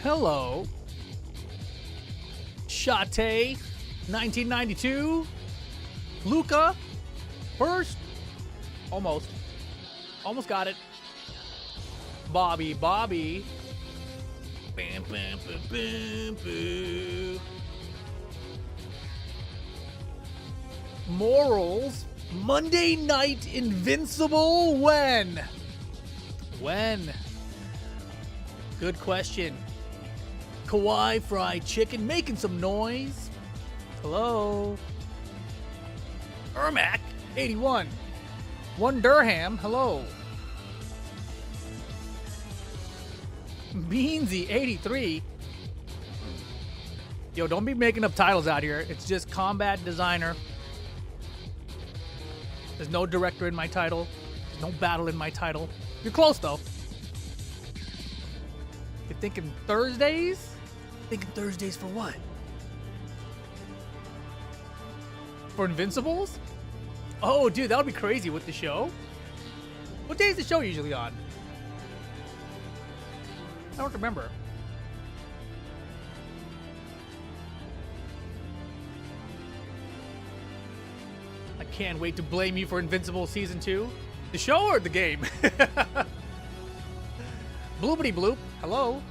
Hello. Shate, 1992. Luca, first. Almost got it. Bobby. Bam, bam, bam, bam, bam. Morals. Monday Night Invincible when? When? Good question. Kawaii Fried Chicken making some noise. Hello. Ermac, 81. One Durham, hello. Beansy, 83. Yo, don't be making up titles out here. It's just combat designer. There's no director in my title. There's no battle in my title. You're close, though. You're thinking Thursdays? Thinking Thursdays for what? For Invincibles? Oh, dude, that would be crazy with the show. What day is the show usually on? I don't remember. I can't wait to blame you for Invincible Season 2. The show or the game? Bloopity bloop. Hello.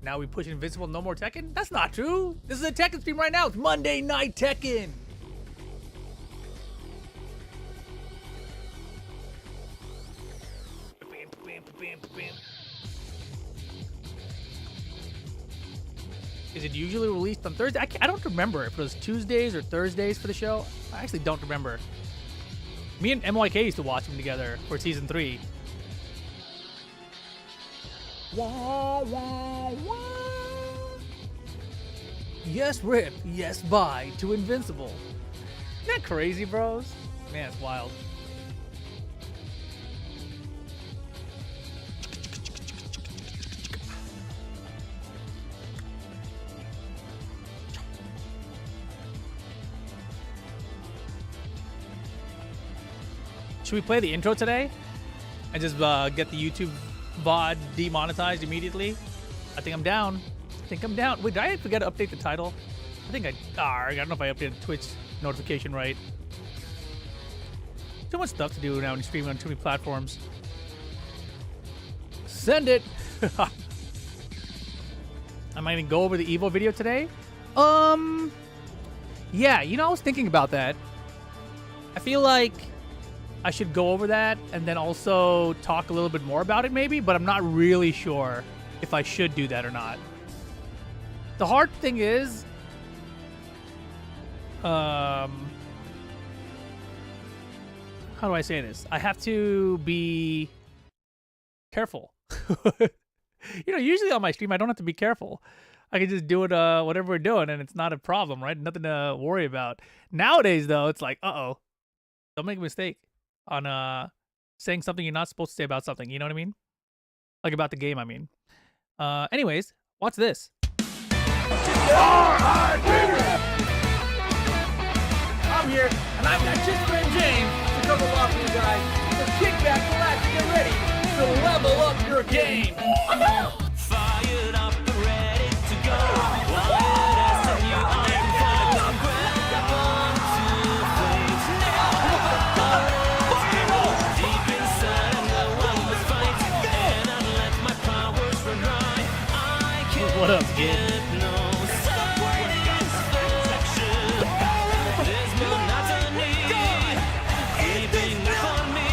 Now we push Invincible, no more Tekken? That's not true. This is a Tekken stream right now. It's Monday Night Tekken. Is it usually released on Thursday? I don't remember if it was Tuesdays or Thursdays for the show. I actually don't remember. Me and MYK used to watch them together for Season 3. Wah, wah, wah. Yes, rip. Yes, bye to Invincible. Isn't that crazy, bros? Man, it's wild. Should we play the intro today and just get the YouTube VOD demonetized immediately? I think I'm down. Wait, did I forget to update the title? I think I don't know if I updated Twitch notification right. Too much stuff to do now when you stream on too many platforms. Send it. I might even go over the Evo video today. Yeah, you know, I was thinking about that. I feel like I should go over that and then also talk a little bit more about it maybe, but I'm not really sure if I should do that or not. The hard thing is, how do I say this? I have to be careful. You know, usually on my stream, I don't have to be careful. I can just do it, whatever we're doing, and it's not a problem, right? Nothing to worry about. Nowadays, though, it's like, uh-oh, don't make a mistake on saying something you're not supposed to say about something. You know what I mean? Like about the game, I mean. Anyways, watch this. I'm here, and I've got just friend James to come along with you guys. So kick back, relax, and get ready to level up your game. Fired up and ready to go. Wild as a new iron fighter. Grab onto flames now. Deep inside, I know I must fight, and I let my powers run dry. I can't What up, kid? get no satisfaction. There's monotony creeping up on me.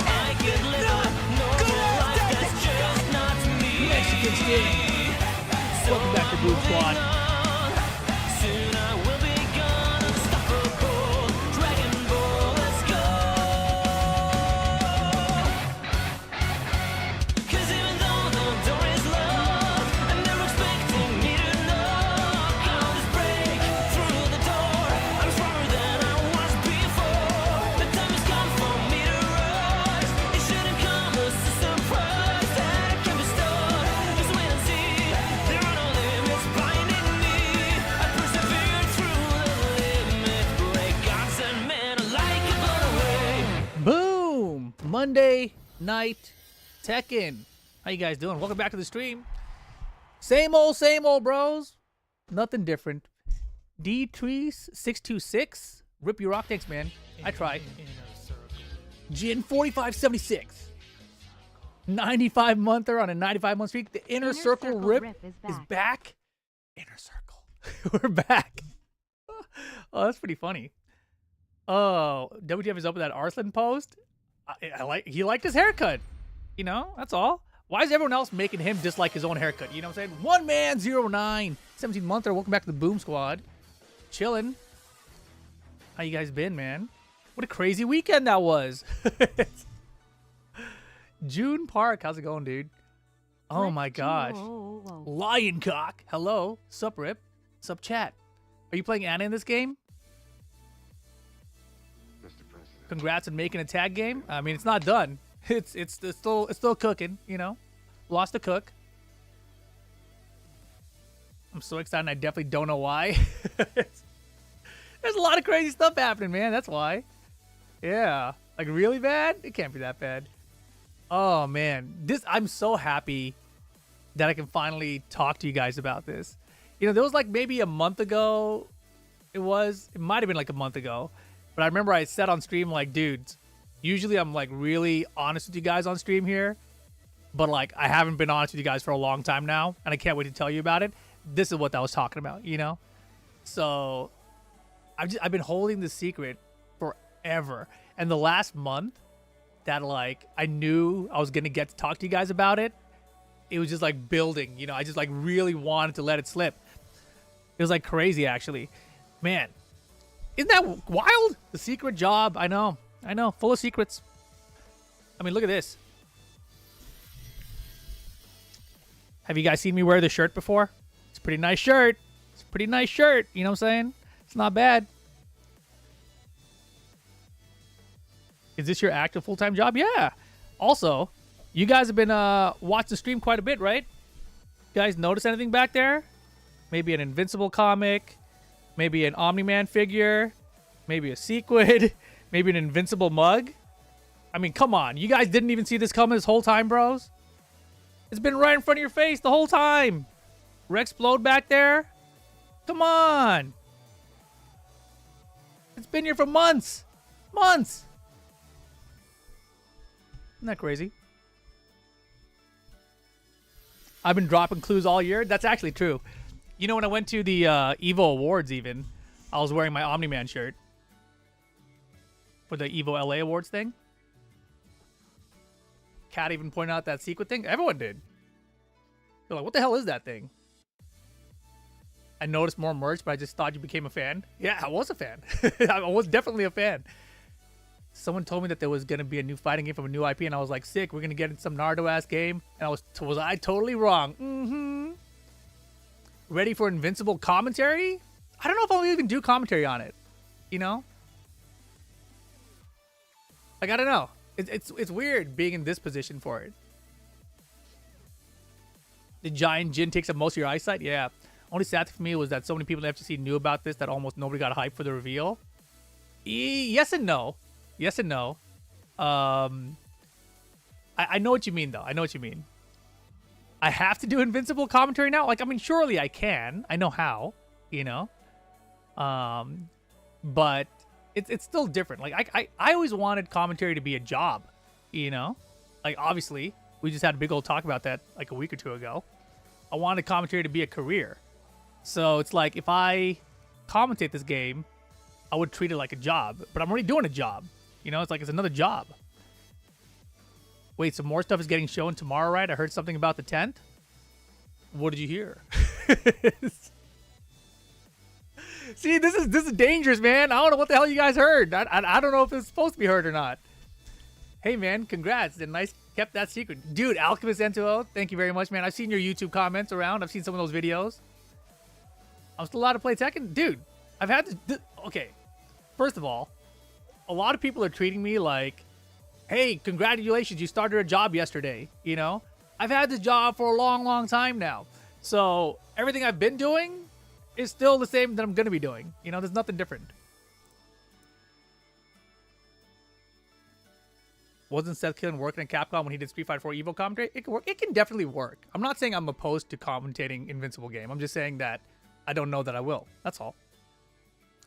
I can live a normal life that's just not me. Mexican skin. Welcome back to Blue Squad. Soon I will be gone, unstoppable. Dragon Ball, let's go. 'Cause even though the door is locked, and they're expecting me to knock, I'll just break through the door. I'm stronger than I was before. The time has come for me to rise. It shouldn't come as a surprise that I can be stopped. Just wait and see. There are no limits binding me. I persevered through the limit break. Gods and men alike have blown away. Boom! Monday Night Tekken. How you guys doing? Welcome back to the stream. Same old, bros. Nothing different. D-Trees626. Rip your rock. Thanks, man. I try. Jin 4576. 95 monther on a 95 month streak. The inner circle rip is back. Inner circle. We're back. Oh, that's pretty funny. Oh, WTF is up with that Arslan post. He liked his haircut. You know, that's all. Why is everyone else making him dislike his own haircut? You know what I'm saying? One man 09. 17 monther. Welcome back to the Boom Squad. Chilling. How you guys been, man? What a crazy weekend that was. June Park, how's it going, dude? Oh my gosh. Lioncock, hello. Sup, Rip? Sup, chat? Are you playing Anna in this game? Mr. President. Congrats on making a tag game. I mean, it's not done. It's still cooking, you know? Lost to cook. I'm so excited, and I definitely don't know why. There's a lot of crazy stuff happening, man. That's why. Yeah. Like, really bad? It can't be that bad. Oh, man. I'm so happy that I can finally talk to you guys about this. You know, there was like maybe a month ago. It might have been like a month ago. But I remember I said on stream, like, dudes, usually I'm like really honest with you guys on stream here. But like, I haven't been honest with you guys for a long time now. And I can't wait to tell you about it. This is what I was talking about, you know? So I've been holding this secret forever. And the last month that like I knew I was going to get to talk to you guys about it, it was just like building, you know? I just like really wanted to let it slip. It was like crazy, actually. Man, isn't that wild? The secret job. I know. Full of secrets. I mean, look at this. Have you guys seen me wear this shirt before? It's a pretty nice shirt. You know what I'm saying? It's not bad. Is this your active full-time job? Yeah. Also, you guys have been watching the stream quite a bit, right? You guys notice anything back there? Maybe an Invincible comic. Maybe an Omni-Man figure. Maybe a Sequid. Maybe an Invincible mug. I mean, come on. You guys didn't even see this coming this whole time, bros? It's been right in front of your face the whole time. Rexplode back there. Come on. It's been here for months. Months. Isn't that crazy? I've been dropping clues all year. That's actually true. You know, when I went to the Evo Awards even, I was wearing my Omni-Man shirt. For the Evo LA Awards thing. Kat even pointed out that secret thing. Everyone did. They're like, what the hell is that thing? I noticed more merch, but I just thought you became a fan. Yeah, I was a fan. I was definitely a fan. Someone told me that there was going to be a new fighting game from a new IP, and I was like, sick, we're going to get in some Naruto-ass game. And was I totally wrong? Mm-hmm. Ready for Invincible commentary? I don't know if I'll even do commentary on it. You know? Like, I don't know. It's weird being in this position for it. The giant Jin takes up most of your eyesight? Yeah. Only sad thing for me was that so many people in FTC knew about this that almost nobody got hyped for the reveal. Yes and no. Yes and no. I know what you mean, though. I know what you mean. I have to do Invincible commentary now? Like, I mean, surely I can. I know how, you know? But it's still different. Like, I always wanted commentary to be a job, you know? Like, obviously, we just had a big old talk about that like a week or two ago. I wanted commentary to be a career. So it's like, if I commentate this game, I would treat it like a job. But I'm already doing a job. You know, it's like it's another job. Wait, some more stuff is getting shown tomorrow, right? I heard something about the 10th. What did you hear? See, this is dangerous, man. I don't know what the hell you guys heard. I don't know if it's supposed to be heard or not. Hey, man, congrats. And nice kept that secret. Dude, Alchemist N2O, thank you very much, man. I've seen your YouTube comments around. I've seen some of those videos. I'm still allowed to play Tekken? Dude, I've had to... Okay, first of all, a lot of people are treating me like, hey, congratulations, you started a job yesterday, you know? I've had this job for a long, long time now. So everything I've been doing is still the same that I'm going to be doing. You know, there's nothing different. wasn't Seth Killen working at Capcom when he did Street Fighter 4 Evo commentary? It can work. It can definitely work. I'm not saying I'm opposed to commentating Invincible game. I'm just saying that I don't know that I will. That's all.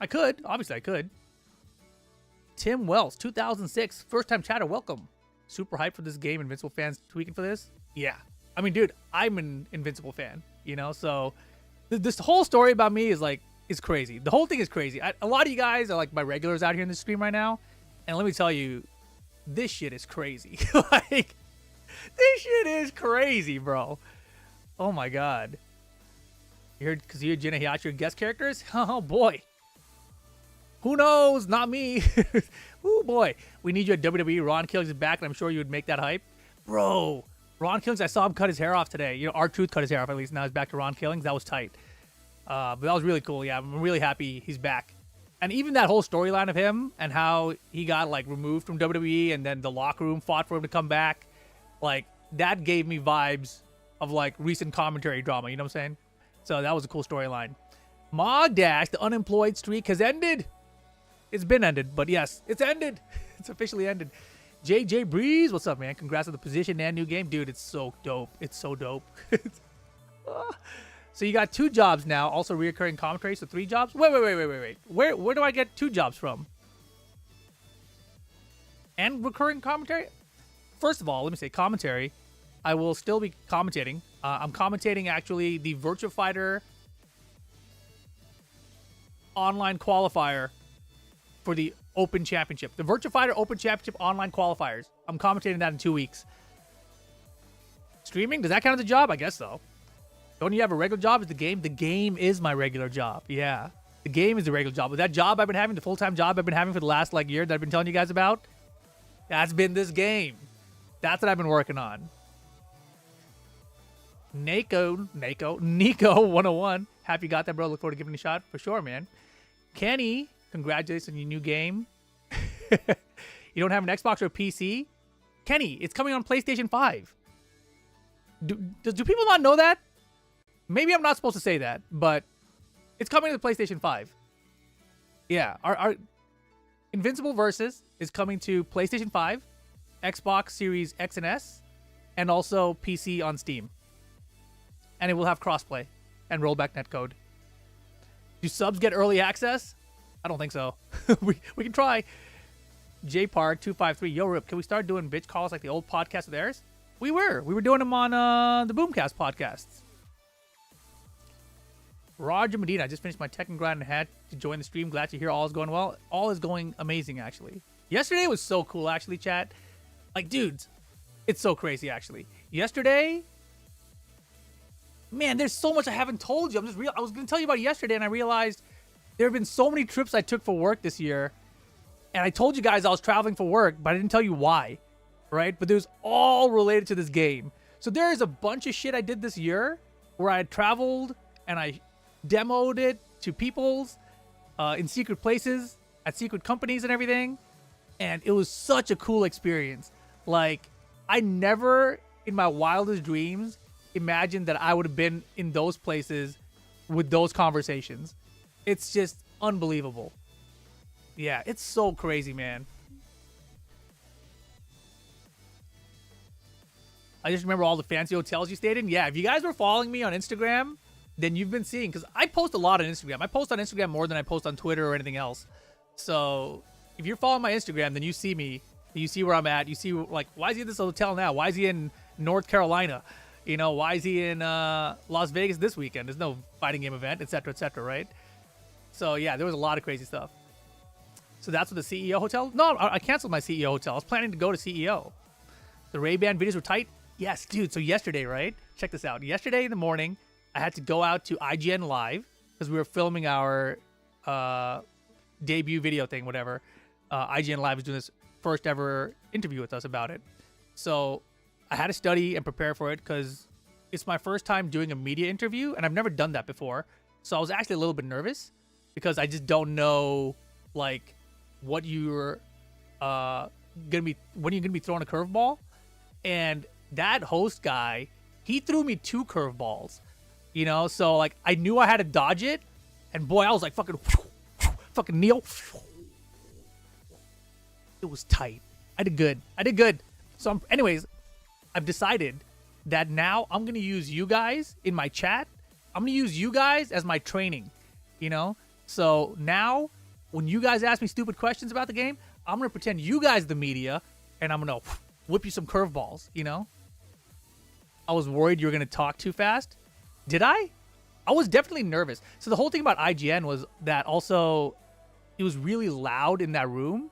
I could. Obviously, I could. Tim Wells, 2006, first time chatter. Welcome. Super hyped for this game. Invincible fans tweaking for this. Yeah. I mean, dude, I'm an Invincible fan. You know, so this whole story about me is crazy. The whole thing is crazy. A lot of you guys are like my regulars out here in the stream right now, and let me tell you, this shit is crazy. Like, this shit is crazy, bro. Oh my god. You heard Kazuya Jin and Hiyachi are guest characters? Oh boy. Who knows? Not me. Oh boy. We need you at WWE. Ron Killings is back, and I'm sure you would make that hype. Bro. Ron Killings, I saw him cut his hair off today. You know, R-Truth cut his hair off at least. Now he's back to Ron Killings. That was tight. But that was really cool. Yeah, I'm really happy he's back. And even that whole storyline of him and how he got like removed from WWE and then the locker room fought for him to come back, like that gave me vibes of like recent commentary drama. You know what I'm saying? So that was a cool storyline. Mog Dash, the unemployed streak has ended. It's been ended, but yes, it's ended. It's officially ended. JJ Breeze, what's up, man? Congrats on the position and new game, dude. It's so dope. It's so dope. So you got 2 jobs now, also reoccurring commentary, so 3 jobs? Wait. Where do I get 2 jobs from? And recurring commentary? First of all, let me say commentary. I will still be commentating. I'm commentating, actually, the Virtua Fighter online qualifier for the Open Championship. The Virtua Fighter Open Championship online qualifiers. I'm commentating that in 2 weeks. Streaming? Does that count as a job? I guess so. Don't you have a regular job? Is the game? The game is my regular job. Yeah. The game is the regular job. But that job I've been having, the full-time job I've been having for the last like year that I've been telling you guys about, that's been this game. That's what I've been working on. Nico 101. Happy you got that, bro. Look forward to giving it a shot. For sure, man. Kenny, congratulations on your new game. You don't have an Xbox or a PC? Kenny, it's coming on PlayStation 5. Do people not know that? Maybe I'm not supposed to say that, but it's coming to the PlayStation 5. Yeah, our Invincible Versus is coming to PlayStation 5, Xbox Series X and S, and also PC on Steam. And it will have crossplay and rollback netcode. Do subs get early access? I don't think so. we can try. JPark253, yo Rip, can we start doing bitch calls like the old podcast with theirs? We were doing them on the Boomcast podcasts. Roger Medina, I just finished my Tekken grind and had to join the stream. Glad to hear all is going well. All is going amazing, actually. Yesterday was so cool, actually, chat. Like, dudes, it's so crazy, actually. Yesterday, man, there's so much I haven't told you. I was going to tell you about it yesterday, and I realized there have been so many trips I took for work this year. And I told you guys I was traveling for work, but I didn't tell you why, right? But it was all related to this game. So there is a bunch of shit I did this year where I traveled and I demoed it to people's in secret places at secret companies and everything, and it was such a cool experience. Like, I never in my wildest dreams imagined that I would have been in those places with those conversations. It's just unbelievable. Yeah, it's so crazy, man. I just remember all the fancy hotels you stayed in. Yeah, if you guys were following me on Instagram, then you've been seeing, because I post a lot on Instagram. I post on Instagram more than I post on Twitter or anything else. So if you're following my Instagram, then you see me. You see where I'm at. You see, like, why is he at this hotel now? Why is he in North Carolina? You know, why is he in Las Vegas this weekend? There's no fighting game event, etc., right? So yeah, there was a lot of crazy stuff. So that's what the CEO hotel? No, I canceled my CEO hotel. I was planning to go to CEO. The Ray-Ban videos were tight. Yes, dude. So yesterday, right? Check this out. Yesterday in the morning, I had to go out to IGN Live because we were filming our debut video thing, whatever. IGN Live is doing this first ever interview with us about it. So I had to study and prepare for it because it's my first time doing a media interview, and I've never done that before. So I was actually a little bit nervous because I just don't know, like, what you're when you're gonna be throwing a curveball. And that host guy, he threw me 2 curveballs. You know, so like I knew I had to dodge it, and boy, I was like fucking Neil. It was tight. I did good. I did good. So, anyways, I've decided that now I'm gonna use you guys in my chat. I'm gonna use you guys as my training. You know. So now, when you guys ask me stupid questions about the game, I'm gonna pretend you guys the media, and I'm gonna whip you some curveballs. You know. I was worried you were gonna talk too fast. Did I? I was definitely nervous. So the whole thing about IGN was that also it was really loud in that room.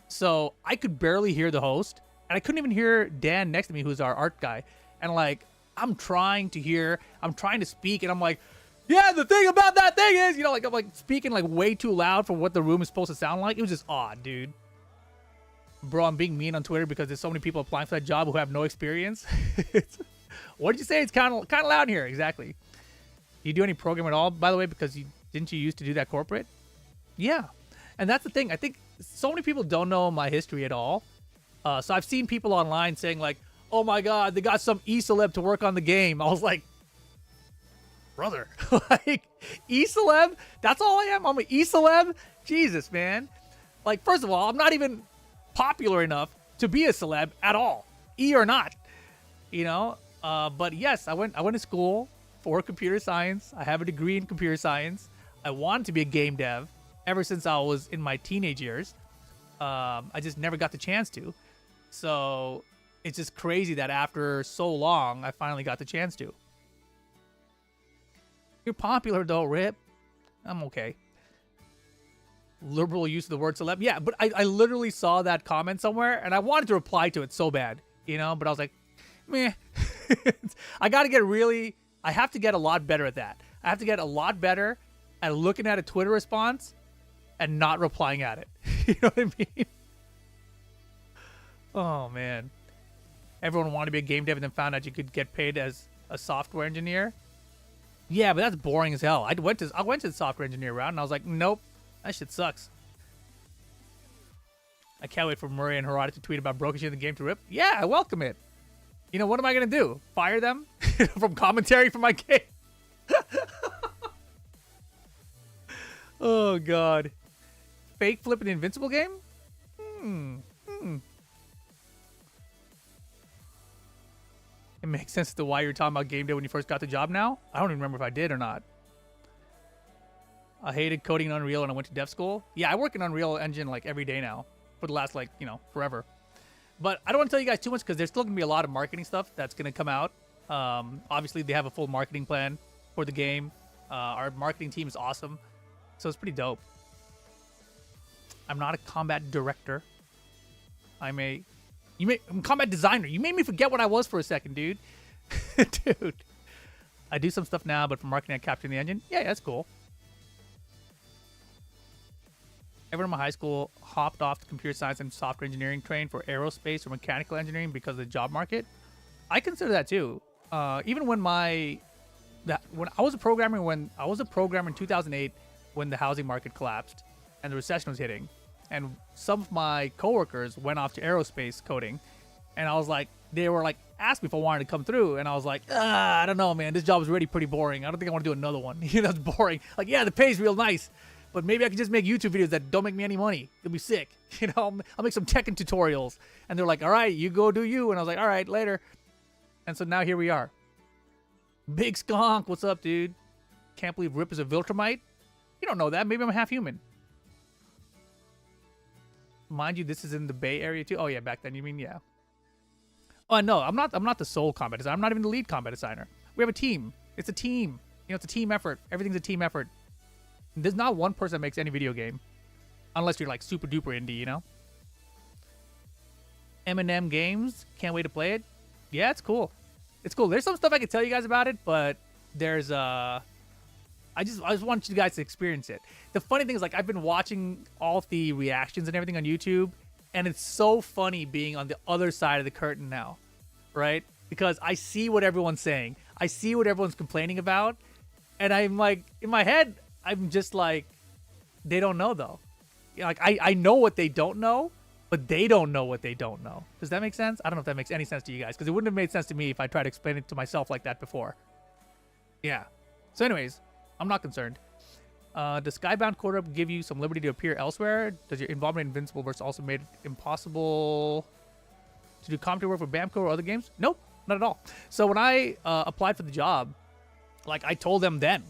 So I could barely hear the host. And I couldn't even hear Dan next to me, who's our art guy. And like, I'm trying to speak, and I'm like, yeah, the thing about that thing is, you know, like I'm like speaking like way too loud for what the room is supposed to sound like. It was just odd, dude. Bro, I'm being mean on Twitter because there's so many people applying for that job who have no experience. What did you say? It's kind of loud in here. Exactly. Do you do any program at all, by the way? Because didn't you used to do that corporate? Yeah. And that's the thing. I think so many people don't know my history at all. So I've seen people online saying like, oh my God, they got some e-celeb to work on the game. I was like, brother, like e-celeb? That's all I am? I'm an e-celeb? Jesus, man. Like, first of all, I'm not even popular enough to be a celeb at all. E or not, you know? But yes, I went to school for computer science. I have a degree in computer science. I wanted to be a game dev ever since I was in my teenage years. I just never got the chance to. So it's just crazy that after so long, I finally got the chance to. You're popular though, Rip. I'm okay. Liberal use of the word celeb. Yeah, but I literally saw that comment somewhere and I wanted to reply to it so bad, you know, but I was like, meh. I have to get a lot better at that. I have to get a lot better at looking at a Twitter response and not replying at it. You know what I mean? Oh, man. Everyone wanted to be a game dev and then found out you could get paid as a software engineer. Yeah, but that's boring as hell. I went to the software engineer route and I was like, nope, that shit sucks. I can't wait for Murray and Harada to tweet about broken shit in the game to Rip. Yeah, I welcome it. You know, what am I going to do? Fire them from commentary for my game? Oh, God. Fake flip in the Invincible game? It makes sense as to why you were talking about game day when you first got the job now. I don't even remember if I did or not. I hated coding in Unreal and I went to dev school. Yeah, I work in Unreal Engine like every day now for the last like, you know, forever. But I don't want to tell you guys too much because there's still going to be a lot of marketing stuff that's going to come out. Obviously, they have a full marketing plan for the game. Our marketing team is awesome. So it's pretty dope. I'm not a combat director. I'm a combat designer. You made me forget what I was for a second, dude. Dude. I do some stuff now, but for marketing, I capture the engine. Yeah, that's cool. Everyone in my high school hopped off the computer science and software engineering train for aerospace or mechanical engineering because of the job market. I consider that too. Even when I was a programmer in 2008 when the housing market collapsed and the recession was hitting, and some of my coworkers went off to aerospace coding, and I was like, they were like asked me if I wanted to come through, and I was like, I don't know, man. This job is already pretty boring. I don't think I want to do another one. You know, it's boring. Like, yeah, the pay's real nice. But maybe I could just make YouTube videos that don't make me any money. It'll be sick. You know, I'll make some Tekken tutorials. And they're like, all right, you go do you. And I was like, all right, later. And so now here we are. Big Skunk, what's up, dude? Can't believe Rip is a Viltrumite. You don't know that. Maybe I'm half human. Mind you, this is in the Bay Area too. Oh, yeah, back then. You mean, yeah. Oh, no, I'm not the sole combat designer. I'm not even the lead combat designer. We have a team. It's a team. You know, it's a team effort. Everything's a team effort. There's not one person that makes any video game. Unless you're like super duper indie, you know? M&M Games. Can't wait to play it. Yeah, it's cool. It's cool. There's some stuff I could tell you guys about it, but there's I just want you guys to experience it. The funny thing is, like, I've been watching all the reactions and everything on YouTube, and it's so funny being on the other side of the curtain now, right? Because I see what everyone's saying. I see what everyone's complaining about, and I'm like, in my head, I'm just like, they don't know though. You know, like I know what they don't know, but they don't know what they don't know. Does that make sense? I don't know if that makes any sense to you guys, because it wouldn't have made sense to me if I tried to explain it to myself like that before. Yeah. So anyways, I'm not concerned. Does Skybound Quarter give you some liberty to appear elsewhere? Does your involvement in Invincible verse also made it impossible to do commentary work for Bamco or other games? Nope, not at all. So when I applied for the job, like I told them then,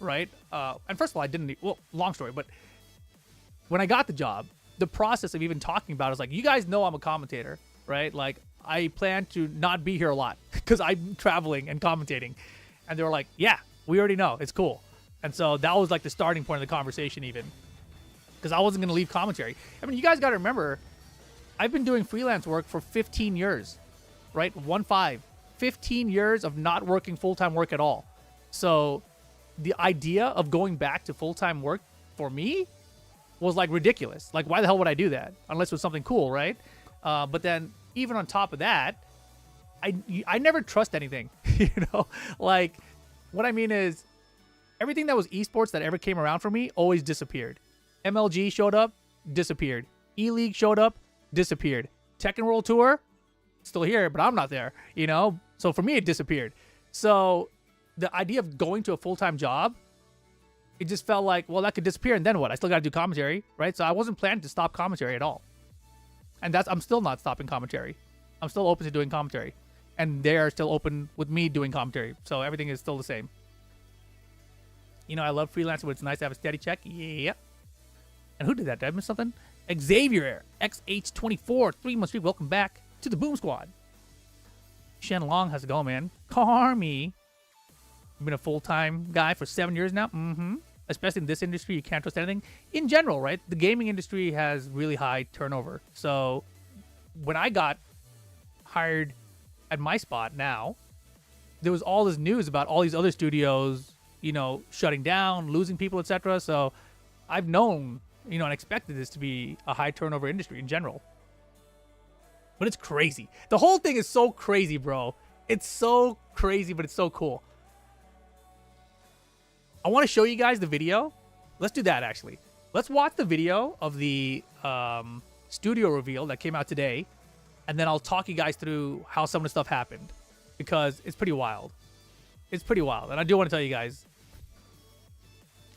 right? And first of all, I didn't. Well, long story, but when I got the job, the process of even talking about it is like, you guys know I'm a commentator, right? Like I plan to not be here a lot because I'm traveling and commentating, and they were like, yeah, we already know, it's cool. And so that was like the starting point of the conversation, even because I wasn't gonna leave commentary. I mean, you guys got to remember, I've been doing freelance work for 15 years, right? 15 years of not working full-time work at all. So the idea of going back to full-time work for me was like ridiculous. Like, why the hell would I do that? Unless it was something cool, right? But then even on top of that, I never trust anything, you know? Like, what I mean is everything that was esports that ever came around for me always disappeared. MLG showed up, disappeared. E-League showed up, disappeared. Tekken World Tour, still here, but I'm not there, you know? So for me, it disappeared. So the idea of going to a full-time job, it just felt like, well, that could disappear, and then what? I still got to do commentary, right? So I wasn't planning to stop commentary at all. And I'm still not stopping commentary. I'm still open to doing commentary. And they are still open with me doing commentary. So everything is still the same. You know, I love freelancing, but it's nice to have a steady check. Yeah. And who did that? Did I miss something? Xavier, XH24, 3 months streak. Welcome back to the Boom Squad. Shen Long, how's it going, man? Carmi. I've been a full-time guy for 7 years now. Especially in this industry, you can't trust anything. In general, right? The gaming industry has really high turnover. So when I got hired at my spot now, there was all this news about all these other studios, you know, shutting down, losing people, etc. So I've known, you know, and expected this to be a high turnover industry in general. But it's crazy. The whole thing is so crazy, bro. It's so crazy, but it's so cool. I want to show you guys the video. Let's do that, actually. Let's watch the video of the studio reveal that came out today, and then I'll talk you guys through how some of the stuff happened, because it's pretty wild. It's pretty wild, and I do want to tell you guys.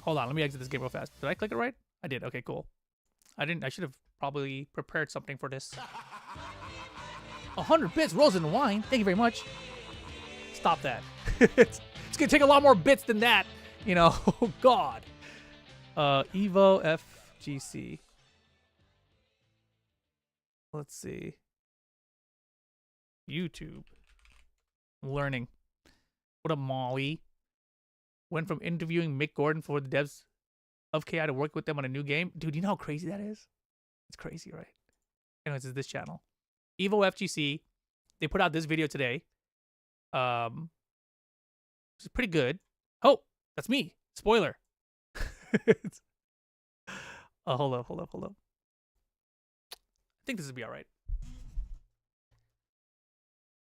Hold on, let me exit this game real fast. Did I click it right? I did. Okay, cool. I didn't. I should have probably prepared something for this. 100 bits, rose and wine. Thank you very much. Stop that. It's gonna take a lot more bits than that. You know, oh God. Evo FGC. Let's see. YouTube. Learning. What up, Molly? Went from interviewing Mick Gordon for the devs of KI to work with them on a new game. Dude, you know how crazy that is? It's crazy, right? Anyways, it's this channel. Evo FGC. They put out this video today. Which is pretty good. Oh! That's me. Spoiler. Oh, hold up. I think this will be all right.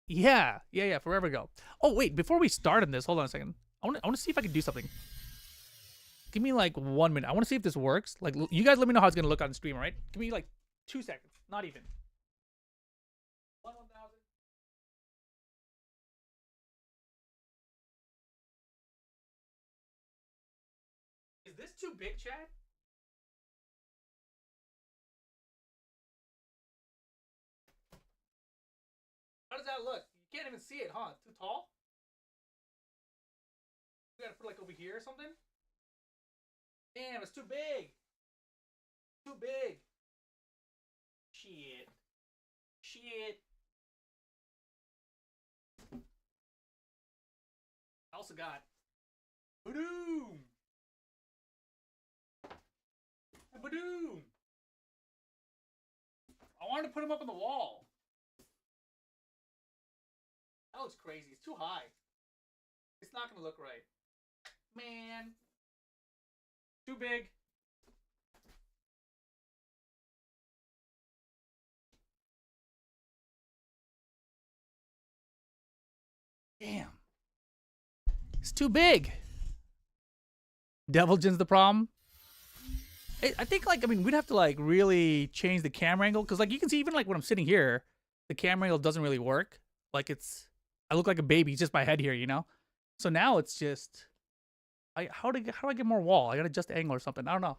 Yeah. Forever ago. Oh, wait. Before we start on this, hold on a second. I want to see if I can do something. Give me like 1 minute. I want to see if this works. Like, you guys let me know how it's going to look on stream, all right? Give me like 2 seconds. Not even. 1,000. Is this too big, Chad? How does that look? You can't even see it, huh? It's too tall? You gotta put it like over here or something? Damn, it's too big. Too big. Shit. I also got Badoom. Badoom. I wanted to put him up on the wall. That looks crazy. It's too high. It's not gonna look right. Man. Too big. Damn. It's too big. Deviljin's the problem. I think, like, I mean, we'd have to, like, really change the camera angle. Because, like, you can see even, like, when I'm sitting here, the camera angle doesn't really work. Like, I look like a baby. It's just my head here, you know? So now it's just... How do I get more wall? I gotta adjust the angle or something. I don't know.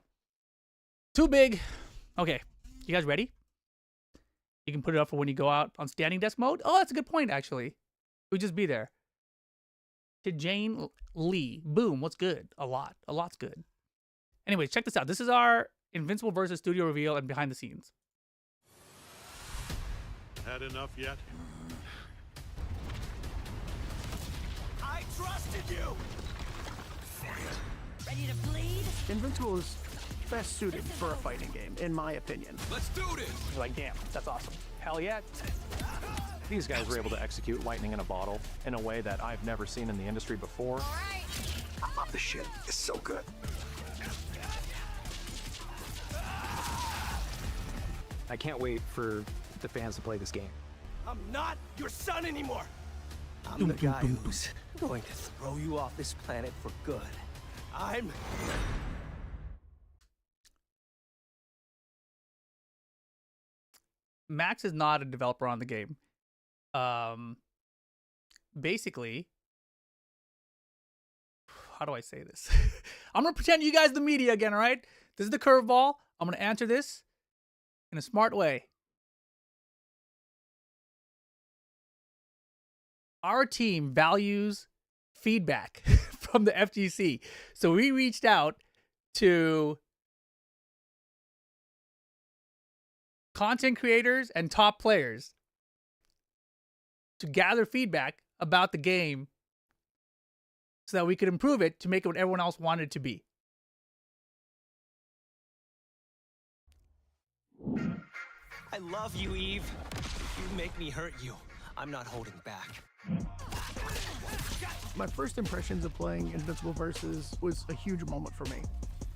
Too big. Okay. You guys ready? You can put it up for when you go out on standing desk mode. Oh, that's a good point, actually. It would just be there. To Jane Lee. Boom, what's good? A lot. A lot's good. Anyways, check this out. This is our Invincible versus Studio reveal and behind the scenes. Had enough yet? I trusted you. Ready to bleed? Invincible is best suited for a fighting game, in my opinion. Let's do this. You're like, damn, that's awesome. Hell yeah. These guys were able to execute lightning in a bottle in a way that I've never seen in the industry before. I love this shit. It's so good. I can't wait for the fans to play this game. I'm not your son anymore. I'm the guy who's going to throw you off this planet for good. I'm... Max is not a developer on the game. Basically, how do I say this? I'm gonna pretend you guys are the media again, all right? This is the curveball. I'm gonna answer this in a smart way. Our team values feedback from the FGC. So we reached out to content creators and top players to gather feedback about the game so that we could improve it to make it what everyone else wanted it to be. I love you, Eve. If you make me hurt you, I'm not holding back. My first impressions of playing Invincible Versus was a huge moment for me.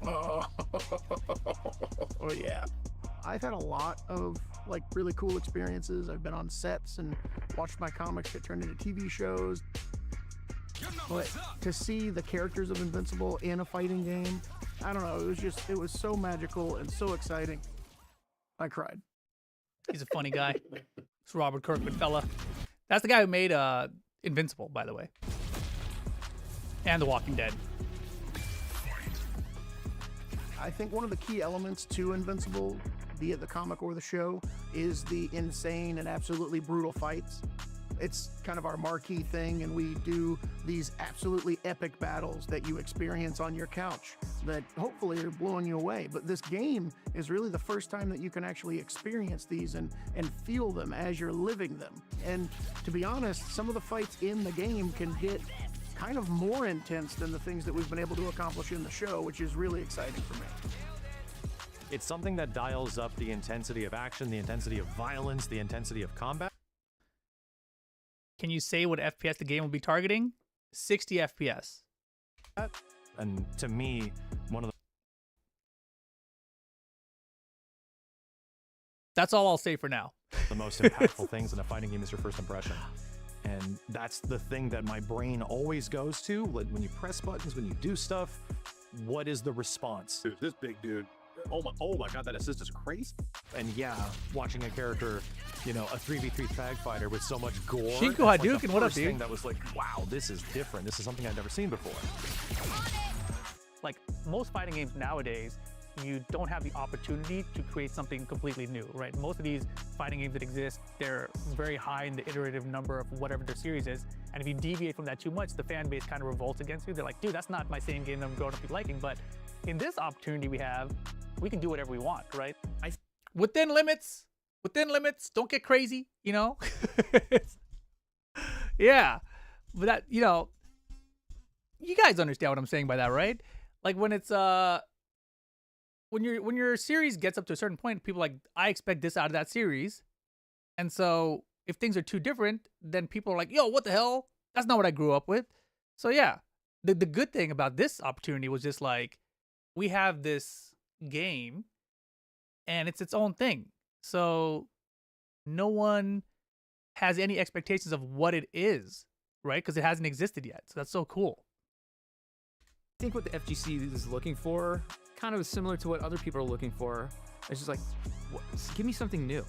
Oh yeah. I've had a lot of like really cool experiences. I've been on sets and watched my comics get turned into TV shows. But to see the characters of Invincible in a fighting game, I don't know, it was so magical and so exciting. I cried. He's a funny guy. It's Robert Kirkman fella. That's the guy who made Invincible, by the way. And The Walking Dead. I think one of the key elements to Invincible, be it the comic or the show, is the insane and absolutely brutal fights. It's kind of our marquee thing, and we do these absolutely epic battles that you experience on your couch that hopefully are blowing you away. But this game is really the first time that you can actually experience these and feel them as you're living them. And to be honest, some of the fights in the game can get kind of more intense than the things that we've been able to accomplish in the show, which is really exciting for me. It's something that dials up the intensity of action, the intensity of violence, the intensity of combat. Can you say what FPS the game will be targeting? 60 FPS. And to me, one of That's all I'll say for now. the most impactful things in a fighting game is your first impression. And that's the thing that my brain always goes to. Like when you press buttons, when you do stuff, what is the response? Dude, this big dude. Oh my god, that assist is crazy. And yeah, watching a character, you know, a 3v3 tag fighter with so much gore. Shinko that's like Hadouken, the what up, first dude? thing that was like, wow, this is different. This is something I've never seen before. Like most fighting games nowadays, you don't have the opportunity to create something completely new, right? Most of these fighting games that exist, they're very high in the iterative number of whatever their series is. And if you deviate from that too much, the fan base kind of revolts against you. They're like, dude, that's not my same game that I'm growing up to liking. But in this opportunity we have, we can do whatever we want, right? Within limits, don't get crazy, you know? Yeah. But that, you know, you guys understand what I'm saying by that, right? Like when it's when your series gets up to a certain point, people are like, I expect this out of that series. And so if things are too different, then people are like, yo, what the hell? That's not what I grew up with. So yeah, the good thing about this opportunity was just like, we have this game and it's its own thing. So no one has any expectations of what it is, right? Because it hasn't existed yet. So that's so cool. I think what the FGC is looking for kind of is similar to what other people are looking for. It's just like, give me something new.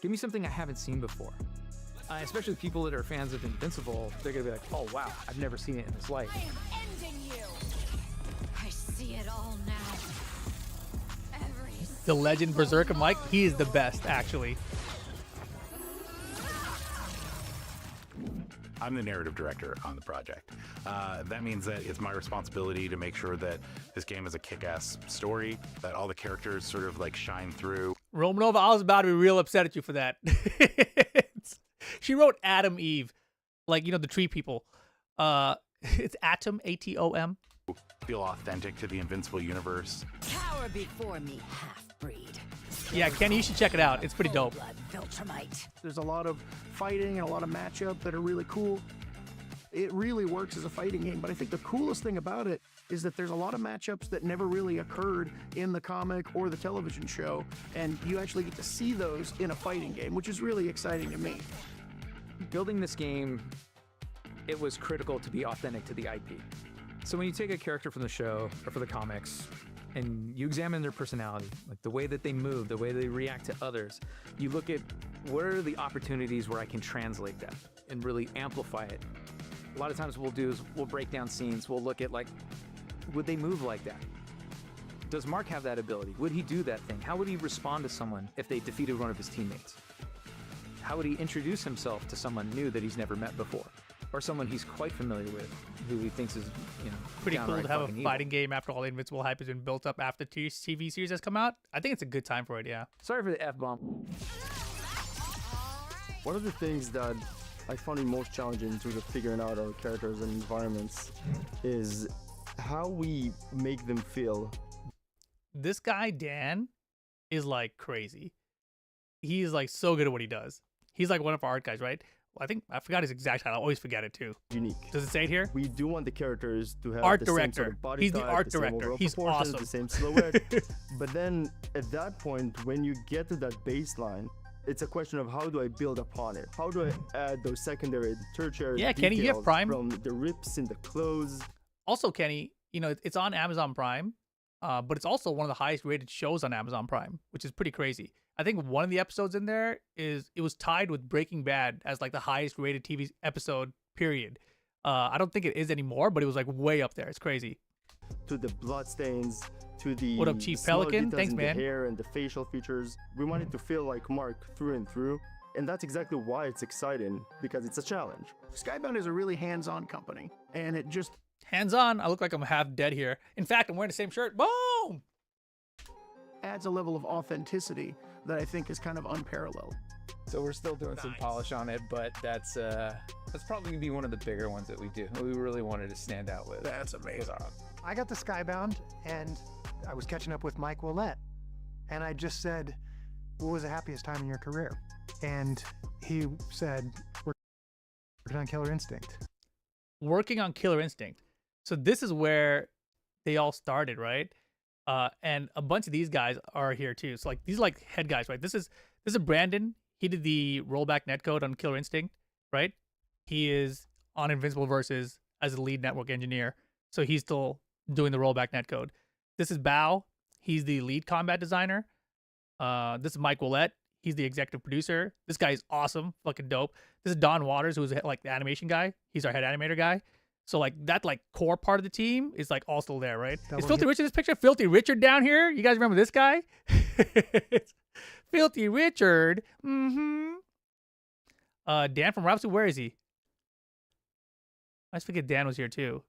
Give me something I haven't seen before. Especially people that are fans of Invincible, they're gonna be like, oh wow, I've never seen it in this light. I am ending you. I see it all now. The legend Berserker Mike, he is the best, actually. I'm the narrative director on the project. That means that it's my responsibility to make sure that this game is a kick-ass story, that all the characters sort of like shine through. Romanova, I was about to be real upset at you for that. She wrote Adam Eve, like, you know, the tree people. It's Atom, Atom. Feel authentic to the Invincible universe. Cower before me, half-breed. Yeah, Kenny, you should check it out. It's pretty dope. Blood Viltrumite. There's a lot of fighting and a lot of matchup that are really cool. It really works as a fighting game, but I think the coolest thing about it is that there's a lot of matchups that never really occurred in the comic or the television show, and you actually get to see those in a fighting game, which is really exciting to me. Building this game, it was critical to be authentic to the IP. So when you take a character from the show or for the comics and you examine their personality, like the way that they move, the way they react to others, you look at what are the opportunities where I can translate that and really amplify it. A lot of times what we'll do is we'll break down scenes, we'll look at like, would they move like that? Does Mark have that ability? Would he do that thing? How would he respond to someone if they defeated one of his teammates? How would he introduce himself to someone new that he's never met before? Or someone he's quite familiar with, who he thinks is, you know, Pretty cool downright to have a fucking evil. fighting game after all the Invincible hype has been built up after the TV series has come out. I think it's a good time for it, yeah. Sorry for the F-bomb. One of the things that I found it most challenging in terms of figuring out our characters and environments is how we make them feel. This guy, Dan, is like crazy. He's like so good at what he does. He's like one of our art guys, right? I forgot his exact title. I always forget it too. Unique. Does it say it here? We do want the characters to have Art the same director. sort of body He's the type, art same director. overall He's proportions, awesome. the same silhouette. But then at that point, when you get to that baseline, it's a question of how do I build upon it? How do I add those secondary and tertiary Yeah, Kenny, you have details Prime. from the rips in the clothes? Also, Kenny, you know, it's on Amazon Prime, but it's also one of the highest rated shows on Amazon Prime, which is pretty crazy. I think one of the episodes in there it was tied with Breaking Bad as like the highest rated TV episode, period. I don't think it is anymore, but it was like way up there. It's crazy. To the blood stains, to the What up, Chief small Pelican? details Thanks, in man. the hair and the facial features. We wanted to feel like Mark through and through. And that's exactly why it's exciting, because it's a challenge. Skybound is a really hands-on company, and it just Hands on. I look like I'm half dead here. In fact, I'm wearing the same shirt. Boom! adds a level of authenticity that I think is kind of unparalleled. So we're still doing some polish on it, but that's probably gonna be one of the bigger ones that we do. We really wanted to stand out with. That's amazing. I got the Skybound, and I was catching up with Mike Willett, and I just said, "What was the happiest time in your career?" And he said, "Working on Killer Instinct." Working on Killer Instinct. So this is where they all started, right? And a bunch of these guys are here too. So like these are like head guys, right? This is Brandon. He did the rollback netcode on Killer Instinct, right? He is on Invincible Versus as a lead network engineer. So he's still doing the rollback netcode. This is Bao. He's the lead combat designer. This is Mike Willett. He's the executive producer. This guy is awesome, fucking dope. This is Don Waters, who's like the animation guy. He's our head animator guy. So like that like core part of the team is like all still there, right? Is Filthy Richard in this picture? Filthy Richard down here? You guys remember this guy? Filthy Richard. Mm-hmm. Dan from Robson, where is he? I just forget Dan was here too.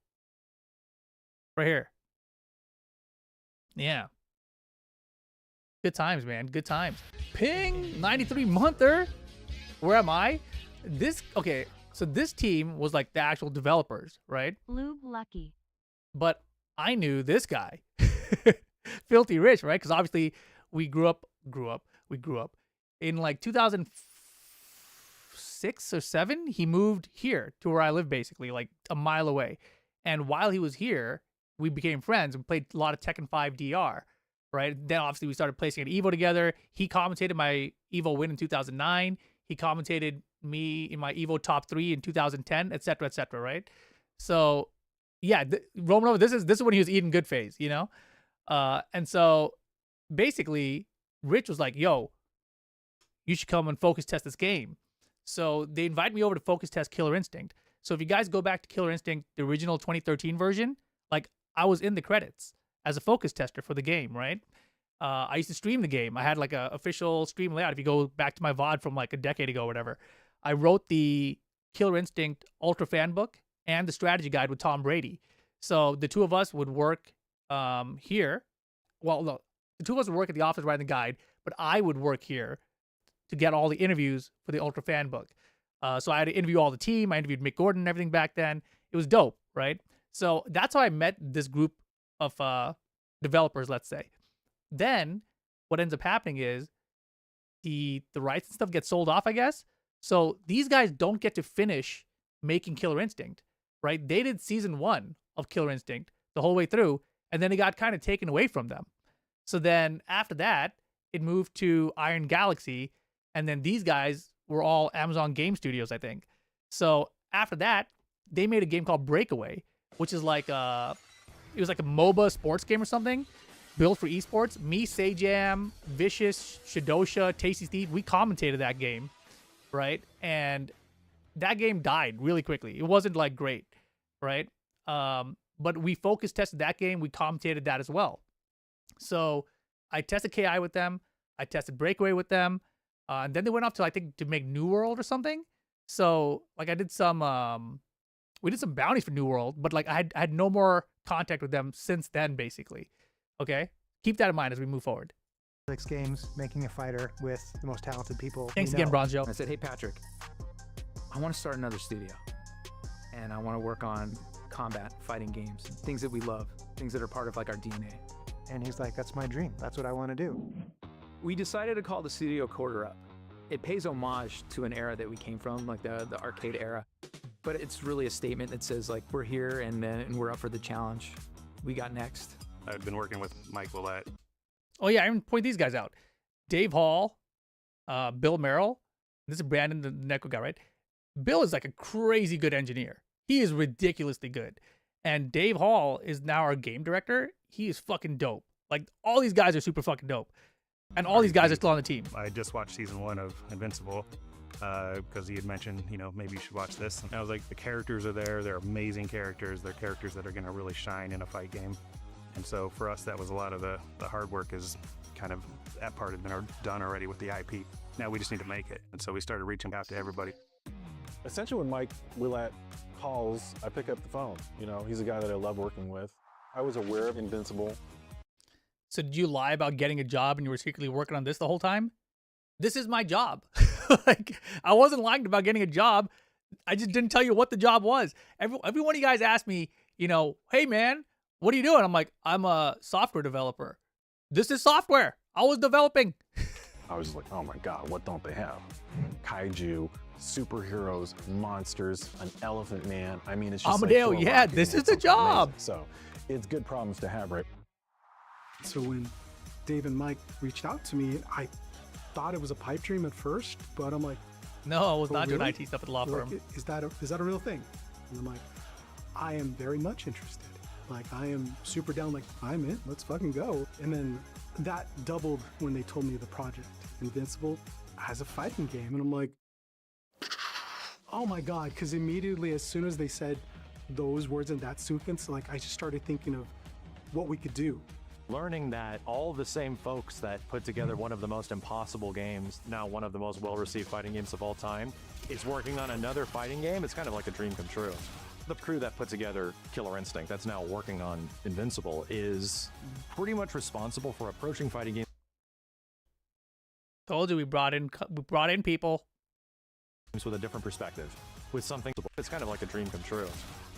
Right here. Yeah. Good times, man. Good times. Ping 93 monther. Where am I? Okay, so this team was like the actual developers, right? Lube Lucky. But I knew this guy, Filthy Rich, right? Because obviously we grew up in like 2006 or 7. He moved here to where I live, basically like a mile away. And while he was here, we became friends and played a lot of Tekken 5 DR, right? Then obviously we started placing an Evo together. He commentated my Evo win in 2009. He commentated me in my Evo top 3 in 2010, et cetera, right? So yeah, Romanova, this is when he was eating good phase, you know? And so basically Rich was like, yo, you should come and focus test this game. So they invited me over to focus test Killer Instinct. So if you guys go back to Killer Instinct, the original 2013 version, like I was in the credits as a focus tester for the game, right? I used to stream the game. I had like a official stream layout. If you go back to my VOD from like a decade ago or whatever, I wrote the Killer Instinct Ultra Fan Book and the strategy guide with Tom Brady. So the two of us would work here. Well, no, the two of us would work at the office writing the guide, but I would work here to get all the interviews for the Ultra Fan Book. So I had to interview all the team. I interviewed Mick Gordon and everything back then. It was dope, right? So that's how I met this group of developers, let's say. Then what ends up happening is the rights and stuff get sold off, I guess. So these guys don't get to finish making Killer Instinct, right? They did season 1 of Killer Instinct the whole way through, and then it got kind of taken away from them. So then after that, it moved to Iron Galaxy, and then these guys were all Amazon Game Studios, I think. So after that, they made a game called Breakaway, which is like it was like a MOBA sports game or something, built for esports. Me, Sajam, Vicious, Shadosha, Tasty Steve, we commentated that game, right? And that game died really quickly. It wasn't like great, right? But we focus tested that game. We commentated that as well. So I tested KI with them. I tested Breakaway with them. And then they went off to, I think, to make New World or something. So like I did some, we did some bounties for New World, but like I had no more contact with them since then, basically. Okay, keep that in mind as we move forward. 6 games, making a fighter with the most talented people. Thanks we again, know. Bronze Joe. I said, hey, Patrick, I want to start another studio. And I want to work on combat, fighting games, things that we love, things that are part of like our DNA. And he's like, that's my dream. That's what I want to do. We decided to call the studio Quarter Up. It pays homage to an era that we came from, like the arcade era. But it's really a statement that says like, we're here and we're up for the challenge. We got next. I've been working with Mike Willett. Oh yeah, I even point these guys out. Dave Hall, Bill Merrill. This is Brandon, the Neko guy, right? Bill is like a crazy good engineer. He is ridiculously good. And Dave Hall is now our game director. He is fucking dope. Like, all these guys are super fucking dope. And all these guys are still on the team. I just watched season 1 of Invincible because he had mentioned, maybe you should watch this. And I was like, the characters are there. They're amazing characters. They're characters that are going to really shine in a fight game. And so for us, that was a lot of the hard work is kind of, that part had been done already with the IP. Now we just need to make it. And so we started reaching out to everybody. Essentially, when Mike Willett calls, I pick up the phone. He's a guy that I love working with. I was aware of Invincible. So did you lie about getting a job and you were secretly working on this the whole time? This is my job. Like, I wasn't lying about getting a job. I just didn't tell you what the job was. Every one of you guys asked me, hey man, what are you doing? I'm like, I'm a software developer. This is software. I was developing. I was like, oh my God, what don't they have? Kaiju, superheroes, monsters, an elephant man. I mean, it's just Amadeo, like, yeah, this is the job. Amazing. So it's good problems to have, right? So when Dave and Mike reached out to me, I thought it was a pipe dream at first, but I'm like, no, I was "Oh, not doing really?" IT stuff at the law They're firm. like, is that a real thing? And I'm like, I am very much interested. Like, I am super down. Like, I'm in. Let's fucking go. And then that doubled when they told me the project, Invincible, as a fighting game. And I'm like, oh my God. Because immediately, as soon as they said those words in that sequence, like, I just started thinking of what we could do. Learning that all the same folks that put together one of the most impossible games, now one of the most well-received fighting games of all time, is working on another fighting game, it's kind of like a dream come true. The crew that put together Killer Instinct, that's now working on Invincible, is pretty much responsible for approaching fighting games Told you we brought in people. with a different perspective, with something, it's kind of like a dream come true.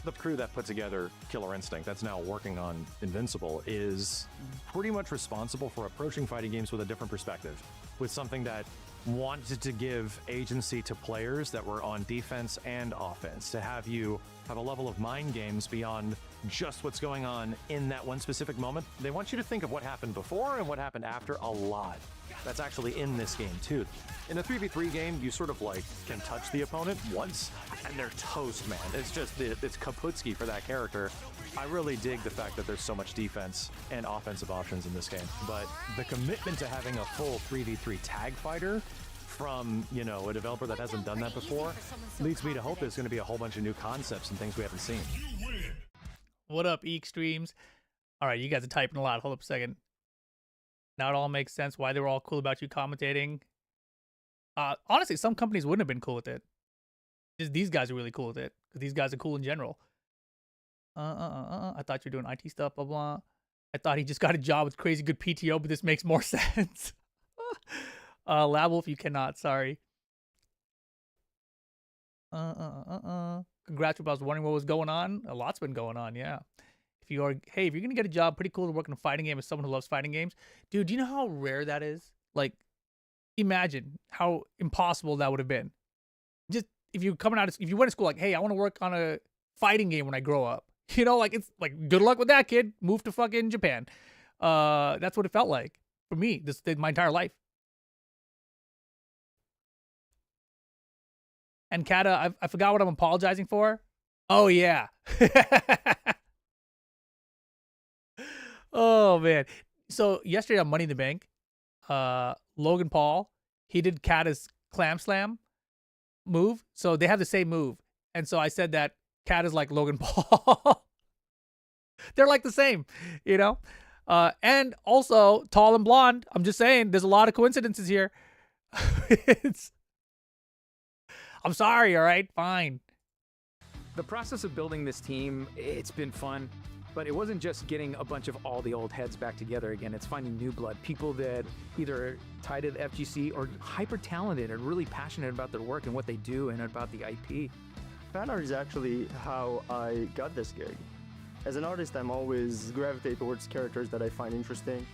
The crew that put together Killer Instinct, that's now working on Invincible, is pretty much responsible for approaching fighting games with a different perspective, with something that wanted to give agency to players that were on defense and offense, to have you have a level of mind games beyond just what's going on in that one specific moment. They want you to think of what happened before and what happened after a lot. That's actually in this game too. In a 3v3 game, you sort of like can touch the opponent once and they're toast, man. It's just, it's kaputski for that character. I really dig the fact that there's so much defense and offensive options in this game. But the commitment to having a full 3v3 tag fighter from, a developer that hasn't done that before leads me to hope there's going to be a whole bunch of new concepts and things we haven't seen. What up, Eek Streams? All right, you guys are typing a lot. Hold up a second. Now it all makes sense why they were all cool about you commentating. Honestly, some companies wouldn't have been cool with it. Just these guys are really cool with it because these guys are cool in general. I thought you were doing IT stuff, blah blah. I thought he just got a job with crazy good PTO, but this makes more sense. Lab Wolf, you cannot. Sorry. Congrats. I was wondering what was going on. A lot's been going on. Yeah. If you're gonna get a job, pretty cool to work in a fighting game as someone who loves fighting games, dude. Do you know how rare that is? Like, imagine how impossible that would have been. Just if you if you went to school, like, hey, I want to work on a fighting game when I grow up. You know, like, it's like, good luck with that, kid. Move to fucking Japan. That's what it felt like for me. My entire life. And Kata, I forgot what I'm apologizing for. Oh yeah. Oh man. So yesterday on Money in the Bank, Logan Paul, he did Kata's clam slam move. So they have the same move. And so I said that Kata's like Logan Paul. They're like the same, you know? And also tall and blonde. I'm just saying, there's a lot of coincidences here. I'm sorry, all right? Fine. The process of building this team, it's been fun, but it wasn't just getting a bunch of all the old heads back together again. It's finding new blood, people that either tied to the FGC or hyper talented and really passionate about their work and what they do and about the IP. Fan art is actually how I got this gig. As an artist, I'm always gravitate towards characters that I find interesting.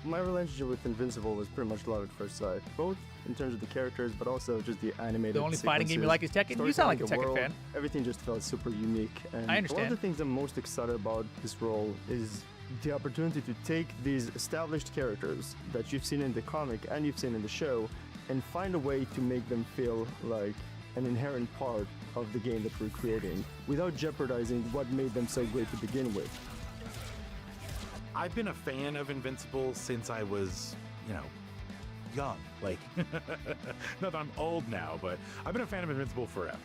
My relationship with Invincible was pretty much love at first sight, both in terms of the characters, but also just the animated The only fighting game you like is Tekken? You sound like a Tekken fan. Everything just felt super unique. And I understand. one of the things I'm most excited about this role is the opportunity to take these established characters that you've seen in the comic and you've seen in the show and find a way to make them feel like an inherent part of the game that we're creating without jeopardizing what made them so great to begin with. I've been a fan of Invincible since I was, young. Like, not that I'm old now, but I've been a fan of Invincible forever.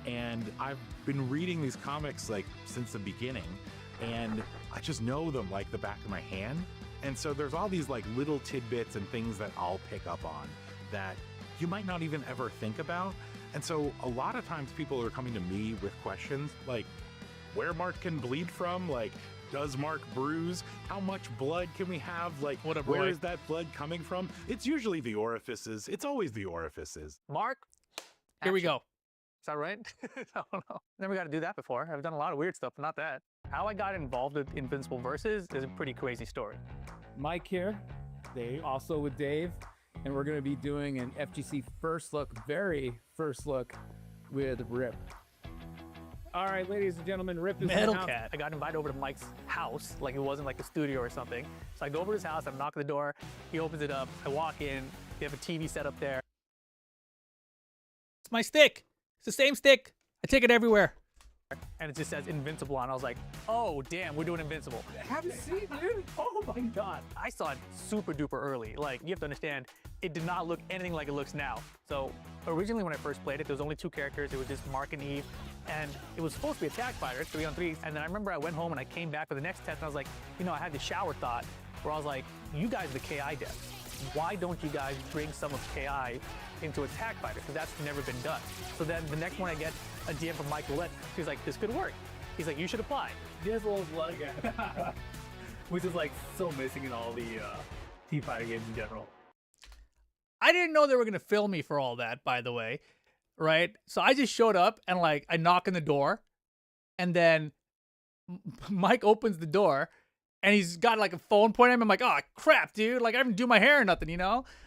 And I've been reading these comics like since the beginning, and I just know them like the back of my hand. And so there's all these like little tidbits and things that I'll pick up on that you might not even ever think about. And so a lot of times people are coming to me with questions like, where Mark can bleed from? Like, does Mark bruise? How much blood can we have? Like, where is that blood coming from? It's usually the orifices. It's always the orifices. Mark, here we go. Is that right? I don't know. Never got to do that before. I've done a lot of weird stuff, but not that. How I got involved with Invincible Versus is a pretty crazy story. Mike here, also with Dave, and we're going to be doing an FGC very first look with Rip. All right, ladies and gentlemen, Rip is Metal now. Cat. I got invited over to Mike's house, like it wasn't like a studio or something. So I go over to his house, I knock on the door, he opens it up, I walk in, they have a TV set up there. It's my stick. It's the same stick. I take it everywhere. And it just says Invincible on. I was like, oh, damn, we're doing Invincible. Have a seat, dude. Oh my God. I saw it super duper early. Like, you have to understand, it did not look anything like it looks now. So originally when I first played it, there was only two characters. It was just Mark and Eve. And it was supposed to be a tag fighter, 3-on-3. And then I remember I went home and I came back for the next test and I was like, I had this shower thought where I was like, you guys are the KI devs. Why don't you guys bring some of KI into a tag fighter? Because that's never been done. So then the next one I get a DM from Mike Willett. He's like, this could work. He's like, you should apply. This old blood guy. Which is like so missing in all the team fighter games in general. I didn't know they were going to film me for all that, by the way. Right? So I just showed up and like I knock on the door and then Mike opens the door and he's got like a phone pointing at him. I'm like, oh crap, dude. Like I haven't do my hair or nothing,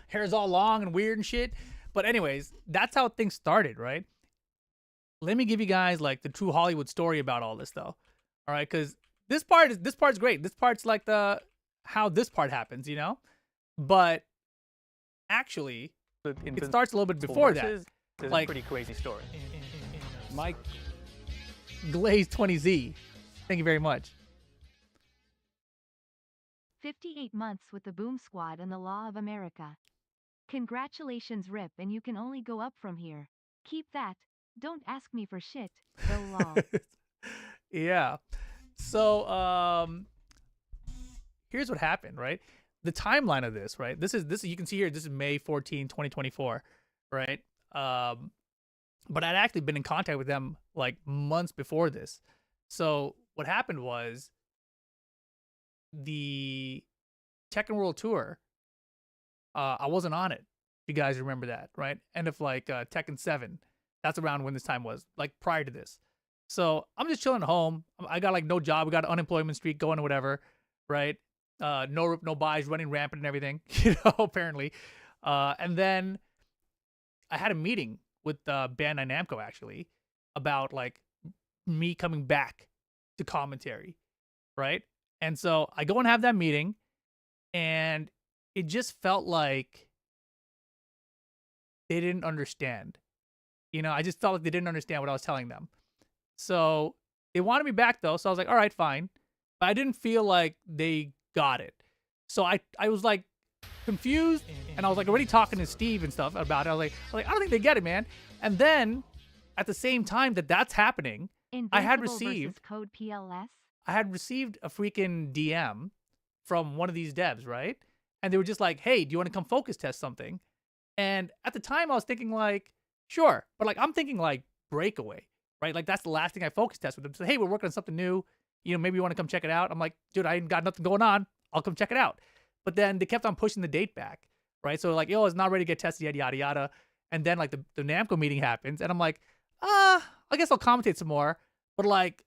Hair's all long and weird and shit. But anyways, that's how things started, right? Let me give you guys like the true Hollywood story about all this though. All right, because this part's great. This part's like how this part happens, But actually, it starts a little bit before that. It's like a pretty crazy story. Mike Glaze 20Z. Thank you very much. 58 months with the Boom Squad and the Law of America. Congratulations, Rip, and you can only go up from here. Keep that. Don't ask me for shit. The law. Yeah. So here's what happened, right? The timeline of this, right? This is you can see here, this is May 14, 2024, right? but I'd actually been in contact with them like months before this. So what happened was the Tekken World Tour. I wasn't on it. If you guys remember that, right? End of like Tekken 7. That's around when this time was, like prior to this. So I'm just chilling at home. I got like no job. We got an unemployment streak going or whatever, right? No rip, no buys, running rampant and everything, apparently. And then I had a meeting with Bandai Namco actually about like me coming back to commentary, right? And so I go and have that meeting, and it just felt like they didn't understand. I just felt like they didn't understand what I was telling them. So they wanted me back though, so I was like, all right, fine. But I didn't feel like they got it. So I was like confused, and I was like already talking to Steve and stuff about it. I was like, I don't think they get it, man. And then at the same time that's happening, I had Invincible received versus code PLS. I had received a freaking DM from one of these devs, right? And they were just like, hey, do you want to come focus test something? And at the time I was thinking like, sure. But like, I'm thinking like Breakaway, right? Like that's the last thing I focus test with them. So, hey, we're working on something new. Maybe you want to come check it out. I'm like, dude, I ain't got nothing going on. I'll come check it out. But then they kept on pushing the date back, right? So like, it's not ready to get tested yet, yada, yada. And then like the Namco meeting happens, and I'm like, I guess I'll commentate some more. But like,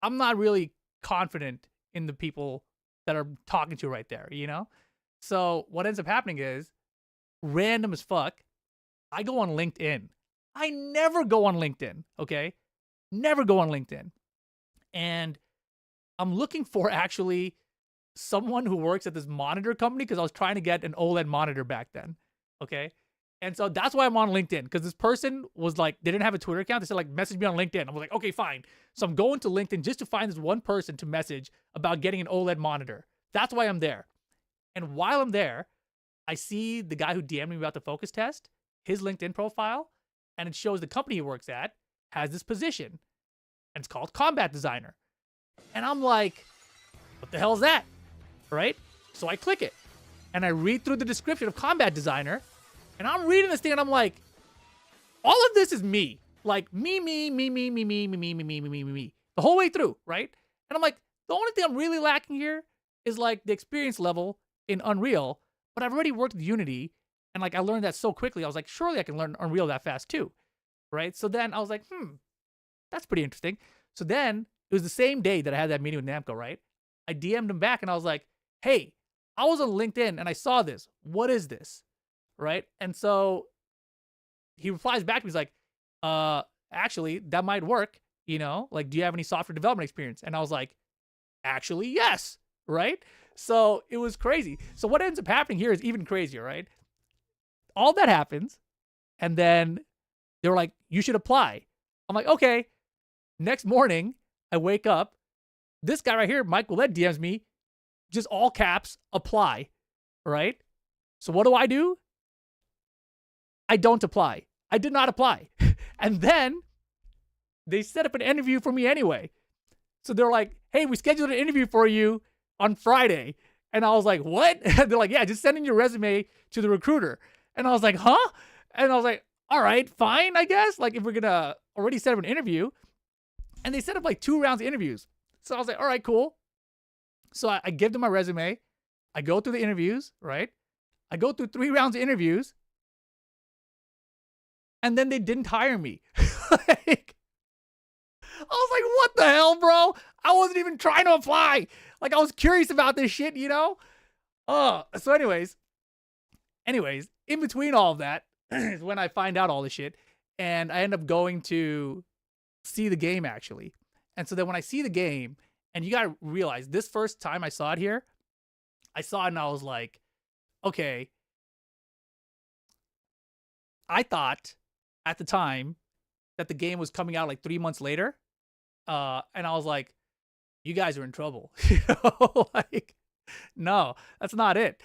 I'm not really confident in the people that are talking to right there, So what ends up happening is, random as fuck, I go on LinkedIn. I never go on LinkedIn, okay? Never go on LinkedIn. And I'm looking for actually someone who works at this monitor company, because I was trying to get an OLED monitor back then, okay? And so that's why I'm on LinkedIn, because this person was like, they didn't have a Twitter account. They said like, message me on LinkedIn. I was like, okay, fine. So I'm going to LinkedIn just to find this one person to message about getting an OLED monitor. That's why I'm there. And while I'm there, I see the guy who DM'd me about the focus test, his LinkedIn profile, and it shows the company he works at has this position, and it's called combat designer. And I'm like, what the hell is that? Right? So I click it, and I read through the description of combat designer, and I'm reading this thing, and I'm like, all of this is me. Like, me, the whole way through, right? And I'm like, the only thing I'm really lacking here is like the experience level in Unreal, but I've already worked with Unity, and like I learned that so quickly. I was like, surely I can learn Unreal that fast too, right? So then I was like, that's pretty interesting. So then it was the same day that I had that meeting with Namco, right? I DM'd him back, and I was like, hey, I was on LinkedIn and I saw this. What is this? Right? And so he replies back to me. He's like, actually, that might work. Like, do you have any software development experience? And I was like, actually, yes. Right? So it was crazy. So what ends up happening here is even crazier, right? All that happens, and then they were like, you should apply. I'm like, okay. Next morning, I wake up. This guy right here, Mike Willett, DMs me, just all caps, apply. Right? So what do? I don't apply. I did not apply. And then they set up an interview for me anyway. So they're like, hey, we scheduled an interview for you on Friday. And I was like, what? They're like, yeah, just send in your resume to the recruiter. And I was like, huh? And I was like, all right, fine, I guess. Like, if we're going to already set up an interview. And they set up like 2 rounds of interviews. So I was like, all right, cool. So I give them my resume. I go through the interviews, right? I go through 3 rounds of interviews. And then they didn't hire me. Like, I was like, what the hell, bro? I wasn't even trying to apply. Like, I was curious about this shit, So anyways, in between all of that is when I find out all this shit. And I end up going to see the game, actually. And so then when I see the game, and you got to realize, this first time I saw it here, I saw it and I was like, okay. I thought at the time that the game was coming out like 3 months later. And I was like, you guys are in trouble. Like, no, that's not it.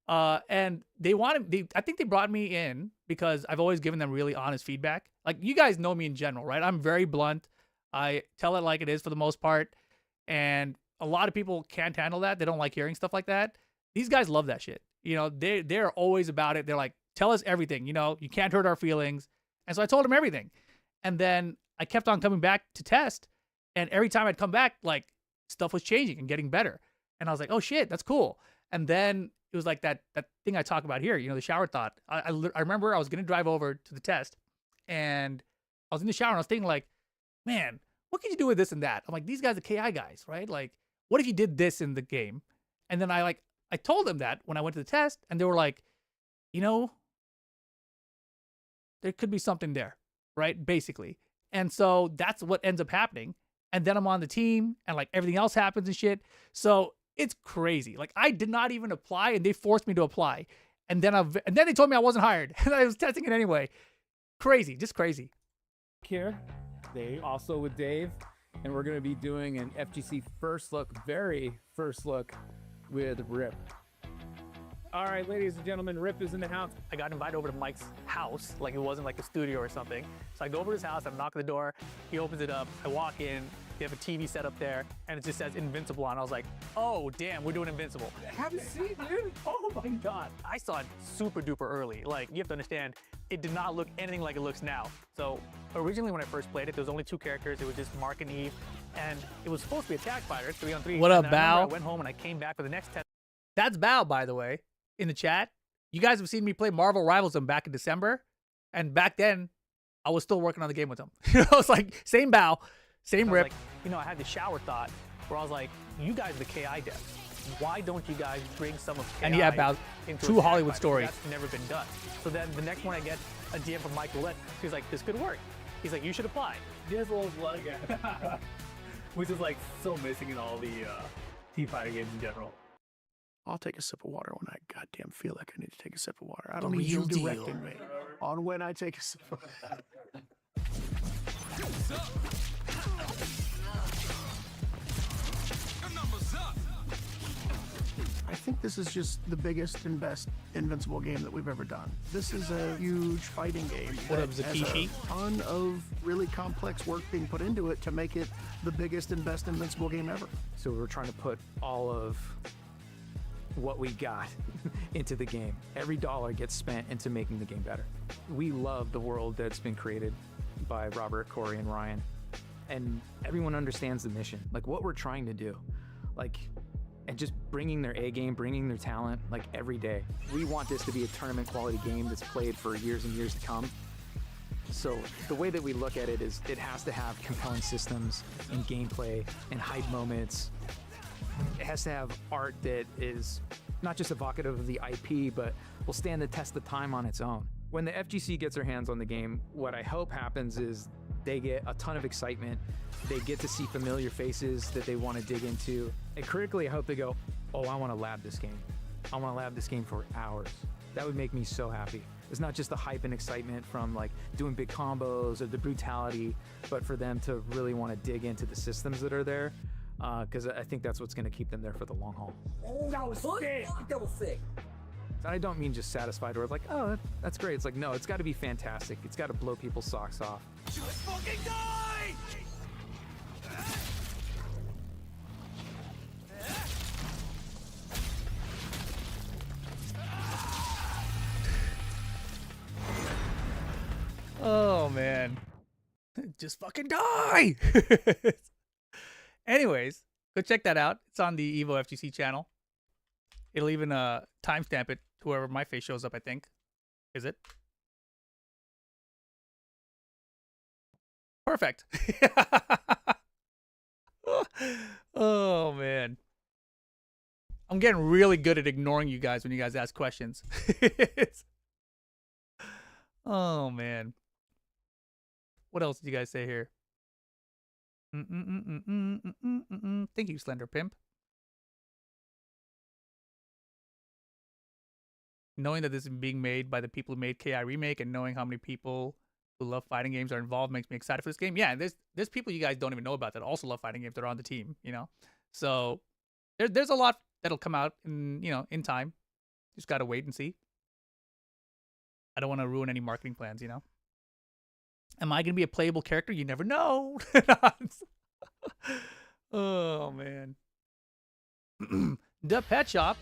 And I think they brought me in because I've always given them really honest feedback. Like, you guys know me in general, right? I'm very blunt. I tell it like it is for the most part. And a lot of people can't handle that. They don't like hearing stuff like that. These guys love that shit. They're always about it. They're like, tell us everything. You can't hurt our feelings. And so I told them everything. And then I kept on coming back to test, and every time I'd come back, like stuff was changing and getting better. And I was like, oh shit, that's cool. And then it was like that thing I talk about here, you know, the shower thought. I remember I was gonna drive over to the test, and I was in the shower and I was thinking like, man, what could you do with this and that? I'm like, these guys are KI guys, right? Like, what if you did this in the game? And then I told them that when I went to the test, and they were like, you know, there could be something there, right? Basically. And so that's what ends up happening. And then I'm on the team, and like everything else happens and shit. So it's crazy. Like I did not even apply, and they forced me to apply. And then they told me I wasn't hired, and I was testing it anyway. Crazy, just crazy. Here, they also with Dave, and we're gonna be doing an FGC first look, very first look with Rip. All right, ladies and gentlemen, Rip is in the house. I got invited over to Mike's house, like it wasn't like a studio or something. So I go over to his house, I knock on the door, he opens it up, I walk in, they have a TV set up there, and it just says Invincible on. I was like, oh damn, we're doing Invincible. Have you seen, dude? Oh my God. I saw it super duper early. Like, you have to understand, it did not look anything like it looks now. So originally when I first played it, there was only 2 characters. It was just Mark and Eve, and it was supposed to be a tag fighter, 3-on-3. What up, And then I remember Bao? I went home and I came back for the next test. That's Bao, by the way, in the chat. You guys have seen me play Marvel Rivals him back in December, and back then, I was still working on the game with him. I was like, same Bao, same I was Rip. like, you know, I had this shower thought where I was like, you guys are the KI devs. Why don't you guys bring some of KI And yeah, Bao, into true a tag Hollywood fight? story. That's never been done. So then the next one I get a DM from Mike Willett. He's like, this could work. He's like, you should apply. Dizzle's like which is like so missing in all the Team Fighter games in general. I'll take a sip of water when I goddamn feel like I need to take a sip of water. I The don't need you real deal. directing me on when I take a sip of I think this is just the biggest and best Invincible game that we've ever done. This is a huge fighting game. What up, that has Zakishi? a ton of really complex work being put into it to make it the biggest and best Invincible game ever. So we're trying to put all of what we got into the game. Every dollar gets spent into making the game better. We love the world that's been created by Robert, Corey, and Ryan. And everyone understands the mission, like what we're trying to do. Like, and just bringing their A game, bringing their talent, like every day. We want this to be a tournament quality game that's played for years and years to come. So the way that we look at it is it has to have compelling systems and gameplay and hype moments. It has to have art that is not just evocative of the IP, but will stand the test of time on its own. When the FGC gets their hands on the game, what I hope happens is they get a ton of excitement. They get to see familiar faces that they want to dig into. And critically, I hope they go, oh, I want to lab this game. I want to lab this game for hours. That would make me so happy. It's not just the hype and excitement from like doing big combos or the brutality, but for them to really want to dig into the systems that are there. Because I think that's what's going to keep them there for the long haul. Oh, that was sick. That was sick. And I don't mean just satisfied or like, oh, that's great. It's like, no, it's got to be fantastic. It's got to blow people's socks off. Just fucking die! Oh man, just fucking die. Anyways, go check that out. It's on the Evo FGC channel. It'll even timestamp it to wherever my face shows up, I think. Is it? Perfect. Oh man, I'm getting really good at ignoring you guys when you guys ask questions. Oh man, what else did you guys say here? Thank you, Slender Pimp. Knowing that this is being made by the people who made KI Remake and knowing how many people who love fighting games are involved makes me excited for this game. Yeah, there's people you guys don't even know about that also love fighting games that are on the team, you know? So there's a lot that'll come out in, you know, in time. Just gotta wait and see. I don't want to ruin any marketing plans, you know? Am I gonna be a playable character? You never know. Oh man. The Pet Shop.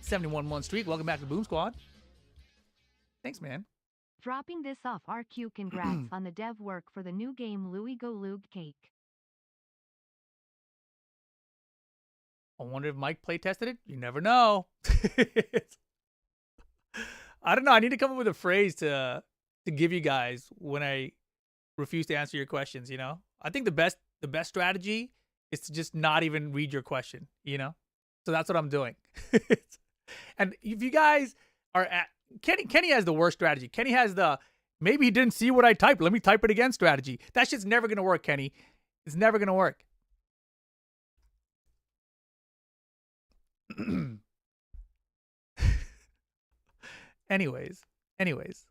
71 streak. Welcome back to Boom Squad. Thanks, man. Dropping this off RQ, congrats on the dev work for the new game Louis Go Lug Cake. I wonder if Mike play tested it. You never know. I don't know. I need to come up with a phrase to give you guys when I refuse to answer your questions. You know, I think the best strategy is to just not even read your question. You know, so that's what I'm doing. And if you guys are at Kenny has the worst strategy. Kenny has the maybe he didn't see what I typed. Let me type it again strategy. That shit's never gonna work, Kenny. It's never gonna work. Anyways. Let's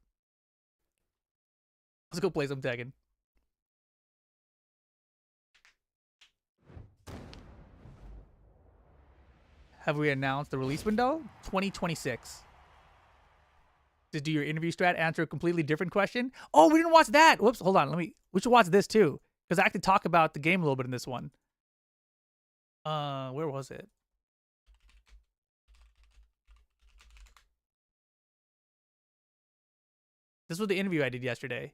go play some Tekken. Have we announced the release window? 2026. To do your interview strat, answer a completely different question. Oh, we didn't watch that. Whoops, hold on. We should watch this too. Because I have to talk about the game a little bit in this one. Where was it? This was the interview I did yesterday.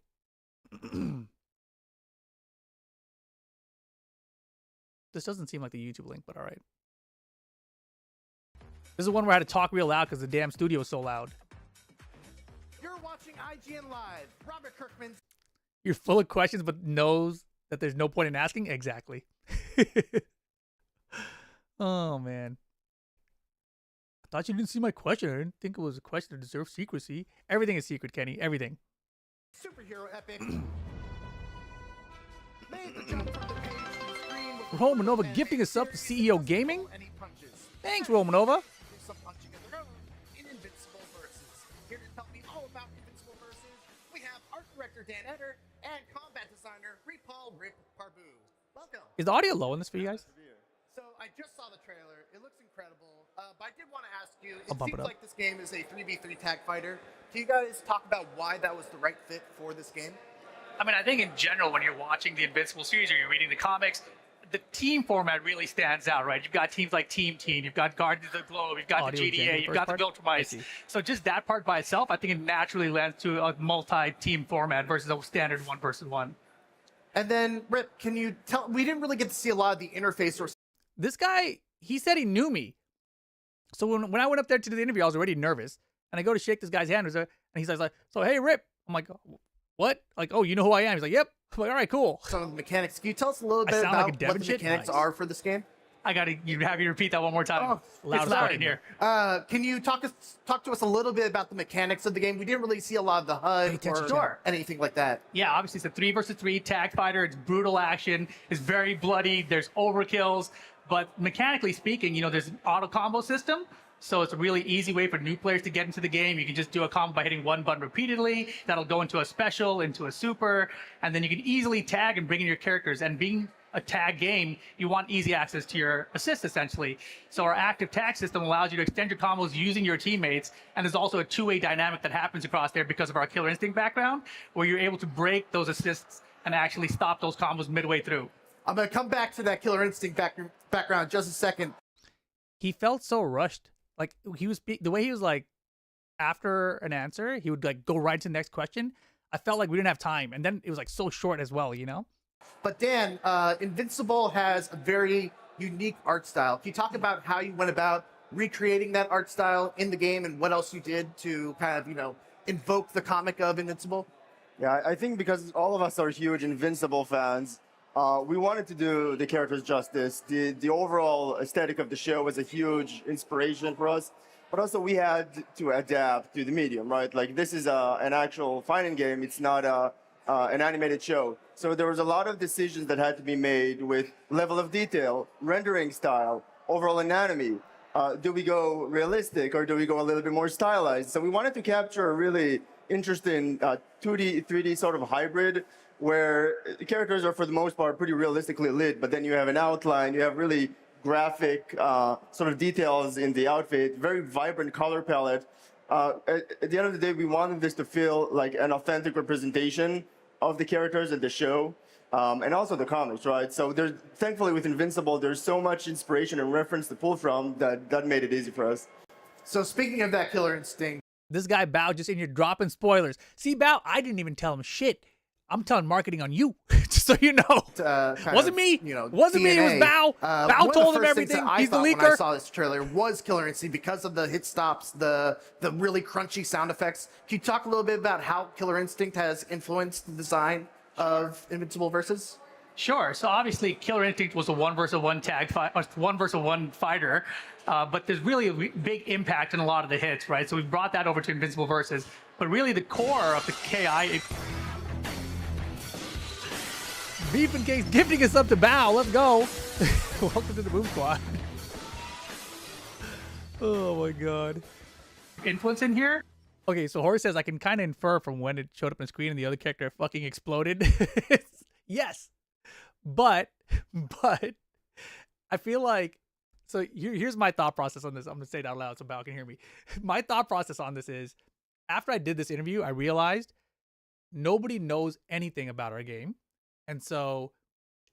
This doesn't seem like the YouTube link, but all right. This is the one where I had to talk real loud because the damn studio was so loud. You're watching IGN Live. Robert Kirkman. You're full of questions, but knows that there's no point in asking? Exactly. Oh, man. I thought you didn't see my question. I didn't think it was a question that deserves secrecy. Everything is secret, Kenny. Everything. Superhero epic. Made the jump from the page to the screen with Romanova gifting us up to CEO Gaming. and he punches. Thanks, Romanova. Do some punching of their own in Invincible Versus. Here to tell me all about Invincible Versus, we have art director Dan Eder and combat designer Paul Rip Parbu. Welcome. Is the audio low in this for you guys? So I just saw the trailer. It looks incredible. But I did want to ask you, I'll it bump seems it up. like this game is a 3v3 tag fighter. Can you guys talk about why that was the right fit for this game? I mean, I think in general, when you're watching the Invincible series or you're reading the comics, the team format really stands out, right? You've got teams like Team Teen, you've got Guardians of the Globe, you've got Audio the gen, GDA, the you've first got part? the Built I Mice. see. So just that part by itself, I think it naturally lends to a multi-team format versus a standard one-versus-one. And then, Rip, can you tell? We didn't really get to see a lot of the interface or. This guy, he said he knew me. So when I went up there to do the interview, I was already nervous. And I go to shake this guy's hand, and he's like, so hey, Rip. I'm like, what? Like, oh, you know who I am? He's like, yep. I'm like, all right, cool. Some of the mechanics. Can you tell us a little I bit sound about like a what Devon the shit? mechanics Nice. are for this game? I gotta have you repeat that one more time. Loud It's as loud fuck. in here. Can you talk to us a little bit about the mechanics of the game? We didn't really see a lot of the HUD or Sure. anything like that. Yeah, obviously it's a 3v3 tag fighter. It's brutal action. It's very bloody. There's overkills. But mechanically speaking, you know, there's an auto combo system. So it's a really easy way for new players to get into the game. You can just do a combo by hitting one button repeatedly. That'll go into a special, into a super. And then you can easily tag and bring in your characters. And being a tag game, you want easy access to your assist, essentially. So our active tag system allows you to extend your combos using your teammates. And there's also a two-way dynamic that happens across there because of our Killer Instinct background, where you're able to break those assists and actually stop those combos midway through. I'm going to come back to that Killer Instinct background in just a second. He felt so rushed. Like, he was the way he was like, after an answer, he would like go right to the next question. I felt like we didn't have time. And then it was like so short as well, you know? But Dan, Invincible has a very unique art style. Can you talk about how you went about recreating that art style in the game and what else you did to kind of, you know, invoke the comic of Invincible? Yeah, I think because all of us are huge Invincible fans, we wanted to do the characters justice. The overall aesthetic of the show was a huge inspiration for us, but also we had to adapt to the medium, right? Like, this is an actual fighting game. It's not an animated show. So there was a lot of decisions that had to be made with level of detail, rendering style, overall anatomy. Do we go realistic or do we go a little bit more stylized? So we wanted to capture a really interesting 2D, 3D sort of hybrid where the characters are for the most part pretty realistically lit, but then you have an outline, you have really graphic sort of details in the outfit, very vibrant color palette. At the end of the day, we wanted this to feel like an authentic representation of the characters in the show, and also the comics, right? So there's, thankfully with Invincible, there's so much inspiration and reference to pull from that made it easy for us. So speaking of that Killer Instinct, This guy Bao just in here dropping spoilers. See, Bao, I didn't even tell him shit. I'm telling marketing on you, just so you know. Wasn't me. Wasn't me. It was Bao. Bao told him everything. He's the leaker. When I saw this trailer was Killer Instinct because of the hit stops, the really crunchy sound effects. Can you talk a little bit about how Killer Instinct has influenced the design of Invincible Versus? Sure. So obviously, Killer Instinct was a 1-versus-1 tag fight, 1-versus-1 fighter, but there's really a big impact in a lot of the hits, right? So we brought that over to Invincible Versus, but really the core of the KI. Beef and Case gifting us up to Bao. Let's go. Welcome to the Boom Squad. Oh my god. Influence in here. Okay, so Horse says I can kind of infer from when it showed up on the screen and the other character fucking exploded. Yes. But I feel like, so here's my thought process on this. I'm going to say it out loud so Bao can hear me. My thought process on this is, after I did this interview, I realized nobody knows anything about our game. And so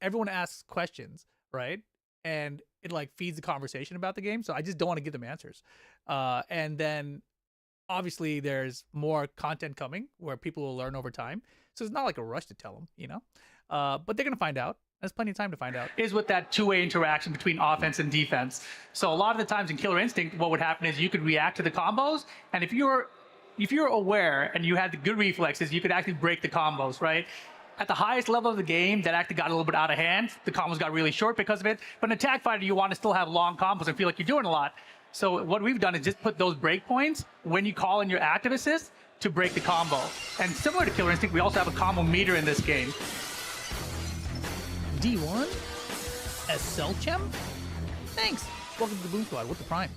everyone asks questions, right? And it like feeds the conversation about the game. So I just don't want to give them answers. And then obviously there's more content coming where people will learn over time. So it's not like a rush to tell them, you know? But they're going to find out. There's plenty of time to find out. Is with that two-way interaction between offense and defense. So a lot of the times in Killer Instinct, what would happen is you could react to the combos, and if you're aware and you had the good reflexes, you could actually break the combos, right? At the highest level of the game, that actually got a little bit out of hand. The combos got really short because of it. But in a tag fighter, you want to still have long combos and feel like you're doing a lot. So what we've done is just put those breakpoints when you call in your active assist to break the combo. And similar to Killer Instinct, we also have a combo meter in this game. D1? SLChem? Thanks. Welcome to the Boom Squad with the Prime.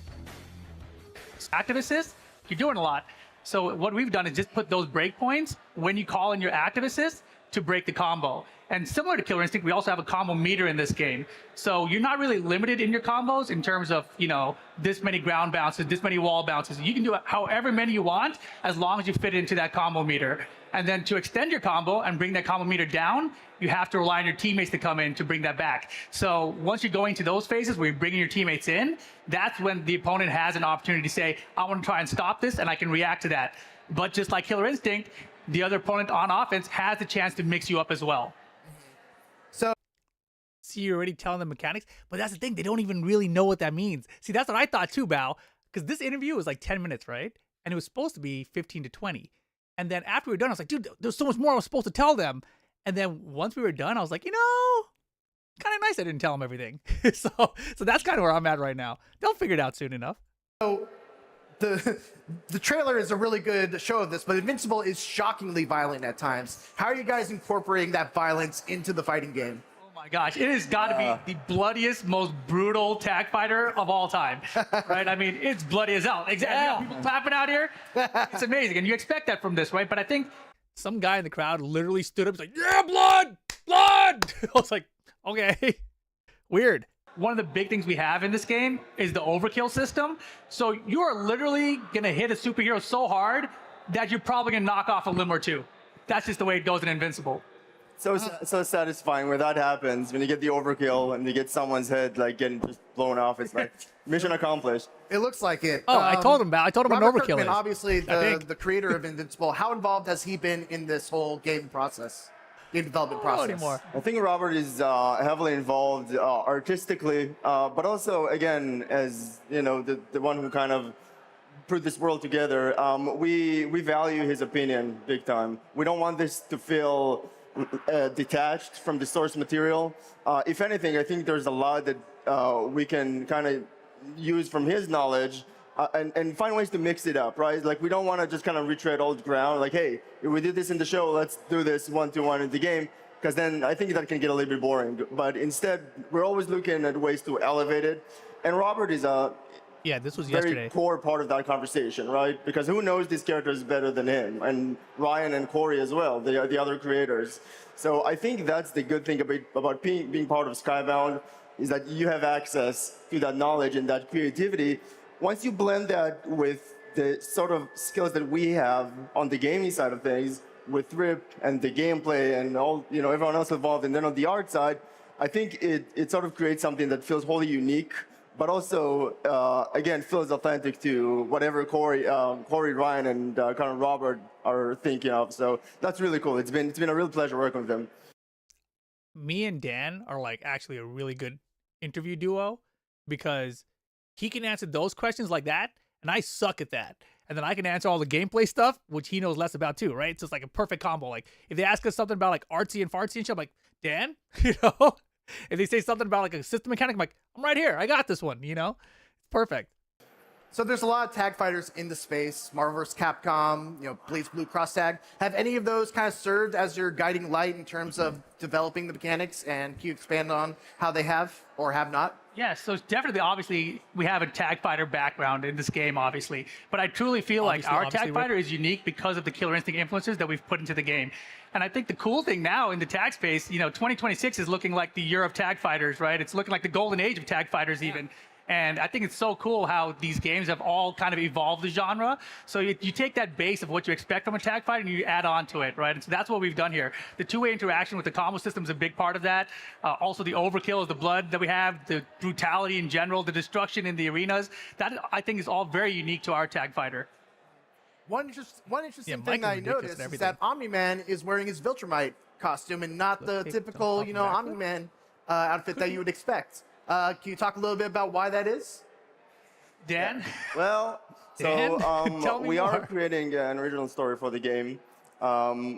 Active assist, you're doing a lot. So what we've done is just put those breakpoints when you call in your active assist to break the combo. And similar to Killer Instinct, we also have a combo meter in this game. So you're not really limited in your combos in terms of, you know, this many ground bounces, this many wall bounces. You can do however many you want as long as you fit into that combo meter. And then to extend your combo and bring that combo meter down, you have to rely on your teammates to come in to bring that back. So once you're going to those phases where you're bringing your teammates in, that's when the opponent has an opportunity to say, I want to try and stop this, and I can react to that. But just like Killer Instinct, the other opponent on offense has the chance to mix you up as well. So, see, you're already telling them mechanics, but that's the thing. They don't even really know what that means. See, that's what I thought too, Bao, because this interview was like 10 minutes, right? And it was supposed to be 15 to 20. And then after we were done, I was like, dude, there's so much more I was supposed to tell them. And then once we were done, I was like, you know, kind of nice I didn't tell them everything. so that's kind of where I'm at right now. They'll figure it out soon enough. So the trailer is a really good show of this, but Invincible is shockingly violent at times. How are you guys incorporating that violence into the fighting game? Oh my gosh, it has got to be the bloodiest, most brutal tag fighter of all time, right? I mean, it's bloody as hell. Exactly. Yeah. People clapping out here. It's amazing, and you expect that from this, right? But I think some guy in the crowd literally stood up and was like, yeah, blood! Blood! I was like, okay. Weird. One of the big things we have in this game is the overkill system. So you are literally going to hit a superhero so hard that you're probably going to knock off a limb or two. That's just the way it goes in Invincible. So satisfying where that happens, when you get the overkill and you get someone's head like getting just blown off. It's like mission accomplished. It looks like it. Oh, I told him what an Robert overkill Kirkman, is. obviously the creator of Invincible. How involved has he been in this whole game process? Game development process. Anymore. I think Robert is heavily involved artistically, but also, again, as you know, the one who kind of put this world together. We value his opinion big time. We don't want this to feel detached from the source material. If anything, I think there's a lot that we can kind of use from his knowledge. And find ways to mix it up, right? Like, we don't want to just kind of retread old ground. Like, hey, if we did this in the show, let's do this 1-to-1 in the game. Because then I think that can get a little bit boring. But instead, we're always looking at ways to elevate it. And Robert is a this was very yesterday. core part of that conversation, right? Because who knows these characters better than him? And Ryan and Corey as well, the other creators. So I think that's the good thing about being part of Skybound, is that you have access to that knowledge and that creativity. Once you blend that with the sort of skills that we have on the gaming side of things, with Rip and the gameplay and all, you know, everyone else involved, and then on the art side, I think it sort of creates something that feels wholly unique, but also again feels authentic to whatever Corey, Ryan, and Connor Robert are thinking of. So that's really cool. It's been a real pleasure working with them. Me and Dan are like actually a really good interview duo because he can answer those questions like that, and I suck at that. And then I can answer all the gameplay stuff, which he knows less about too, right? So it's like a perfect combo. Like if they ask us something about like artsy and fartsy and shit, I'm like, Dan, you know? If they say something about like a system mechanic, I'm like, I'm right here. I got this one, you know? It's perfect. So there's a lot of tag fighters in the space, Marvel vs. Capcom, Blaze Blue Cross Tag. Have any of those kind of served as your guiding light in terms of developing the mechanics? And can you expand on how they have or have not? Yeah, so it's definitely, obviously, we have a tag fighter background in this game, obviously. But I truly feel like our tag fighter is unique because of the Killer Instinct influences that we've put into the game. And I think the cool thing now in the tag space, 2026 is looking like the year of tag fighters, right? It's looking like the golden age of tag fighters even. And I think it's so cool how these games have all kind of evolved the genre. So you take that base of what you expect from a tag fighter and you add on to it, right? And so that's what we've done here. The two-way interaction with the combo system is a big part of that. Also the overkill of the blood that we have, the brutality in general, the destruction in the arenas. That I think is all very unique to our tag fighter. One interesting thing that I noticed is that Omni-Man is wearing his Viltrumite costume and not the typical, Omni-Man outfit that you would expect. Can you talk a little bit about why that is? Dan? Yeah. Well, so we are creating an original story for the game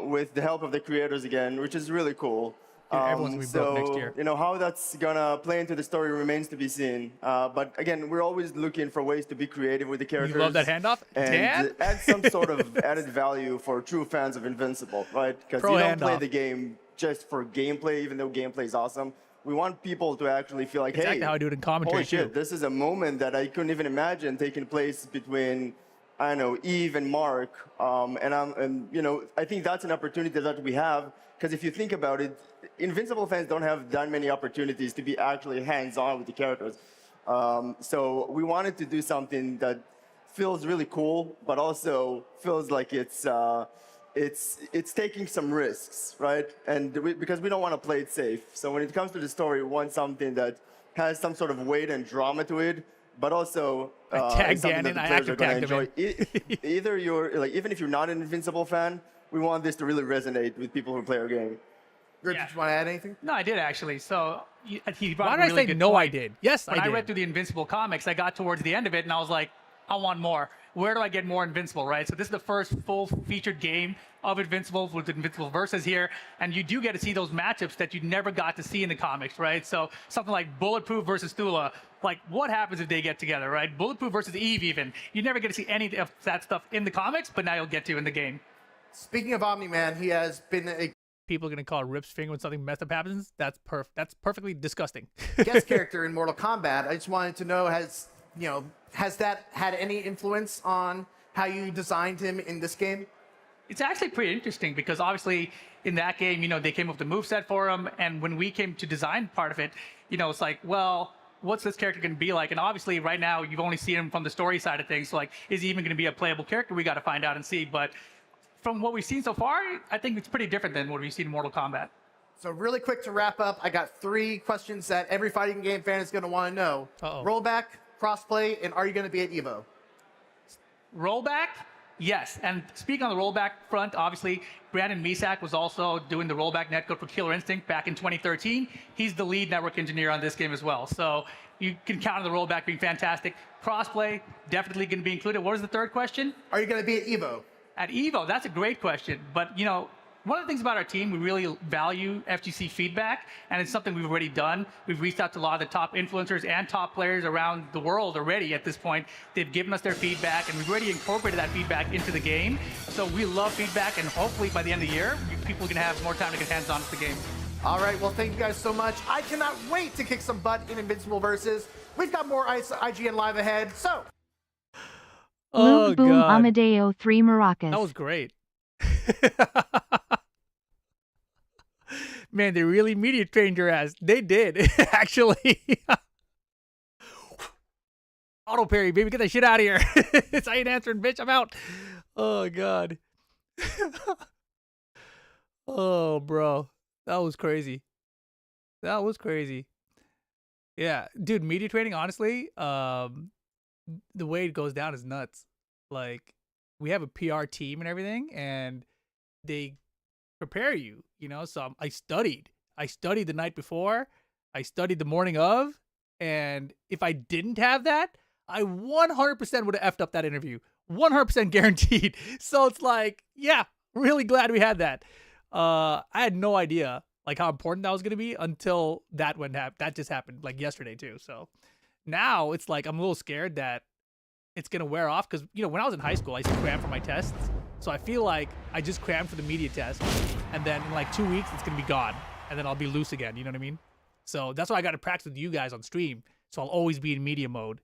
with the help of the creators again, which is really cool. Everyone's gonna be broke next year. How that's gonna play into the story remains to be seen. But again, we're always looking for ways to be creative with the characters. You love that handoff, and Dan? add some sort of added value for true fans of Invincible, right? Because you don't play the game just for gameplay, even though gameplay is awesome. We want people to actually feel like, exactly hey, how I do it in commentary holy shit, too. this is a moment that I couldn't even imagine taking place between, I don't know, Eve and Mark. I think that's an opportunity that we have, because if you think about it, Invincible fans don't have that many opportunities to be actually hands-on with the characters. So we wanted to do something that feels really cool, but also feels like it's taking some risks, right? And because we don't want to play it safe. So when it comes to the story, we want something that has some sort of weight and drama to it, but also something that the players are going to enjoy. Either even if you're not an Invincible fan, we want this to really resonate with people who play our game. Rip, did you want to add anything? No, I did actually. So he brought Why a did I really say good no? point. I did. Yes, When I did. read through the Invincible comics, I got towards the end of it and I was like, I want more. Where do I get more Invincible, right? So this is the first full featured game of Invincible with Invincible Versus here, and you do get to see those matchups that you never got to see in the comics, right? So something like Bulletproof versus Thula, like what happens if they get together, right? Bulletproof versus Eve even. You never get to see any of that stuff in the comics, but now you'll get to in the game. Speaking of Omni-Man, he has been a People are gonna call Rip's finger when something messed up happens. That's perfectly disgusting. guest character in Mortal Kombat. I just wanted to know, has that had any influence on how you designed him in this game? It's actually pretty interesting because obviously in that game, they came up with the moveset for him. And when we came to design part of it, it's like, well, what's this character going to be like? And obviously right now you've only seen him from the story side of things. So like, is he even going to be a playable character? We got to find out and see. But from what we've seen so far, I think it's pretty different than what we've seen in Mortal Kombat. So really quick to wrap up, I got 3 questions that every fighting game fan is going to want to know. Rollback, crossplay, and are you going to be at EVO? Rollback? Yes. And speaking on the rollback front, obviously, Brandon Misak was also doing the rollback netcode for Killer Instinct back in 2013. He's the lead network engineer on this game as well. So you can count on the rollback being fantastic. Crossplay, definitely going to be included. What was the third question? Are you going to be at EVO? At EVO, that's a great question. But, one of the things about our team, we really value FGC feedback, and it's something we've already done. We've reached out to a lot of the top influencers and top players around the world already at this point. They've given us their feedback, and we've already incorporated that feedback into the game. So we love feedback, and hopefully by the end of the year, people are going to have more time to get hands-on with the game. All right, well, thank you guys so much. I cannot wait to kick some butt in Invincible Versus. We've got more IGN Live ahead, so... Boom Boom Amadeo 3 Maracas. That was great. Man, they really media trained your ass. They did, actually. Auto parry, baby. Get that shit out of here. It's I ain't answering, bitch. I'm out. Oh, God. Oh, bro. That was crazy. That was crazy. Yeah, dude, media training, honestly, the way it goes down is nuts. Like, we have a PR team and everything, and they prepare you, you know? So I studied. I studied the night before. I studied the morning of. And if I didn't have that, I 100% would have effed up that interview. 100% guaranteed. So it's like, yeah, really glad we had that. I had no idea like how important that was going to be until that that just happened like yesterday too. So now it's like I'm a little scared that it's going to wear off because, you know, when I was in high school, I used to cram for my tests. So I feel like I just crammed for the media test, and then in like 2 weeks, it's going to be gone, and then I'll be loose again. You know what I mean? So that's why I got to practice with you guys on stream. So I'll always be in media mode.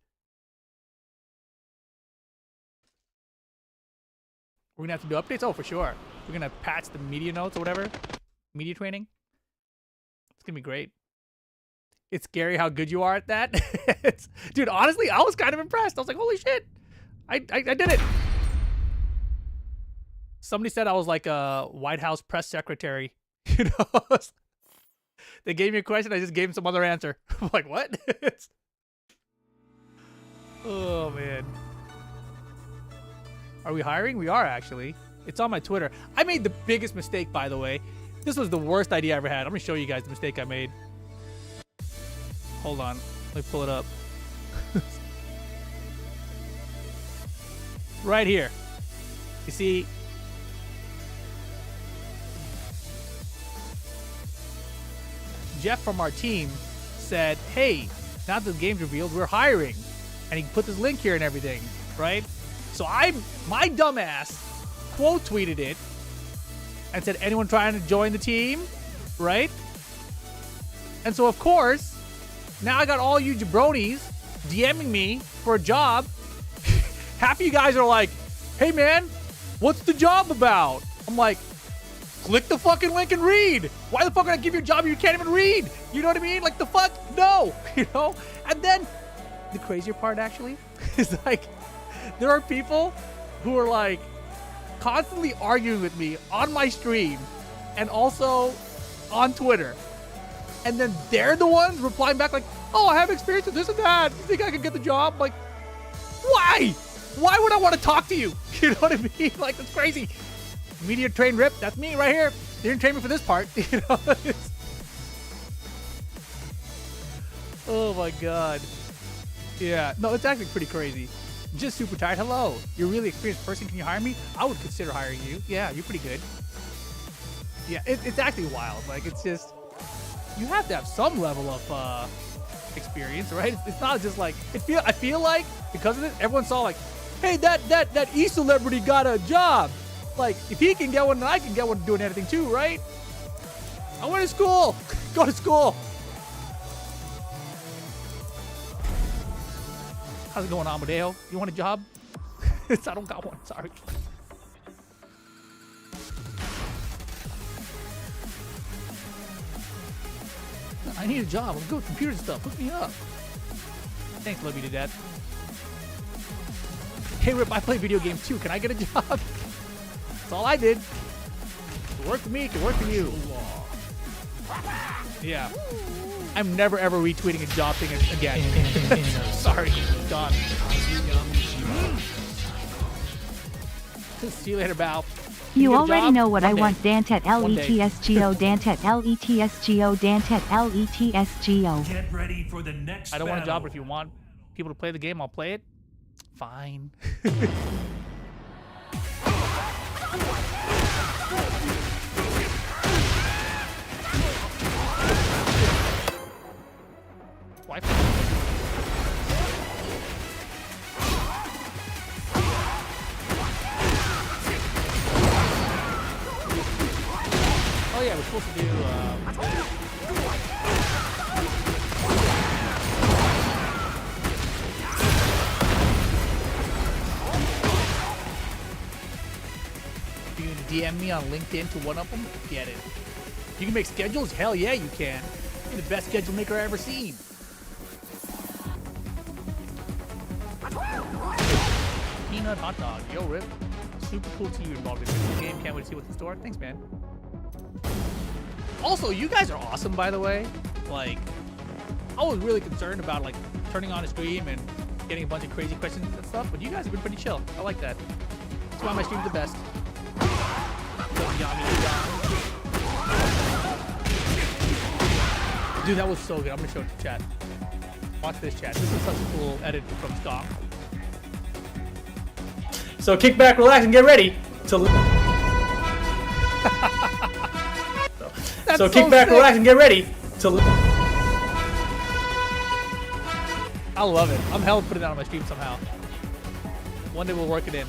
We're going to have to do updates? Oh, for sure. We're going to patch the media notes or whatever. Media training. It's going to be great. It's scary how good you are at that. Dude, honestly, I was kind of impressed. I was like, holy shit. I did it. Somebody said I was like a White House press secretary. You know? They gave me a question. I just gave them some other answer. I'm like, what? Oh, man. Are we hiring? We are, actually. It's on my Twitter. I made the biggest mistake, by the way. This was the worst idea I ever had. I'm going to show you guys the mistake I made. Hold on. Let me pull it up. Right here. You see... Jeff from our team said, hey, now that the game's revealed, we're hiring. And he put this link here and everything, right? So my dumbass quote tweeted it and said, anyone trying to join the team, right? And so, of course, now I got all you jabronis DMing me for a job. Half of you guys are like, hey, man, what's the job about? I'm like, click the fucking link and read. Why the fuck would I give you a job you can't even read? You know what I mean? Like, the fuck? No. You know? And then the crazier part, actually, is like, there are people who are like constantly arguing with me on my stream and also on Twitter. And then they're the ones replying back like, oh, I have experience with this and that. You think I can get the job? I'm like, why? Why would I want to talk to you? You know what I mean? Like, that's crazy. Media train Rip, that's me right here. They didn't train me for this part. You know? Oh my god. Yeah, no, it's actually pretty crazy. Just super tired. Hello, you're a really experienced person. Can you hire me? I would consider hiring you. Yeah, you're pretty good. Yeah, it's actually wild. Like, it's just, you have to have some level of experience, right? It's not just like, I feel like because of this, everyone saw like, hey, that E-celebrity got a job. Like, if he can get one, then I can get one doing anything too, right? I went to school. Go to school. How's it going, Amadeo? You want a job? I don't got one, sorry. I need a job. I'm good with computer stuff. Hook me up. Thanks, love you to death. Hey, Rip, I play video games too. Can I get a job? That's all I did. It worked for me. It can work for you. Yeah. I'm never ever retweeting a job thing again. Sorry, gone. See you later, Val. You already know what I want. Dantet LETSGO, Dantet LETSGO, Dantet LETSGO. Get ready for the next I don't want a job, but if you want people to play the game, I'll play it. Fine. Oh yeah, we're supposed to do you can DM me on LinkedIn to one of them? Get it. You can make schedules? Hell yeah, you can. You're the best schedule maker I've ever seen. Peanut hot dog. Yo, Rip. Super cool to you involved in this game. Can't wait to see what's in store. Thanks, man. Also, you guys are awesome, by the way. Like, I was really concerned about like turning on a stream and getting a bunch of crazy questions and stuff, but you guys have been pretty chill. I like that. That's why my stream's the best. Dude, that was so good. I'm gonna show it to chat. Watch this, chat. This is such a cool edit from Scott. So kick back, relax, and get ready to. So kick back, sick. relax, and get ready to. I love it. I'm hell putting that on my stream somehow. One day we'll work it in.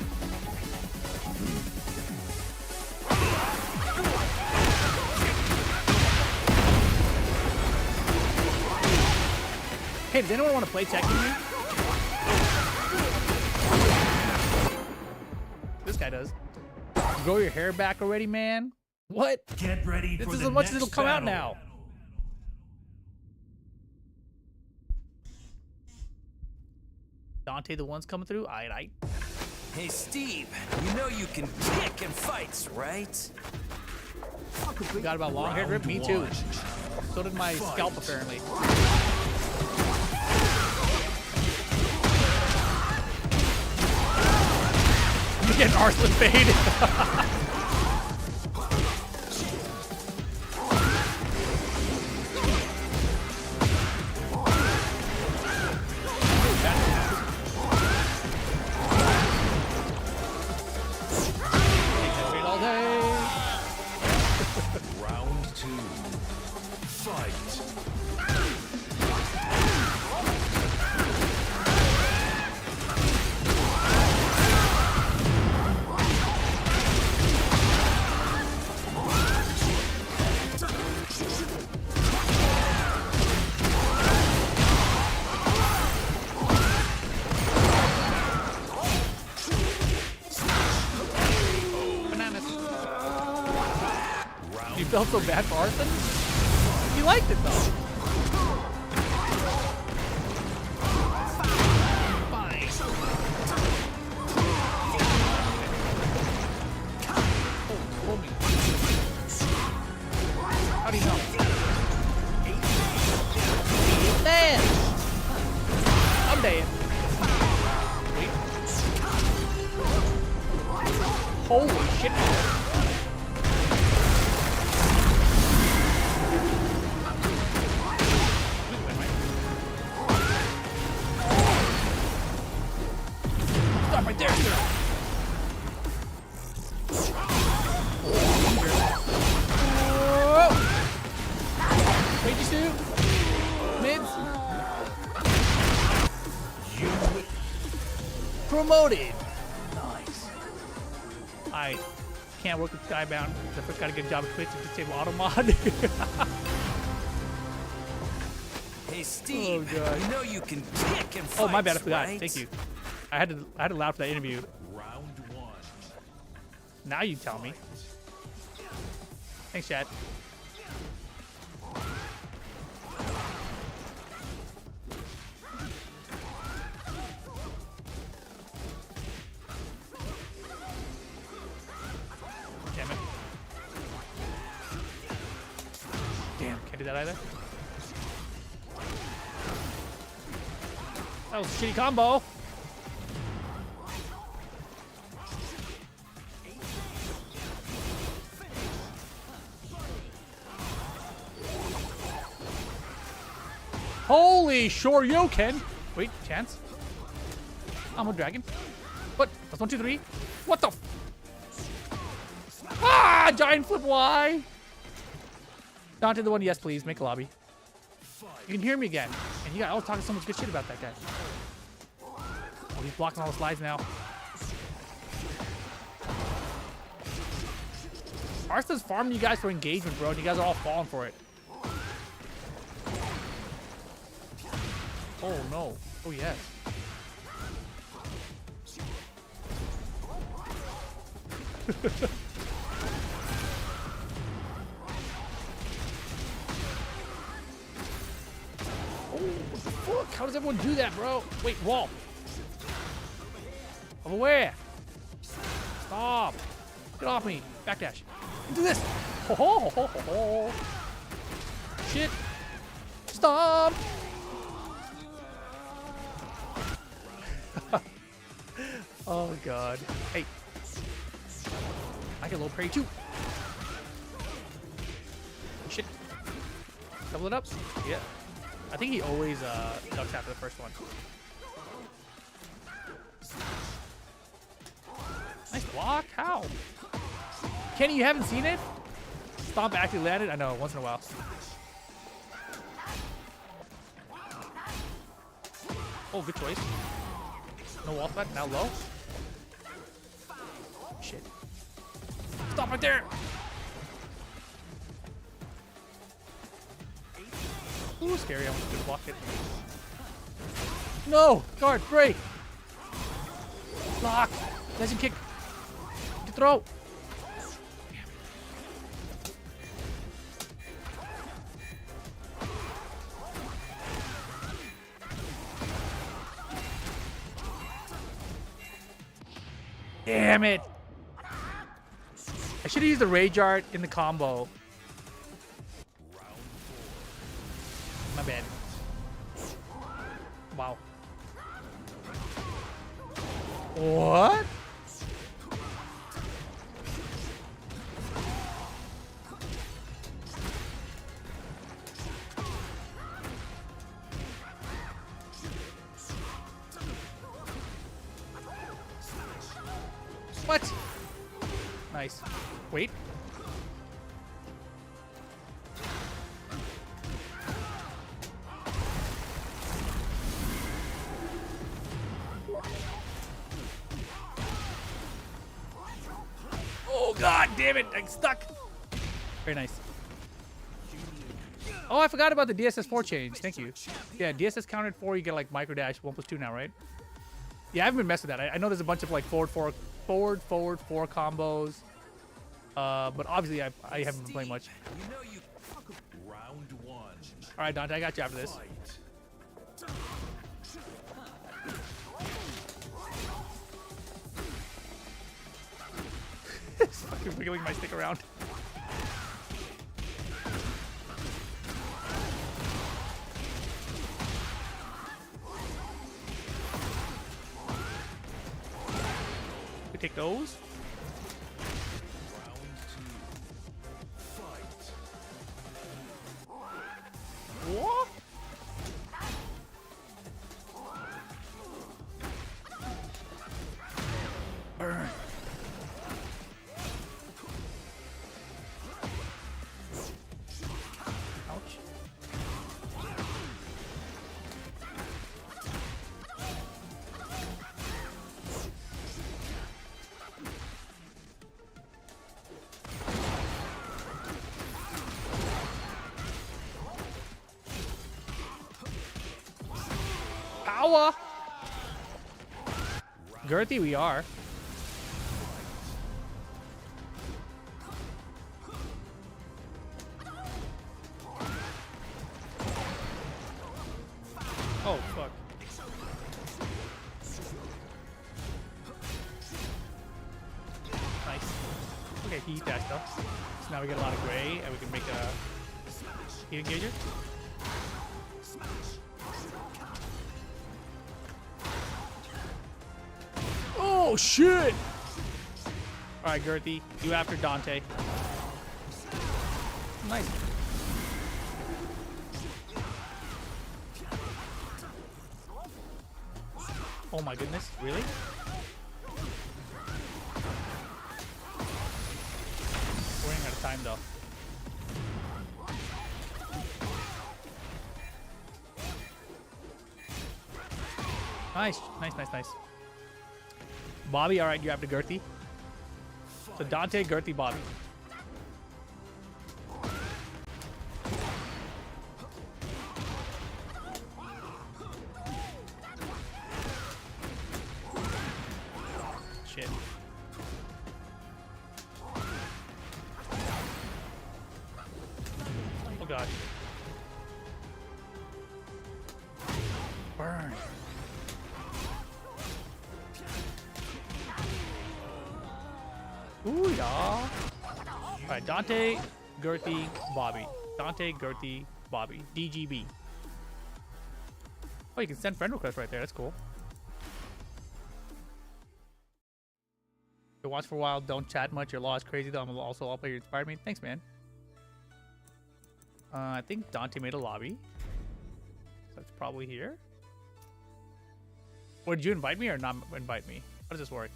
Hey, does anyone want to play Tekken with me? This guy does. Grow your hair back already, man? What? Get ready This for is the as much as next it'll come out battle. now. Dante, the one's coming through? Aight. Hey, Steve, you know you can kick in fights, right? Forgot about long hair grip? Me too. So did my scalp, apparently. You get an Arslan fade. all day. Round 2. Fight. You felt so bad for Arthur? He liked it though. Fine. Oh, me. How do you know? Man! I'm dead. Wait. Holy shit. Stop right there, sir. Wait, you two. Mids. You promoted. Nice. I can't work with Skybound. I first got to get a job at Twitch and disable auto mod. Hey, Steve, Oh, God. you know you can kick in fights, Oh, my bad. I forgot. right? Thank you. I had to allow for that interview. Round 1. Now you tell me. Thanks, Chad. Damn it. Damn, can't do that either. That was a shitty combo. Holy Shoryuken! Wait, chance? I'm a dragon. What? That's 1, 2, 3. What the? Ah! Giant flip Y! Dante the one, yes, please. Make a lobby. You can hear me again. And you got, I was talking so much good shit about that guy. Oh, he's blocking all the slides now. Arsta's farming you guys for engagement, bro, and you guys are all falling for it. Oh no. Oh yes. Oh, what the fuck? How does everyone do that, bro? Wait, wall. Over where? Stop. Get off me. Backdash. Do this. Ho ho ho ho ho. Shit. Stop. Oh god. Hey. I get low parry too. Shit. Double it up. Yeah. I think he always ducks after the first one. Nice block. How? Kenny, you haven't seen it? Stomp actually landed? I know, once in a while. Oh, good choice. No wall spot, now low. Shit. Stop right there! Ooh, scary. I almost could block it. No! Guard, break! Lock! Legend kick! Good throw! Damn it! I should have used the rage art in the combo. My bad. Wow. What? What? Nice. Wait. Oh god damn it, I'm stuck. Very nice. Oh, I forgot about the DSS4 change. Thank you. Yeah, DSS counted 4, you get like micro dash 1+2 now, right? Yeah, I haven't been messing with that. I know there's a bunch of like forward 4 combos. But obviously I haven't been playing much. Round one. Alright, Dante, I got you after this. It's fucking wiggling my stick around. We take those. What? Burn. Ouch. Power. Girthy, we are. Oh, fuck. Nice. Okay, he dashed up. So now we get a lot of gray, and we can make a heat engager. Oh, shit! Alright, Girthy, you after Dante. Nice. Oh my goodness, really? We're running out of time though. Nice, nice, nice, nice. Bobby, alright, you have to Girthy. So Dante, Girthy, Bobby. Shit. Oh god. Burn. Ooh, yeah. Alright, Dante, Girthy, Bobby. Dante, Girthy, Bobby. DGB. Oh, you can send friend requests right there. That's cool. I watched for a while. Don't chat much. Your law is crazy though. I'm also all player inspired me. Thanks, man. I think Dante made a lobby. So it's probably here. Or did you invite me or not invite me? How does this work?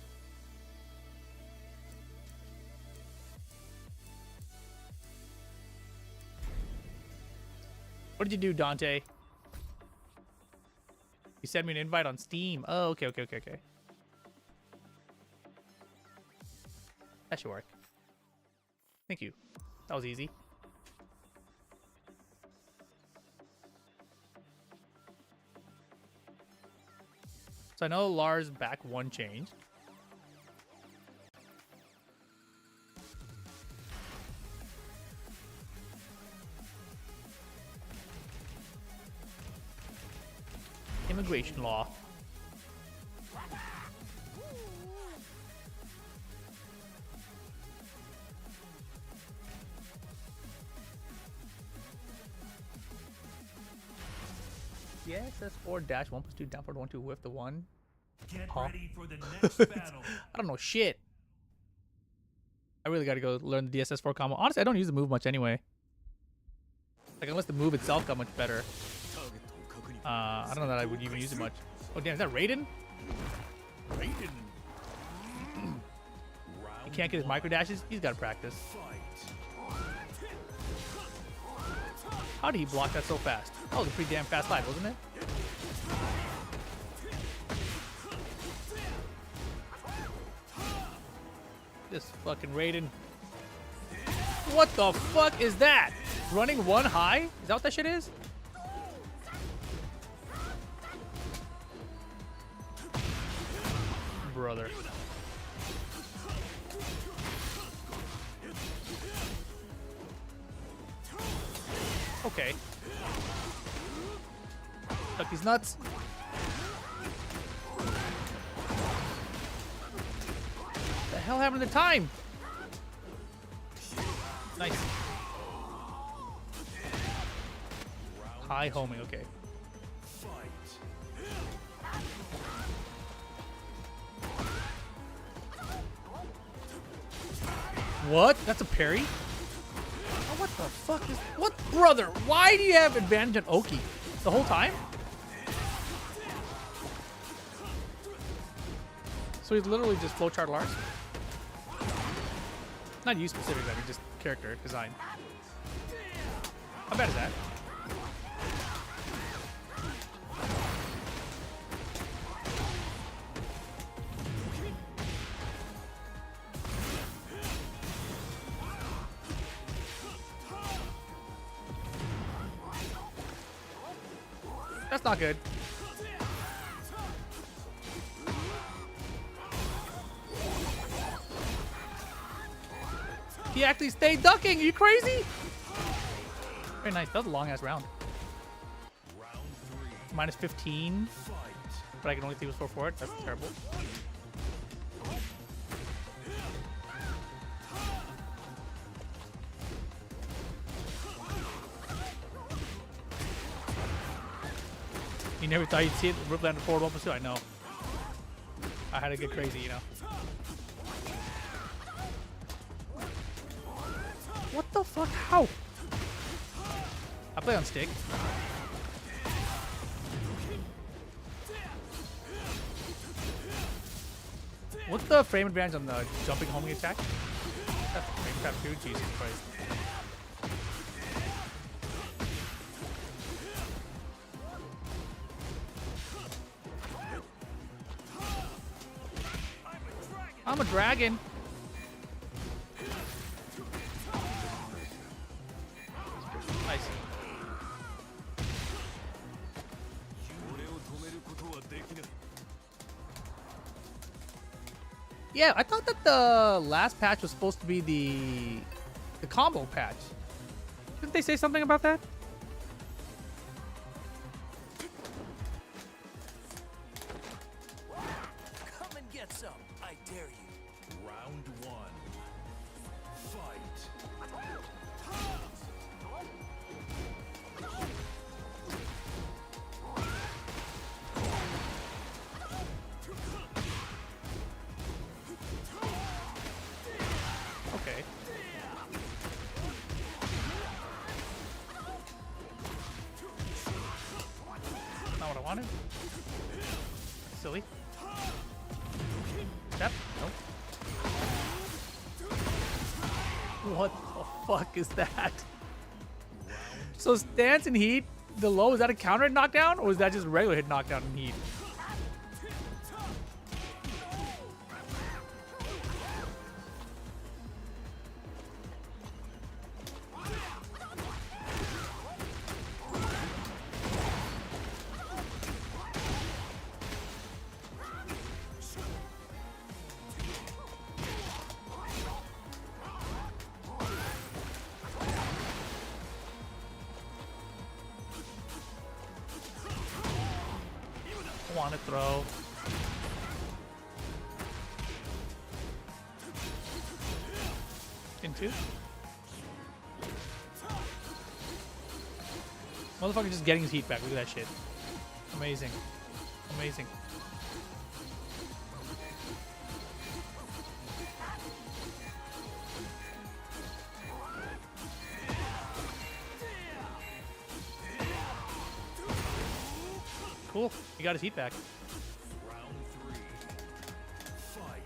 What did you do, Dante? You sent me an invite on Steam. Oh, okay. That should work. Thank you. That was easy. So I know Lars back 1 changed. Immigration law. Yes, that's 4-1 plus 2 down forward 1 2 with the 1. Get Huh? ready for the next battle. I don't know shit. I really gotta go learn the DSS4 combo. Honestly, I don't use the move much anyway. Like, unless the move itself got much better. I don't know that I would even use it much. Oh, damn, is that Raiden? Raiden. He can't get his micro dashes? He's gotta practice. How did he block that so fast? That was a pretty damn fast slide, wasn't it? This fucking Raiden. What the fuck is that? Running 1 high? Is that what that shit is? Brother. Okay. Suck these nuts. The hell happened to time? Nice. High homing, okay. What? That's a parry? Oh, what the fuck is... What? Brother, why do you have advantage on Oki? The whole time? So he's literally just flowchart Lars? Not you specifically, I mean just character design. How bad is that? That's not good. He actually stayed ducking. Are you crazy? Very nice. That was a long ass round. Minus 15. But I can only see was 4 forward. That's terrible. You never thought you'd see it? Rip landed forward 1 plus 2. I know. I had to get crazy, you know. What the fuck? How? I play on stick. What's the frame advantage on the jumping homing attack? That's frame trap too? Jesus Christ. I'm a dragon. Nice. Yeah, I thought that the last patch was supposed to be the combo patch. Didn't they say something about that? Come and get some. I dare you. Round 1. Fight. wanted. Silly. Step. Nope. What the fuck is that? So stance and heat, the low, is that a counter hit knockdown? Or is that just regular hit knockdown and heat? Want to throw. Into. Motherfucker just getting his heat back. Look at that shit. Amazing. Amazing. Cool. He got his heat back. Round 3. Fight.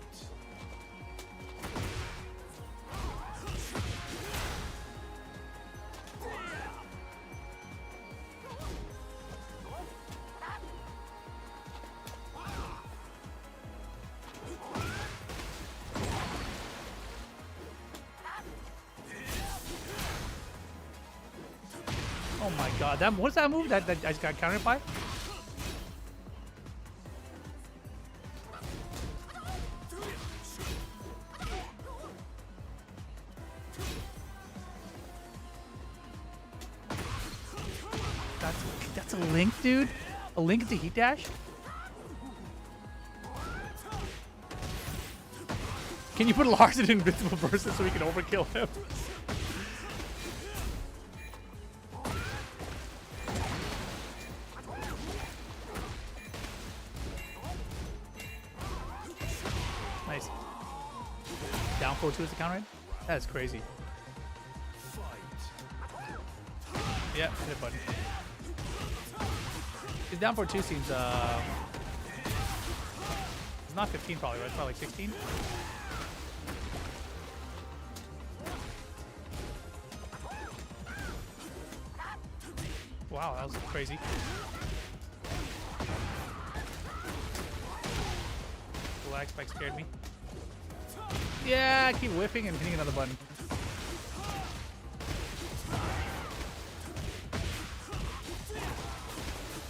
Oh my god. That, what's that move that I just got countered by? That's a link, dude? A link into heat dash? Can you put Lars in invincible person so we can overkill him? Nice. Down 4-2 is the counter? That's crazy. Yeah, hit button. His down 4-2 seems it's not 15 probably, right? It's probably like 16. Wow, that was crazy. The lag spike scared me. Yeah, I keep whiffing and hitting another button.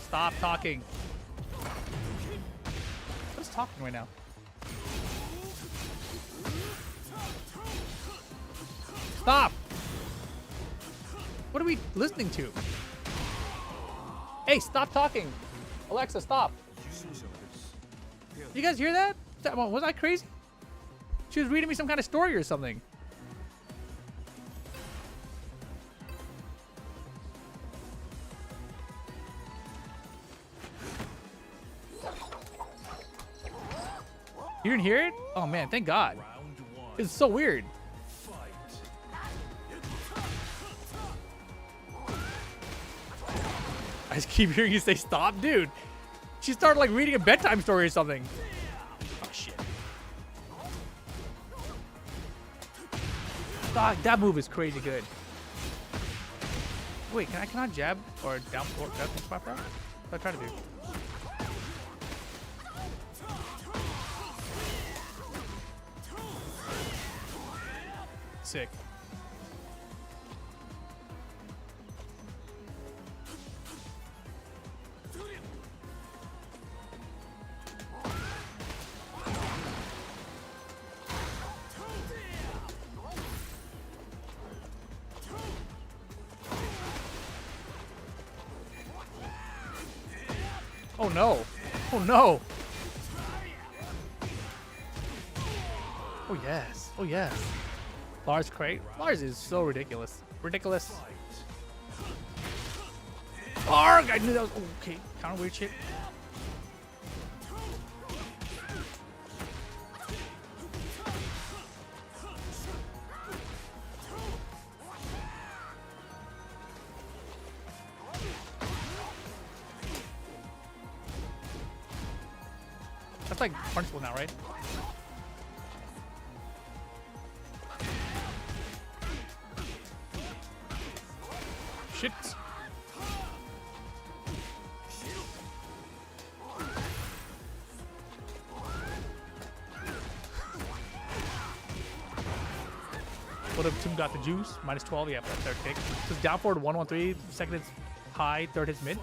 Stop talking. What's talking right now? Stop! What are we listening to? Hey, stop talking! Alexa, stop! You guys hear that? Was I crazy? She was reading me some kind of story or something. You didn't hear it? Oh man, thank God. It's so weird. I just keep hearing you say stop, dude. She started like reading a bedtime story or something. Oh shit. Dog, that move is crazy good. Wait, can I jab or down or down spot that? What I try to do. Sick. Oh no. Oh no. Oh yes. Oh yes. Lars Crate. Lars is so ridiculous. Ridiculous. Arg! I knew that was okay. Kind of weird shit. That's like punchable now, right? Shit. What if Tim got the juice? Minus 12, yeah, for that third kick. So it's down forward 113, second hits high, third hits mid.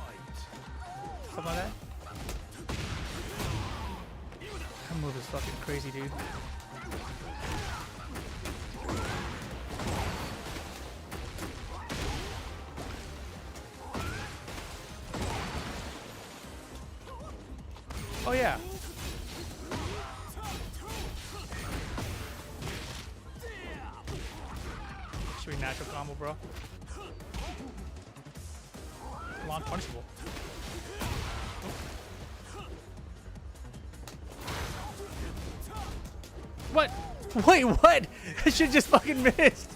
Something like that. That move is fucking crazy, dude. Oh yeah. Should be natural combo, bro. Long punishable. What? Wait, what? I should just fucking missed.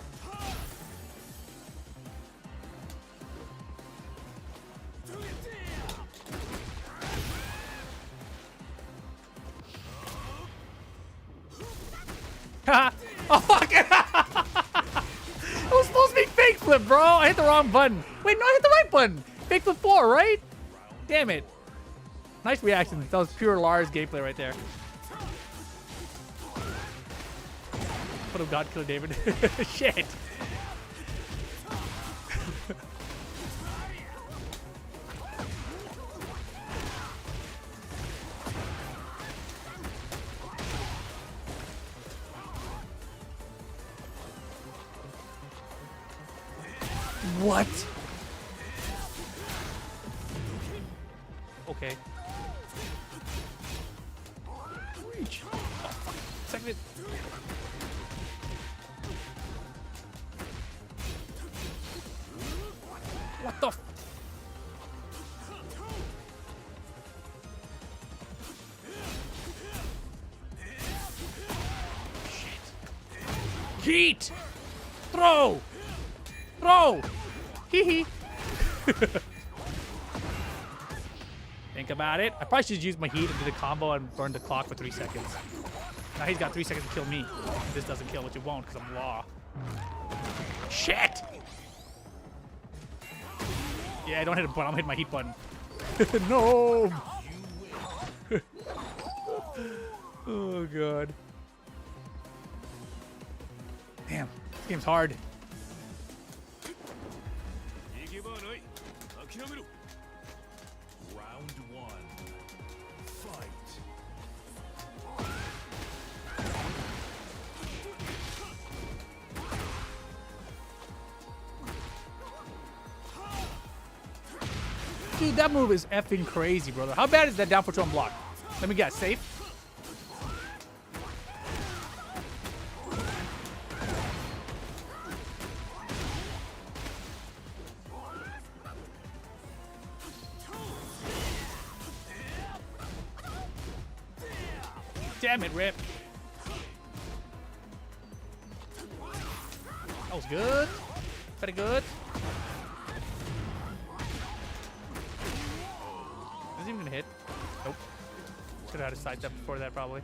Oh fuck! It was supposed to be fake flip, bro. I hit the wrong button. Wait, no, I hit the right button. Fake flip 4, right? Damn it. Nice reaction. That was pure Lars gameplay right there. Could have God killed David. Shit. What? Okay. Reach. Oh, fuck. Second hit. What the f— Shit. Heat! Throw! Throw! Hee hee. Think about it. I probably should use my heat and do the combo and burn the clock for 3 seconds. Now he's got 3 seconds to kill me. If this doesn't kill, which it won't because I'm law. Shit! Yeah, I don't hit a button. I'm hitting my heat button. No! Oh, God. Damn. This game's hard. Round 1. Fight. Dude, that move is effing crazy, brother. How bad is that down for 2 on block? Let me guess. Safe? Damn it, Rip. That was good. Pretty good. Is he even gonna hit? Nope. Should have had a side step before that, probably.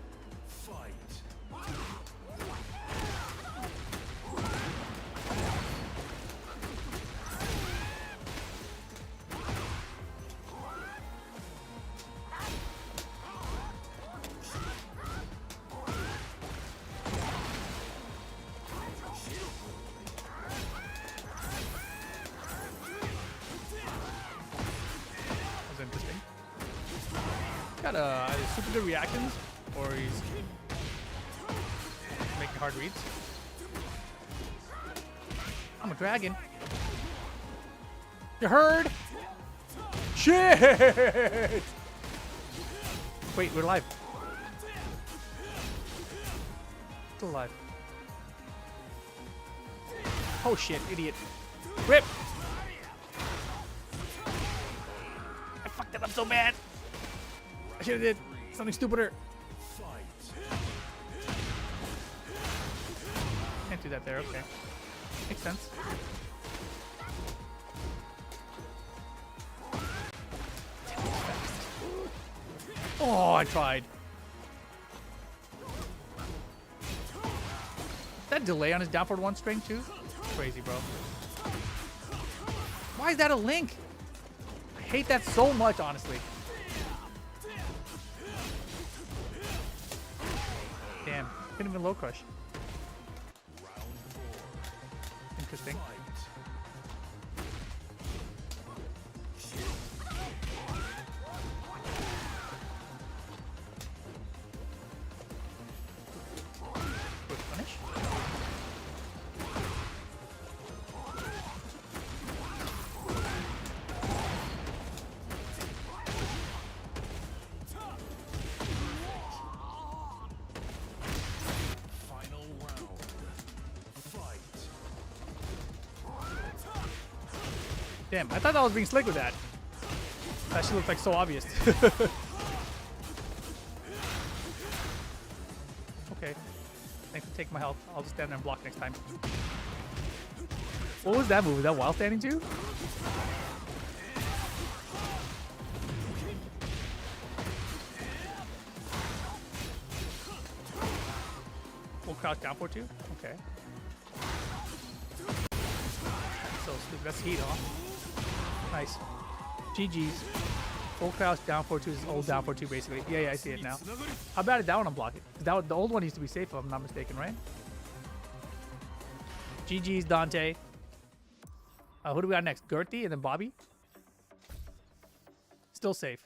Interesting. Got either super good reactions or he's making hard reads. I'm a dragon. You heard? Shit! Wait, we're alive. Still alive. Oh shit, idiot. Rip! I'm so bad. I should have did something stupider. Can't do that there. Okay, makes sense. Oh, I tried. That delay on his down forward 1 string too? Crazy, bro. Why is that a link? I hate that so much, honestly. Damn, couldn't even low crush. Interesting. Good punish. Damn, I thought I was being slick with that. That shit looked like so obvious. Okay. Thanks for taking my health. I'll just stand there and block next time. What was that move? Was that while standing too? Full crouch down for 2? Okay. So stupid. That's heat, huh? Nice. GG's. Full crouch down 4-2 is old down 4-2 basically. Yeah, I see it now. How bad is that one on blocking? That the old one used to be safe if I'm not mistaken, right? GG's Dante. Who do we got next? Gertie and then Bobby? Still safe.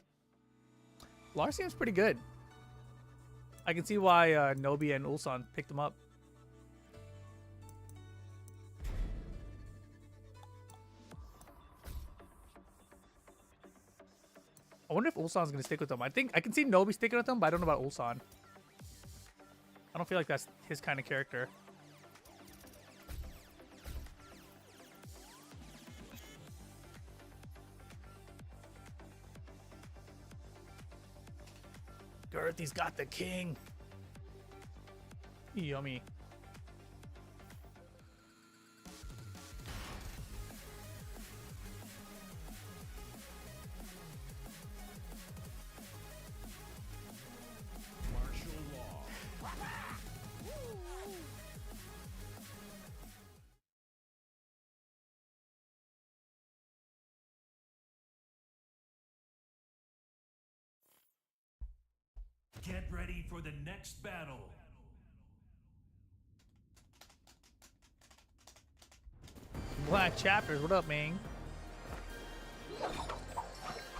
Lars seems pretty good. I can see why Nobi and Ulsan picked him up. I wonder if Ulsan's gonna stick with him. I think I can see Nobi sticking with him, but I don't know about Ulsan. I don't feel like that's his kind of character. Gertie's got the king. Yummy. Get ready for the next battle. Black Chapters, what up, man?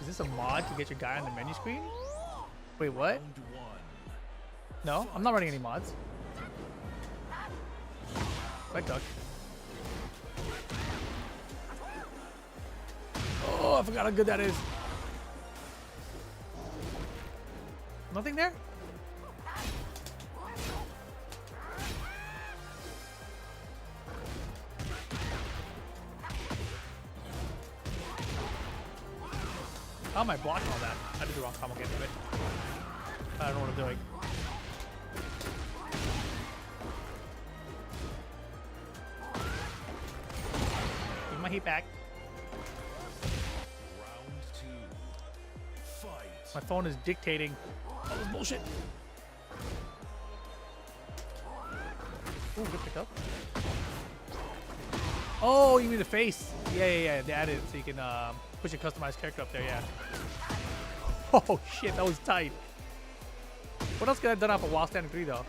Is this a mod to get your guy on the menu screen? Wait, what? No, I'm not running any mods. Right duck. Oh, I forgot how good that is. Nothing there? How am I blocking all that? I did the wrong combo, can't do it. I don't know what I'm doing. Give my heat back. Round 2. Fight. My phone is dictating all this bullshit. Ooh, good pick up. Oh, you mean the face? Yeah. They added it so you can push a customized character up there, yeah. Oh shit, that was tight. What else could I have done off a while standing 3 though?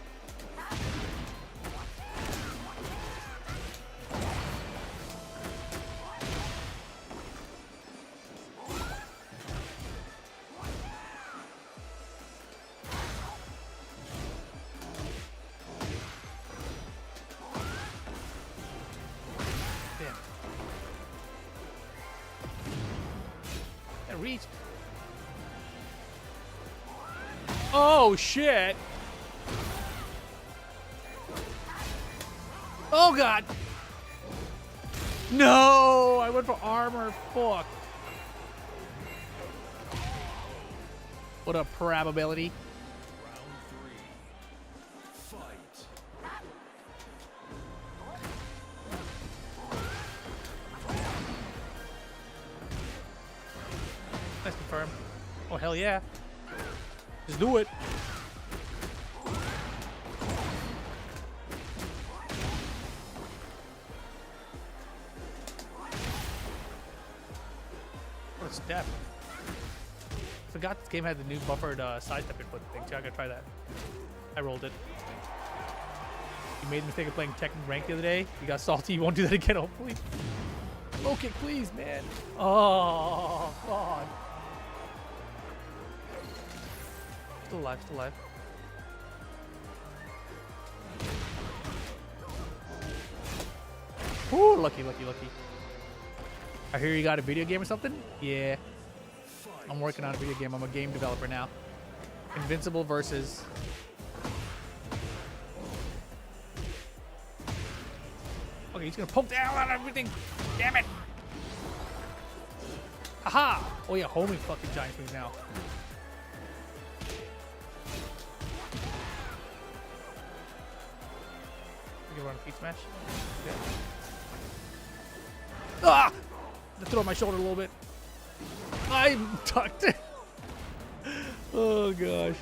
Reach. Oh shit. Oh god. No, I went for armor. Fuck. What a probability. Let's confirm. Oh, hell yeah. Just do it. forgot this game had the new buffered sidestep input thing too. I gotta try that. I rolled it. You made the mistake of playing Tekken rank the other day. You got salty. You won't do that again, hopefully. Low kick, please, man. Oh, God. Still alive, still alive. Ooh, lucky, lucky, lucky. I hear you got a video game or something? Yeah. I'm working on a video game. I'm a game developer now. Invincible versus... Okay, he's gonna poke down on everything. Damn it. Aha! Oh yeah, homing fucking giant swings now. We can run a feet smash. Yeah. Ah! I throw my shoulder a little bit. I'm tucked. Oh gosh.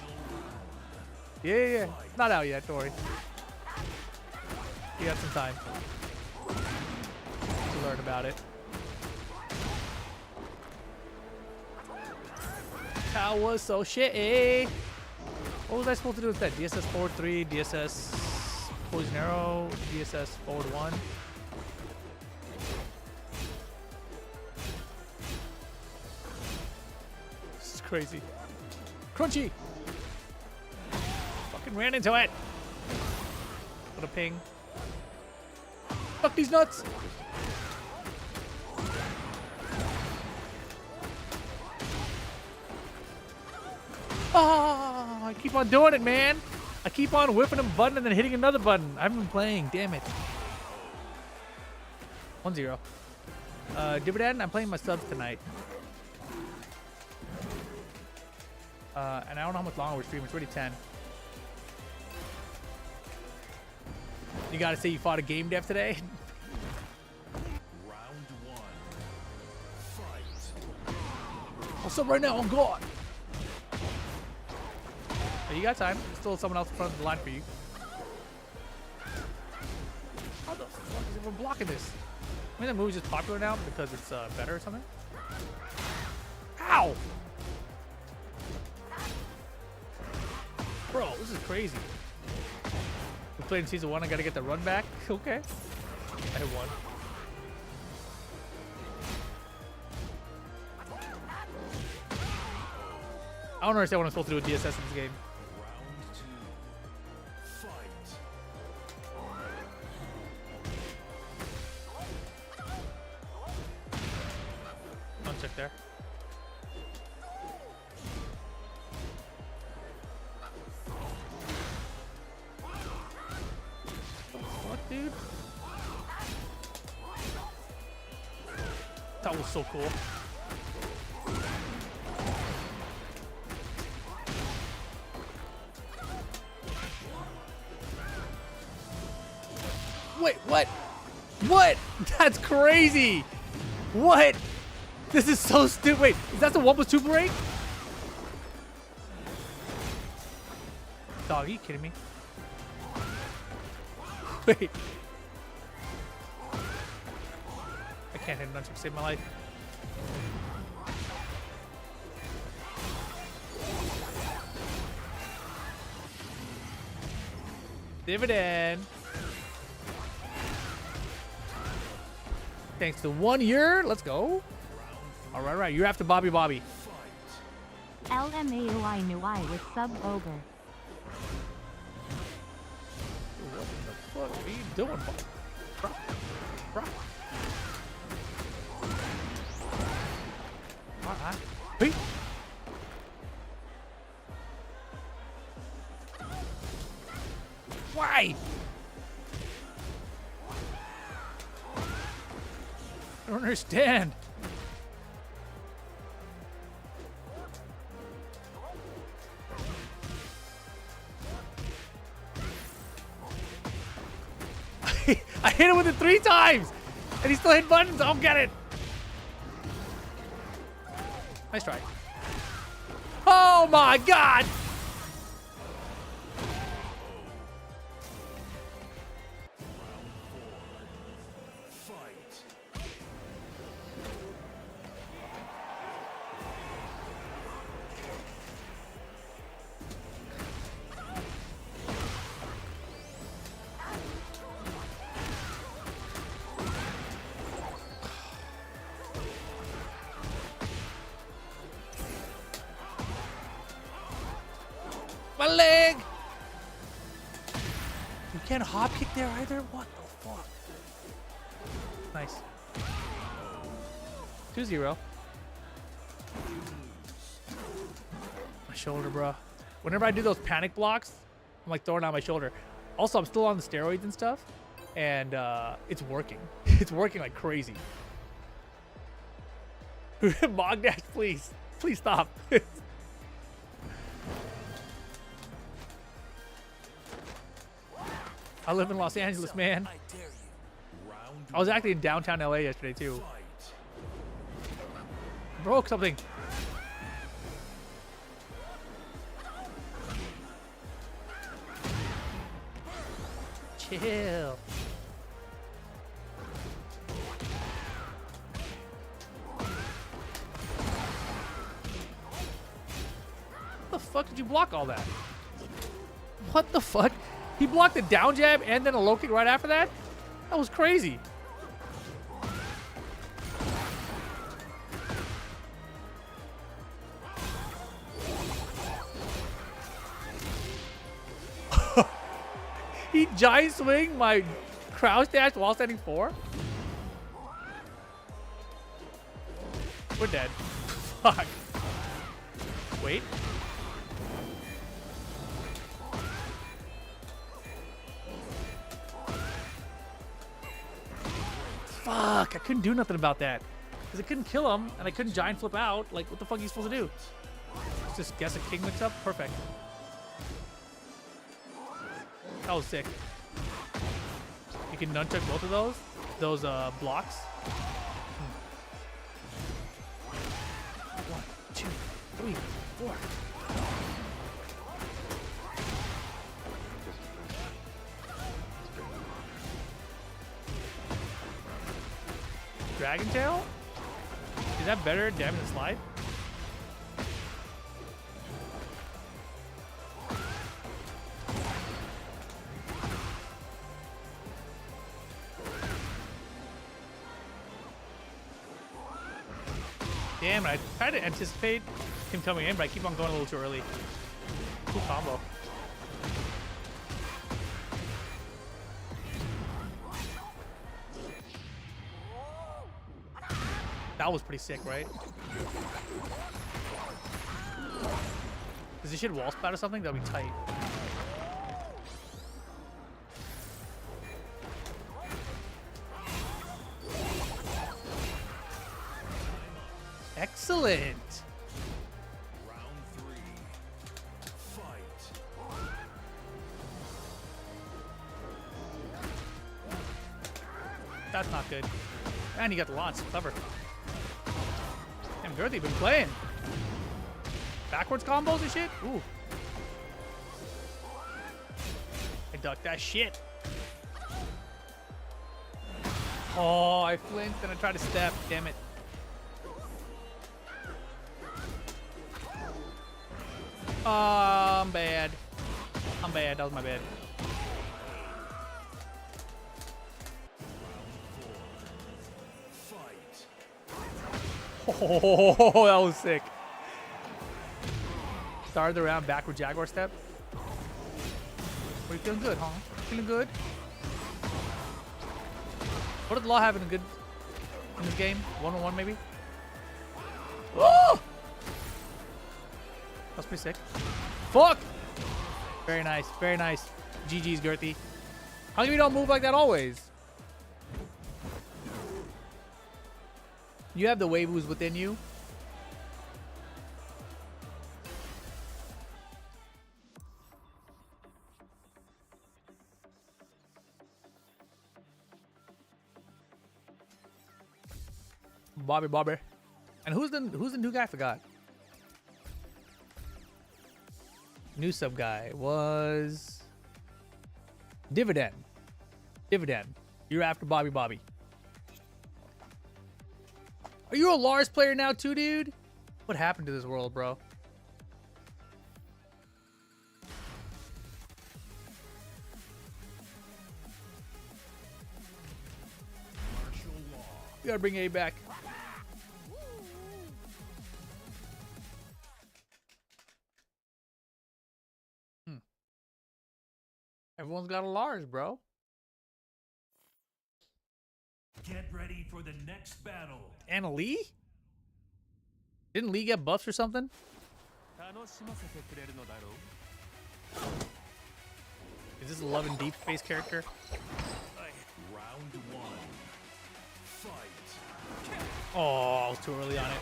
Yeah, yeah, yeah. Not out yet, don't worry. You got some time to learn about it. That was so shitty. What was I supposed to do instead? DSS forward 3, DSS poison arrow, DSS forward 1. This is crazy. Crunchy. Fucking ran into it. What a ping. Fuck these nuts. Oh, I keep on doing it, man. I keep on whipping a button and then hitting another button. I haven't been playing, damn it. 1-0. Dividend, I'm playing my subs tonight. And I don't know how much longer we're streaming. It's already 10. You gotta say you fought a game dev today? Round 1. Fight. What's up right now? On God. Oh, you got time. There's still someone else in front of the line for you. How the fuck is everyone blocking this? I mean, that movie's just popular now because it's better or something? Ow! Bro, this is crazy. We played in season 1. I gotta get the run back. Okay. I hit 1. I don't understand what I'm supposed to do with DSS in this game. Round 2. Fight. Don't check there. What, dude? That was so cool. Wait, what? What? That's crazy. What? This is so stupid. Wait, is that the 1+2 break? Dog, are you kidding me? Wait. I can't hit a nunchuck to save my life. Dividend. Thanks to 1 year. Let's go. All right, right. You're after Bobby Bobby. LMAOI Nuai with sub ogre. What the fuck are you doing, Bob? Bro. Alright. Hey. Why? I don't understand. I hit him with it 3 times, and he still hit buttons. I'll get it. Nice try. Oh my God! My leg! You can't hop kick there either? What the fuck? Nice. 2-0. My shoulder, bro. Whenever I do those panic blocks, I'm like throwing out my shoulder. Also, I'm still on the steroids and stuff, and it's working. It's working like crazy. Mogdash, please. Please stop. I live in Los Angeles, man. I was actually in downtown LA yesterday, too. Broke something. Chill. How the fuck did you block all that? What the fuck? He blocked a down jab and then a low kick right after that? That was crazy. He giant swing my crouch dash while standing 4? We're dead. Fuck. Wait. Fuck, I couldn't do nothing about that. Because I couldn't kill him, and I couldn't giant flip out. Like, what the fuck are you supposed to do? Just guess a king mix up? Perfect. That was sick. You can nunchuck both of those blocks. 1, 2, 3, 4. Dragon Tail? Is that better damage than slide? Damn, I tried to anticipate him coming in, but I keep on going a little too early. Cool combo. That was pretty sick, right? Does this shit wall spat or something? That'd be tight. Excellent. Round 3. Fight. That's not good. And he got the launch. Clever. Damn, Girthy been playing. Backwards combos and shit? Ooh. I ducked that shit. Oh, I flinched and I tried to step. Damn it. I'm bad. I'm bad. That was my bad. Oh, that was sick. Started the round backward Jaguar step. Are you feeling good, huh? Feeling good? What did Law have in this game? 1-on-1 maybe? Oh! That's pretty sick. Fuck! Very nice. Very nice. GG's, Girthy. How come you don't move like that always? You have the Waivus within you. Bobby. And who's the new guy? I forgot. New sub guy was Dividend. You're after Bobby. Are you a Lars player now too, dude? What happened to this world, bro? We gotta bring A back. Everyone's got a Lars, bro. Get ready for the next battle. Anna Lee? Didn't Lee get buffs or something? Is this a Love and Deep face character? Round 1. Fight. Oh, I was too early on it.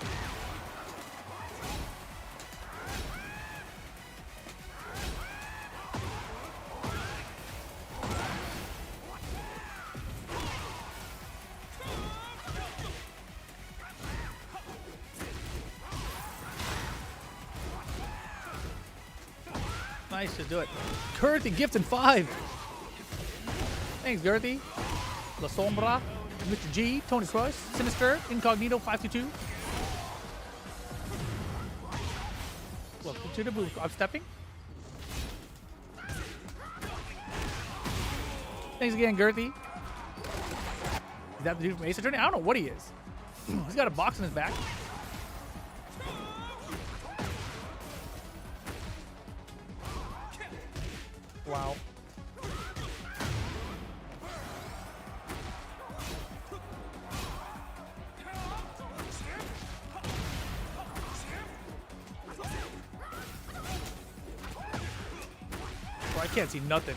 Nice, just do it. Girthy gifted 5. Thanks, Girthy. La Sombra, Mr. G, Tony Crush, Sinister, Incognito 522. Welcome to the booth. I'm stepping. Thanks again, Girthy. Is that the dude from Ace Attorney? I don't know what he is. He's got a box in his back. Wow. Bro, I can't see nothing.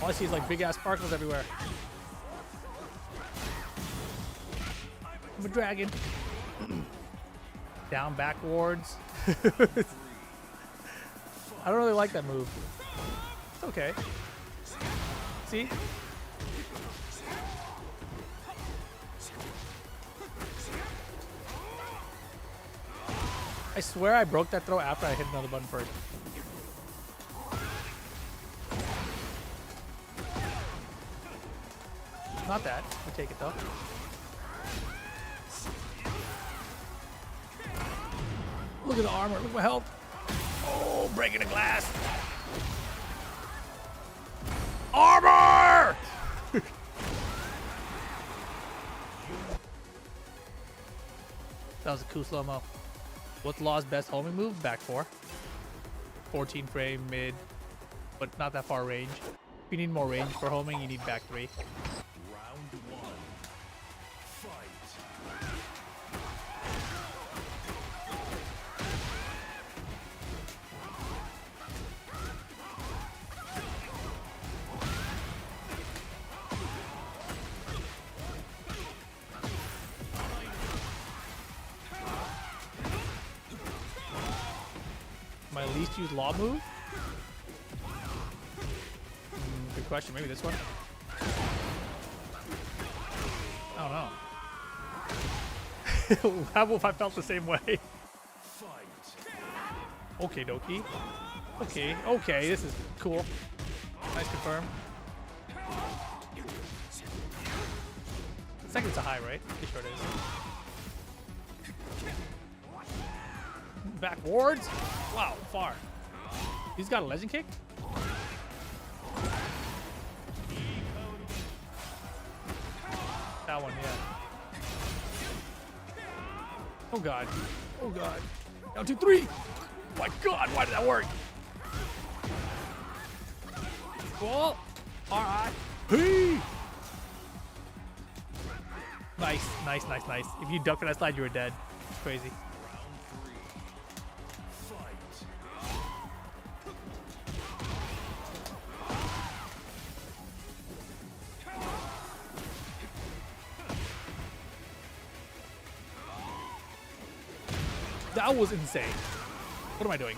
All I see is like big ass sparkles everywhere. I'm a dragon. Down backwards. I don't really like that move. It's okay. See? I swear I broke that throw after I hit another button first. Not that. I take it though. Look at the armor. Look at my health. Oh, breaking the glass. Armor! That was a cool slow-mo. What's Law's best homing move? Back 4. 14 frame mid, but not that far range. If you need more range for homing, you need back 3. Round 1. Fight. My least used Law move? Good question. Maybe this one? I don't know. How if I felt the same way? Okay, dokie. Okay, okay, this is cool. Nice confirm. Second's a high, right? Pretty sure it is. Backwards? Wow, far. He's got a legend kick? That one, yeah. Oh god. Oh god. Down 2, 3. Oh my god, why did that work? Cool. Alright. Hey. Nice, nice, nice, nice. If you ducked for that slide, you were dead. It's crazy. That was insane. What am I doing?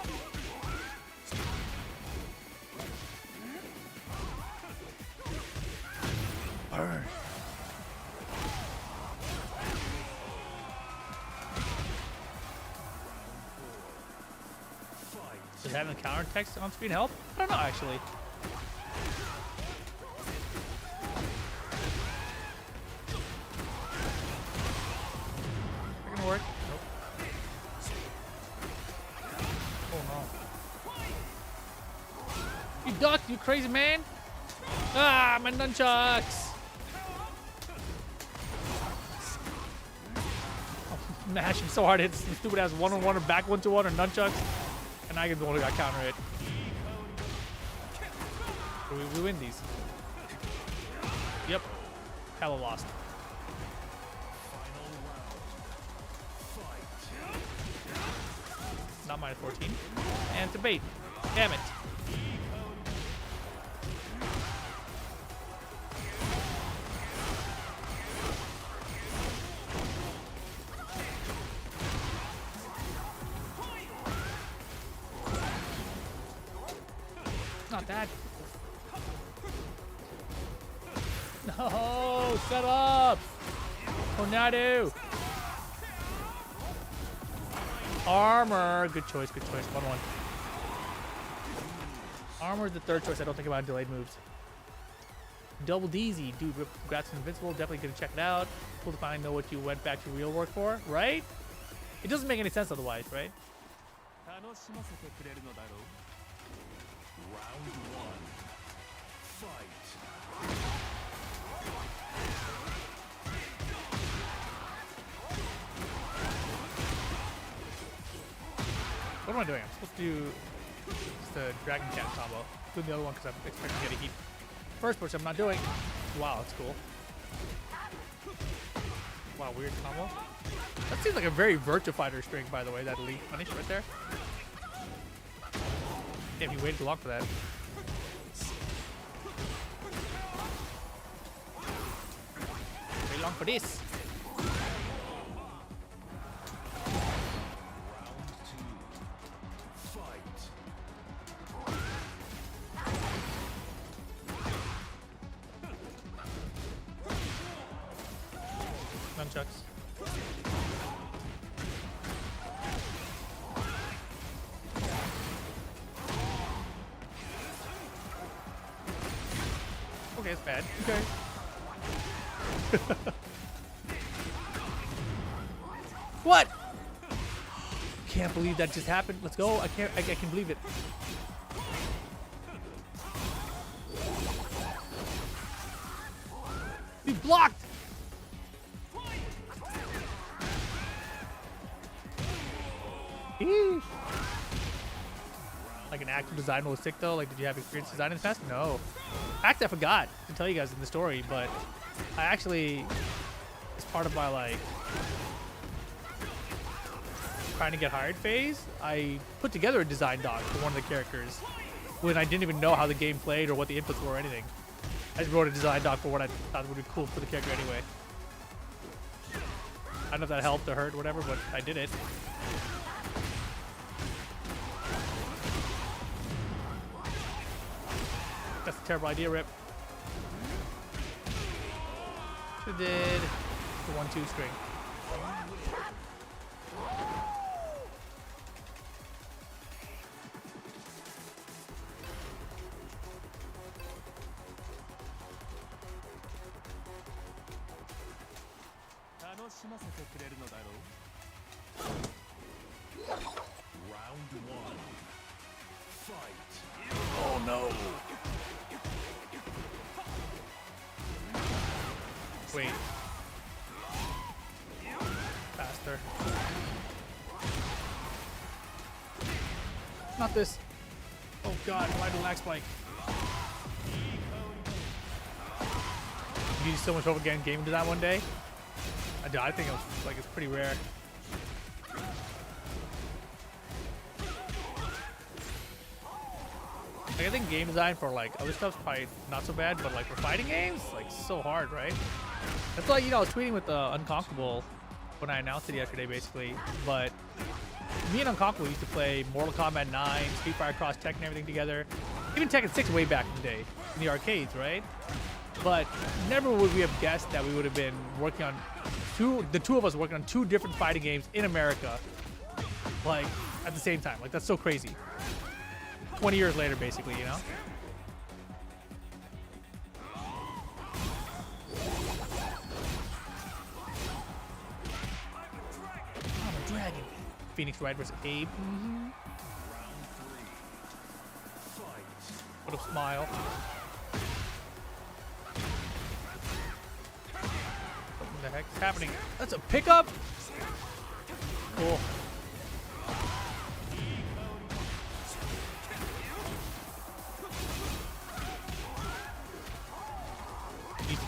Burn. Does having counter text on screen help? I don't know actually. Not gonna work. Nope. Oh no. You ducked, you crazy man! Ah, my nunchucks! I'm mashing so hard, it's stupid ass 1-on-1 or back 1-2-1 or nunchucks. And I get the one who got counter hit. We win these. Yep. Hella lost. Not minus 14. And it's a bait. Damn it. Not that. No, set up. Tornado. Armor. Good choice, good choice. 1-1. Armor is the third choice. I don't think about delayed moves. Double DZ. Dude, congrats on Invincible. Definitely gonna check it out. Cool to finally know what you went back to real work for, right? It doesn't make any sense otherwise, right? Round 1. Fight. What am I doing? I'm supposed to do just a Dragon Cat combo. Doing the other one because I'm expecting to get a heat. First push I'm not doing. Wow, that's cool. Wow, weird combo. That seems like a very Virtua Fighter string, by the way, that elite punish right there. Damn, he waited too long for that. Very long for this. Nunchucks. Okay, it's bad. Okay. What? Can't believe that just happened. Let's go. I can believe it. He blocked. Eesh. Like an active design was sick though. Like, did you have experience designing the past? No. Actually, I forgot to tell you guys in the story, but I actually, as part of my like trying to get hired phase, I put together a design doc for one of the characters when I didn't even know how the game played or what the inputs were or anything. I just wrote a design doc for what I thought would be cool for the character anyway. I don't know if that helped or hurt or whatever, but I did it. That's a terrible idea, Rip. Should've did the 1-2 string. Round 1. Fight. Oh no. Wait. Faster. Not this. Oh god, why the lag spike? You do so much over again game design one day? I think it was, like, it's pretty rare. Like, I think game design for like other stuff's probably not so bad, but like for fighting games, like so hard, right? That's why, you know, I was tweeting with Unconquerable when I announced it yesterday, basically. But me and Unconquerable used to play Mortal Kombat 9, Street Fighter Cross Tekken, and everything together. Even Tekken 6 way back in the day, in the arcades, right? But never would we have guessed that we would have been working on the two of us working on 2 different fighting games in America, like at the same time. Like, that's so crazy. 20 years later, basically, you know? I'm a dragon. Phoenix Wright versus Abe. Mm-hmm. What a smile. What the heck is happening? That's a pickup? Cool.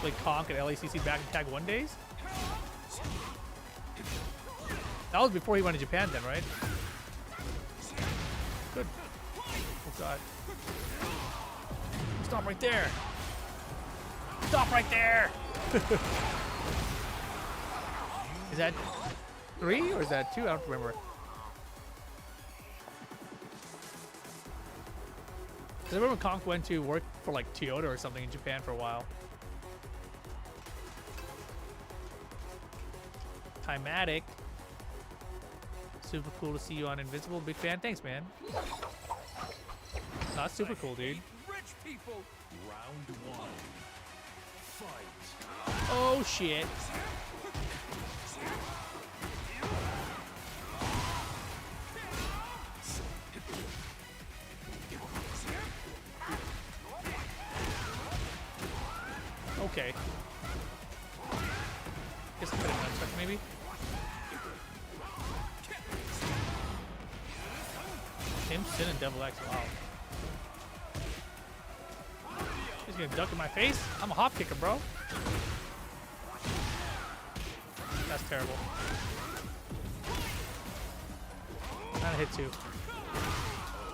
like Conk and LACC back in Tag 1 days. That was before he went to Japan then, right? Good. Oh god. Stop right there. Stop right there. Is that 3 or is that 2? I don't remember. Because I remember Conk went to work for like Toyota or something in Japan for a while. Timatic. Super cool to see you on Invincible. Big fan. Thanks, man. Not super cool, dude. Rich people. Round 1. Fight. Oh, shit. Okay. Guess I could have done stuff, maybe. Him, Sin, and Devil X. Wow. He's gonna duck in my face? I'm a hop kicker, bro. That's terrible. Not a hit 2.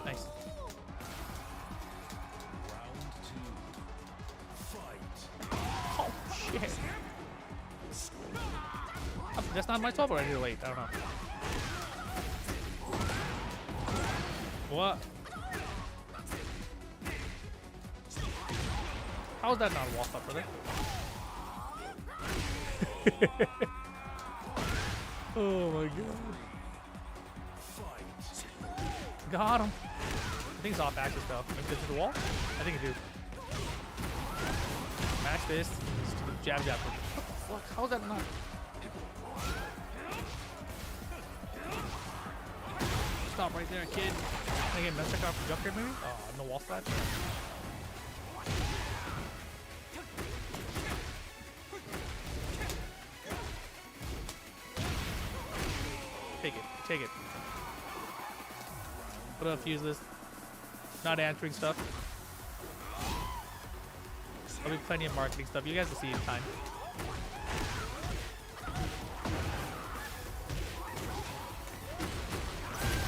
Nice. Oh, shit. Oh, that's not my 12 already late. I don't know. What? How is that not a wall stop, brother? Oh my god. Got him. I think it's off axis though. Maybe to the wall? I think it do. Max fist. Stupid jab jab. What the fuck? How is that not? Stop right there, kid. Can I get Messer off the Junker maybe? Oh, no wall slap. Take it. Take it. What up, useless? Not answering stuff. There'll be plenty of marketing stuff. You guys will see in time.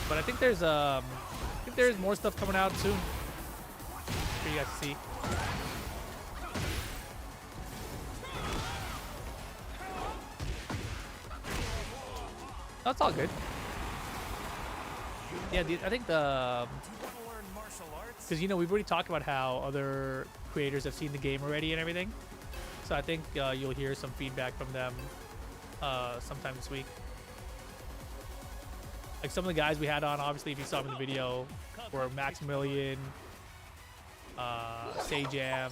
But I think there's more stuff coming out soon for you guys to see. That's all good. Yeah, I think because you know we've already talked about how other creators have seen the game already and everything. So I think you'll hear some feedback from them sometime this week. Like some of the guys we had on, obviously, if you saw them in the video, were Maximilian, Sajam,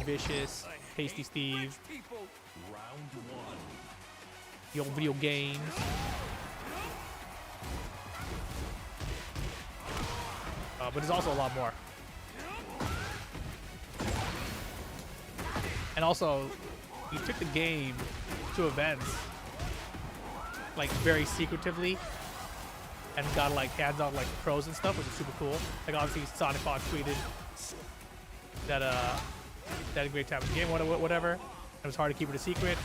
Vicious, Tasty Steve, the old video games. But there's also a lot more. And also, he took the game to events, like very secretively, and got like hands on like pros and stuff, which is super cool. Like obviously Sonic Fox tweeted that they had a great time in the game, whatever. It was hard to keep it a secret.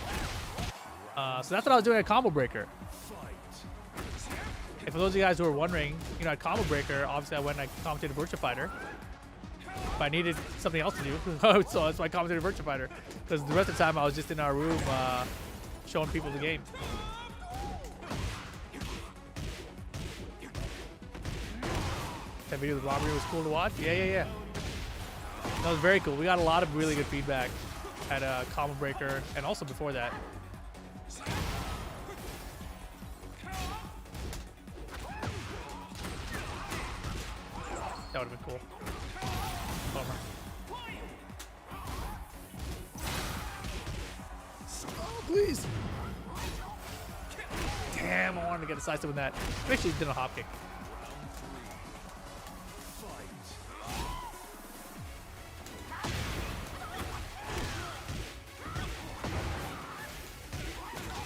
So that's what I was doing at Combo Breaker. And for those of you guys who are wondering, you know, at Combo Breaker, obviously I went and I commentated Virtua Fighter. But I needed something else to do, so that's why I commentated Virtua Fighter. Because the rest of the time I was just in our room showing people the game. That video of the robbery was cool to watch. Yeah. That was very cool. We got a lot of really good feedback at Combo Breaker and also before that. That would have been cool. Bummer. Oh, please. Damn, I wanted to get decisive with that. Especially did a hop kick.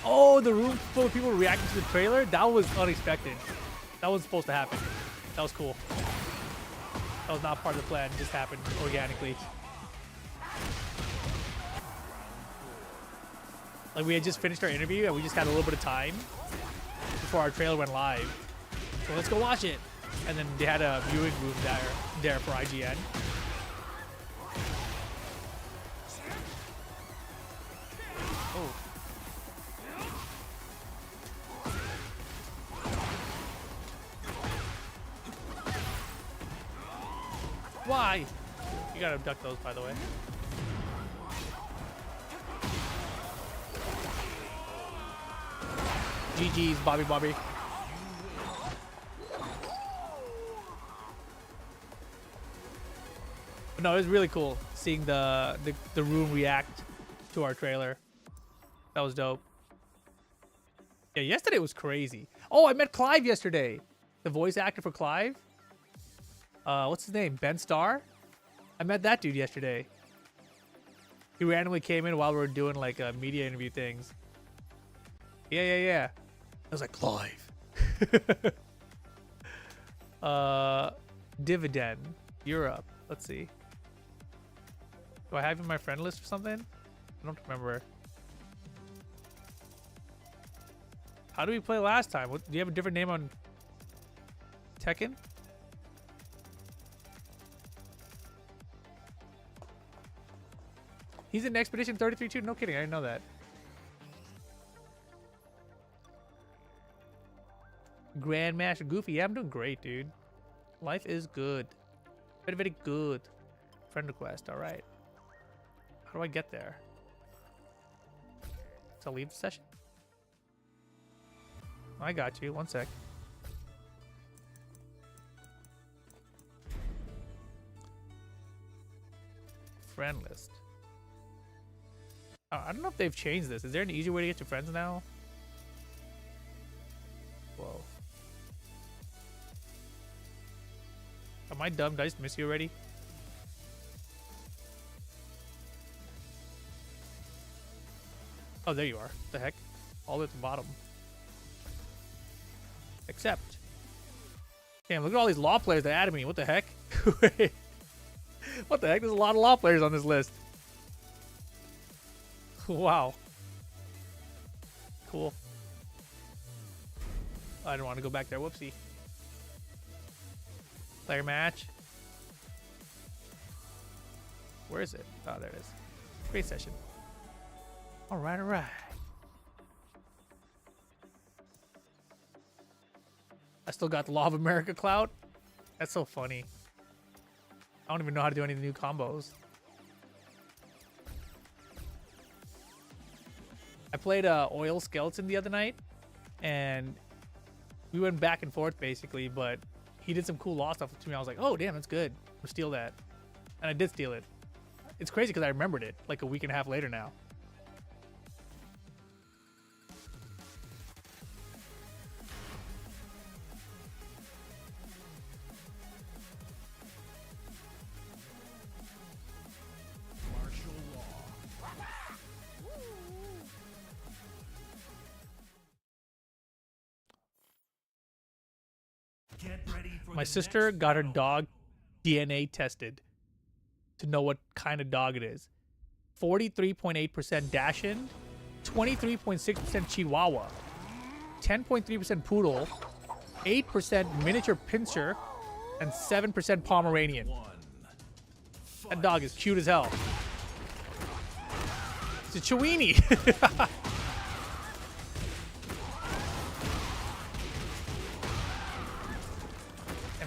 Oh, the room full of people reacting to the trailer? That was unexpected. That wasn't supposed to happen. That was cool. That was not part of the plan. It just happened organically. Like we had just finished our interview and we just had a little bit of time before our trailer went live. So let's go watch it. And then they had a viewing room there for IGN. Oh. Why? You gotta abduct those, by the way. GG's, Bobby. But no, it was really cool seeing the room react to our trailer. That was dope. Yeah, yesterday was crazy. Oh, I met Clive yesterday. The voice actor for Clive. What's his name? Ben Starr? I met that dude yesterday. He randomly came in while we were doing like media interview things. Yeah. I was like, Clive. Dividend. Europe. Let's see. Do I have him in my friend list or something? I don't remember. How do we play last time? Do you have a different name on Tekken? He's in Expedition 33 too? No kidding, I didn't know that. Grandmaster Goofy. Yeah, I'm doing great, dude. Life is good. Very, very good. Friend request, alright. How do I get there? To leave the session? I got you. One sec. Friend list. I don't know if they've changed this. Is there an easier way to get your friends now? Whoa. Am I dumb? Did I just miss you already? Oh, there you are. What the heck? All the way at the bottom. Accept. Damn, look at all these law players that added me. What the heck? Wait. What the heck? There's a lot of law players on this list. Wow. Cool. I didn't want to go back there. Whoopsie. Player match. Where is it? Oh, there it is. Great session. Alright, alright. I still got the Law of America clout. That's so funny. I don't even know how to do any of the new combos. I played Oil Skeleton the other night, and we went back and forth basically, but he did some cool law stuff to me. I was like, oh, damn, that's good. I'll steal that. And I did steal it. It's crazy because I remembered it like a week and a half later now. My sister got her dog DNA tested to know what kind of dog it is. 43.8% Dachshund, 23.6% Chihuahua, 10.3% Poodle, 8% Miniature Pinscher, and 7% Pomeranian. That dog is cute as hell. It's a Chiweenie.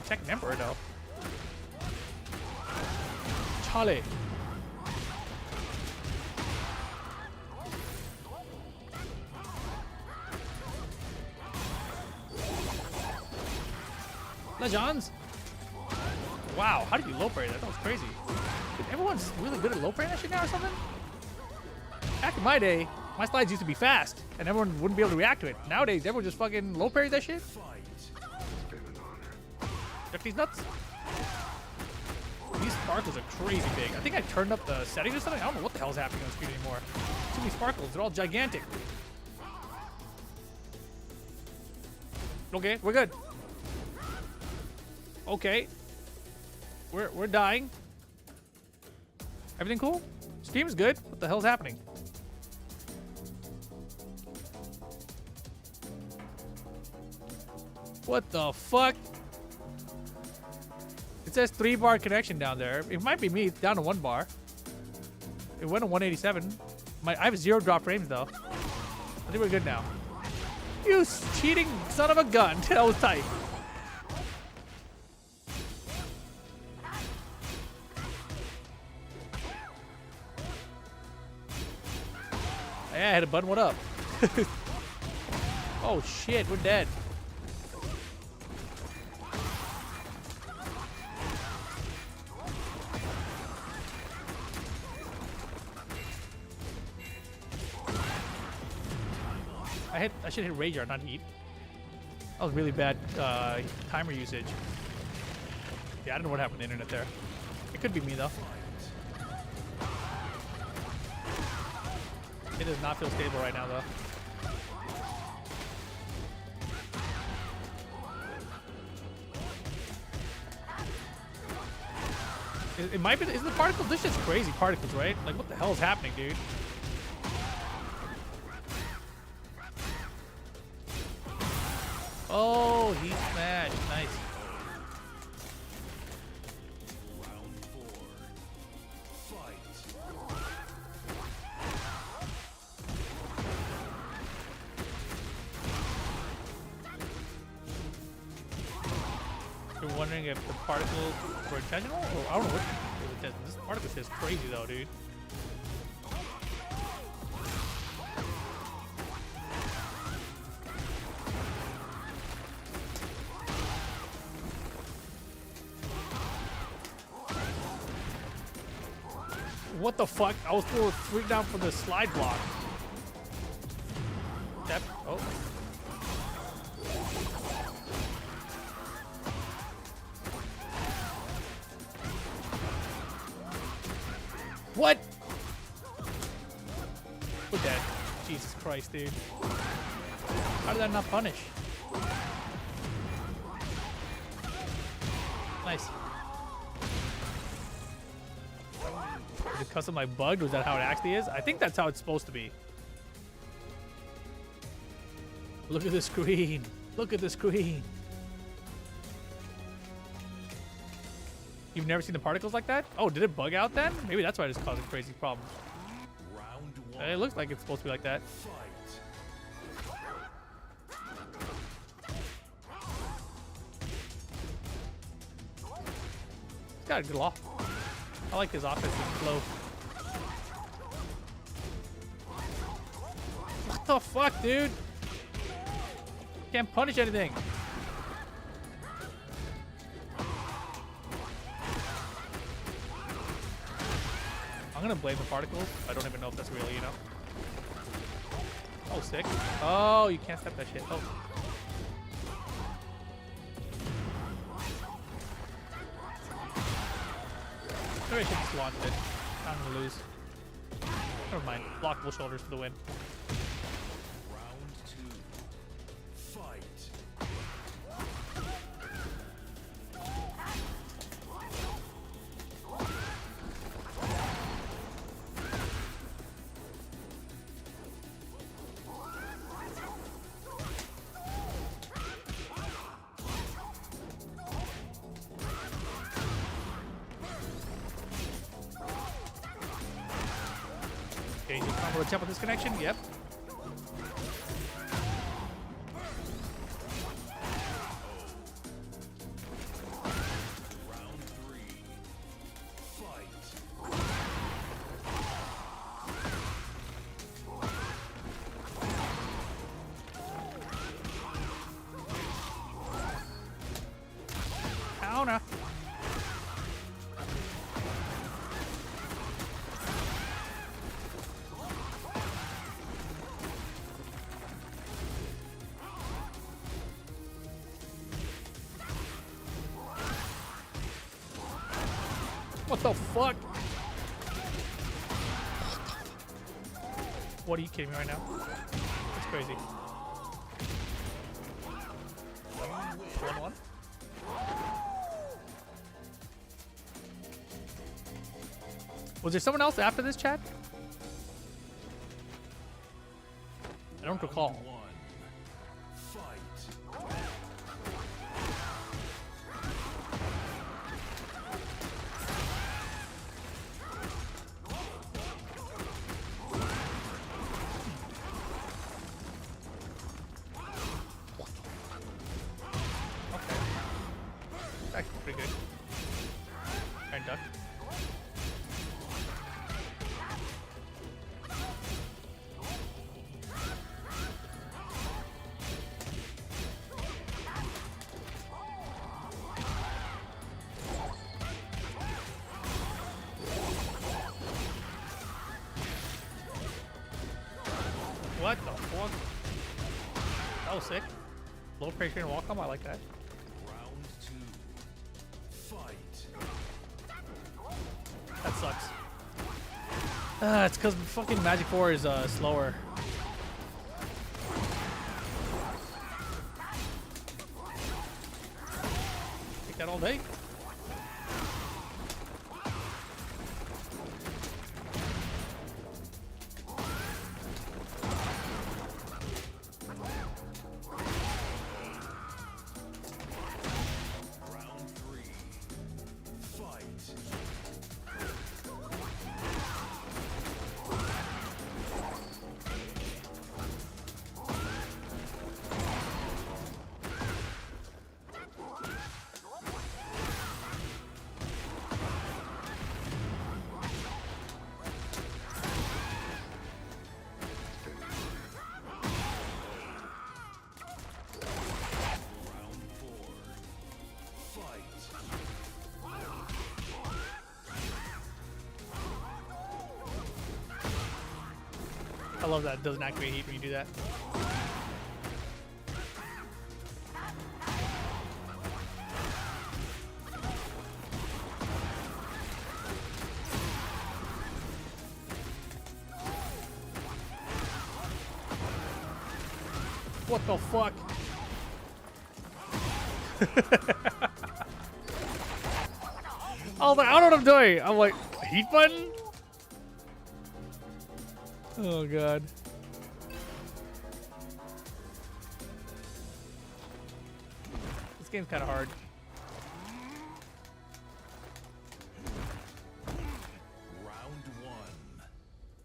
Tekken Emperor though. Charlie. Legends. Wow, how did you low parry that? That was crazy. Dude, everyone's really good at low parrying that shit now or something? Back in my day, my slides used to be fast and everyone wouldn't be able to react to it. Nowadays, everyone just fucking low parries that shit. Check these nuts. These sparkles are crazy big. I think I turned up the settings or something. I don't know what the hell's happening on the screen anymore. Too many sparkles. They're all gigantic. Okay, we're good. Okay. We're dying. Everything cool? Stream's good. What the hell's happening? What the fuck? It says 3-bar connection down there. It might be me. It's down to 1 bar. It went to 187. I have 0 drop frames though. I think we're good now. You cheating son of a gun. That was tight. Yeah, I had a button. What up? Oh shit, we're dead. I should hit Rage Art, not Heat. That was really bad timer usage. Yeah, I don't know what happened to the internet there. It could be me though. It does not feel stable right now though. It might be. Is the particles? This shit's crazy particles, right? Like, what the hell is happening, dude? Oh, he smashed. Nice. Round 4. Fight. You're wondering if the particles were intentional? Or I don't know what it is. This particle is crazy though, dude. What the fuck? I was still freaked down for the slide block. That, oh. What? We're dead. Jesus Christ, dude. How did that not punish? Nice. Is it because of my bug? Was that how it actually is? I think that's how it's supposed to be. Look at the screen. Look at the screen. You've never seen the particles like that? Oh, did it bug out then? Maybe that's why it's causing crazy problems. Round 1. It looks like it's supposed to be like that. He's got a good law. I like his offensive flow. What the fuck, dude? Can't punish anything. I'm gonna blame the particles. I don't even know if that's real, you know. Oh, sick. Oh, you can't step that shit. Oh. Maybe I should just launch it. I'm gonna lose. Never mind. Blockable shoulders for the win. Round 2. Fight. Okay, you combo attempt with this connection? Yep. Round 3. Fight. Counter. What the fuck? What, are you kidding me right now? That's crazy. 1-1. Was there someone else after this, chat? I don't recall. Round 1. Fight. Oh, sick. Low pressure and wall combo. I like that. Round 2. Fight. That sucks. It's because fucking Magic 4 is slower. Take that all day. Round 3. Fight. Round 4. Fight. I love that. It doesn't activate heat when you do that. What the fuck? I was like, I don't know what I'm doing. I'm like, heat button? Oh god. This game's kind of hard. Round 1.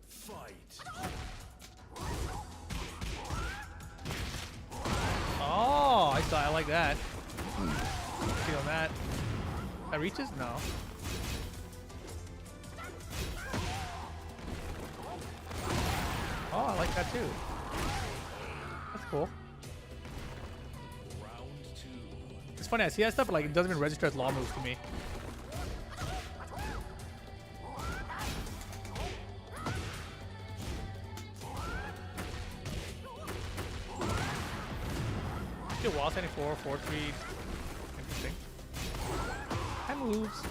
Fight. Oh, I like that. Feel that. That reaches? No. Oh, I like that too. That's cool. Round 2. It's funny, I see that stuff, but like it doesn't even register as law moves to me. Still wall 74, 4 3. Interesting. That moves.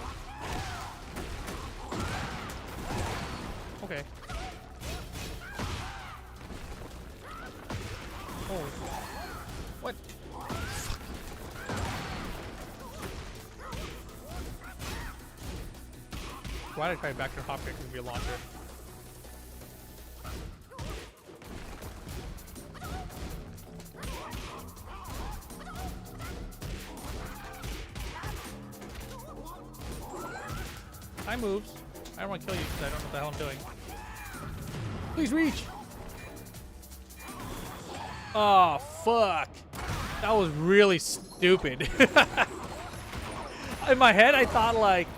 Okay. Oh. What? Why did I try back to hop kick with your launcher? Time moves. I don't want to kill you because I don't know what the hell I'm doing. Please reach! Oh, fuck. That was really stupid. In my head, I thought like,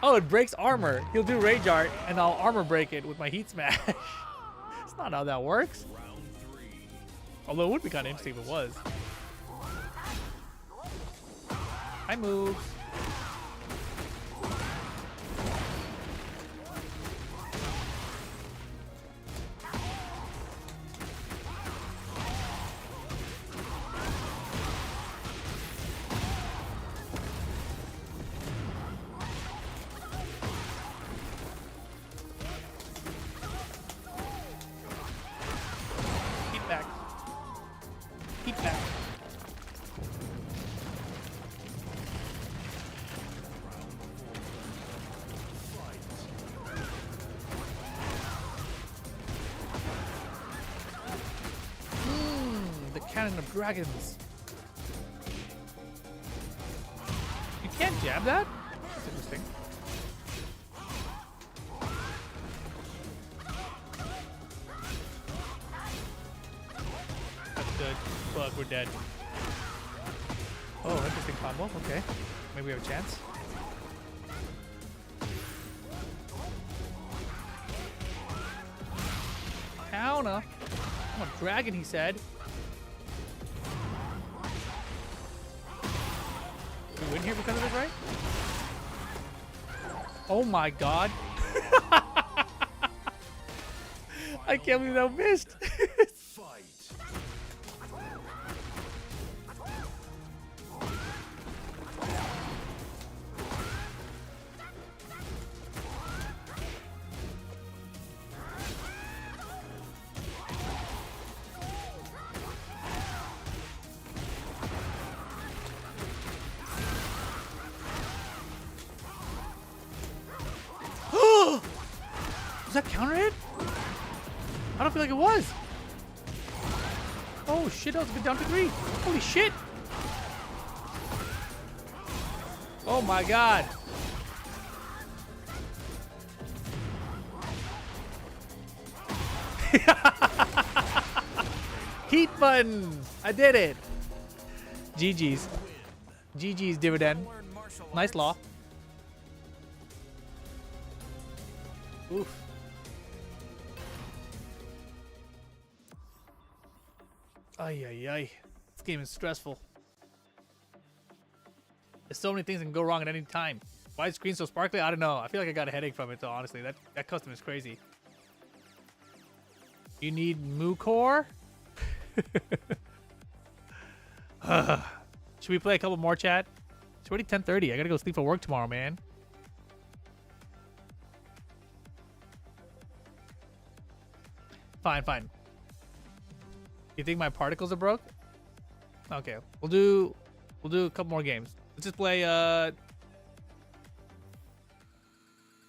oh, it breaks armor. He'll do Rage Art, and I'll armor break it with my Heat Smash. That's not how that works. Round 3. Although it would be kind of interesting if it was. I move. Keep back. Keep back. The cannon of dragons. You can't jab that? That's interesting. That's good. Fuck, we're dead. Oh, interesting combo. Okay. Maybe we have a chance. Counter. I'm a dragon, he said. We win here because of this, right? Oh my god. I can't believe that missed. Was that counter hit? I don't feel like it was. Oh shit, that was a good down to 3. Holy shit. Oh my god. Heat button. I did it. GG's. GG's dividend. Nice law. Oof. Ay, ay, ay. This game is stressful. There's so many things that can go wrong at any time. Why is the screen so sparkly? I don't know. I feel like I got a headache from it, though, honestly. That custom is crazy. You need Moo Core? Should we play a couple more, chat? It's already 10:30. I gotta go sleep for work tomorrow, man. Fine, fine. You think my particles are broke? Okay, we'll do a couple more games. Let's just play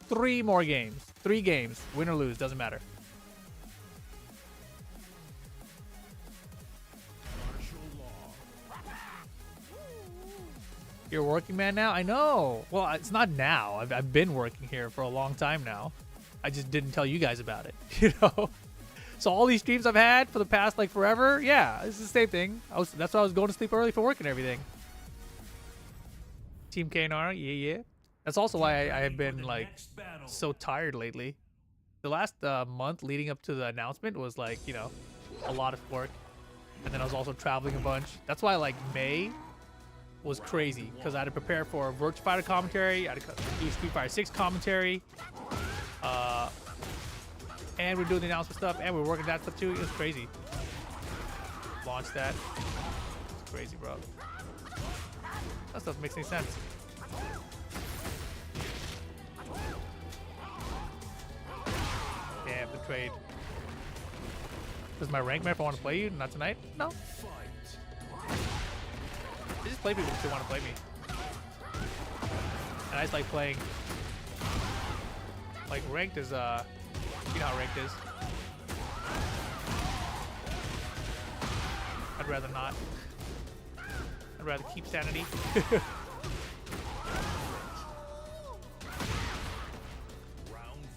3 more games. 3 games. Win or lose, doesn't matter. You're a working man now? I know. Well, it's not now. I've been working here for a long time now. I just didn't tell you guys about it, you know? So all these streams I've had for the past, like, forever, yeah, it's the same thing. That's why I was going to sleep early for work and everything. Team KNR, yeah. That's also why I have been, like, so tired lately. The last month leading up to the announcement was, like, you know, a lot of work. And then I was also traveling a bunch. That's why, like, May was crazy, because I had to prepare for Virtua Fighter commentary, I had to do Street Fighter 6 commentary, and we're doing the announcement stuff, and we're working that stuff too. It was crazy. Launch that. It's crazy, bro. That stuff makes any sense. Damn, betrayed. Does my rank matter if I want to play you? Not tonight? No. I just play people if they want to play me. And I just like playing. Like, ranked is, you know how ranked is. I'd rather not. I'd rather keep sanity.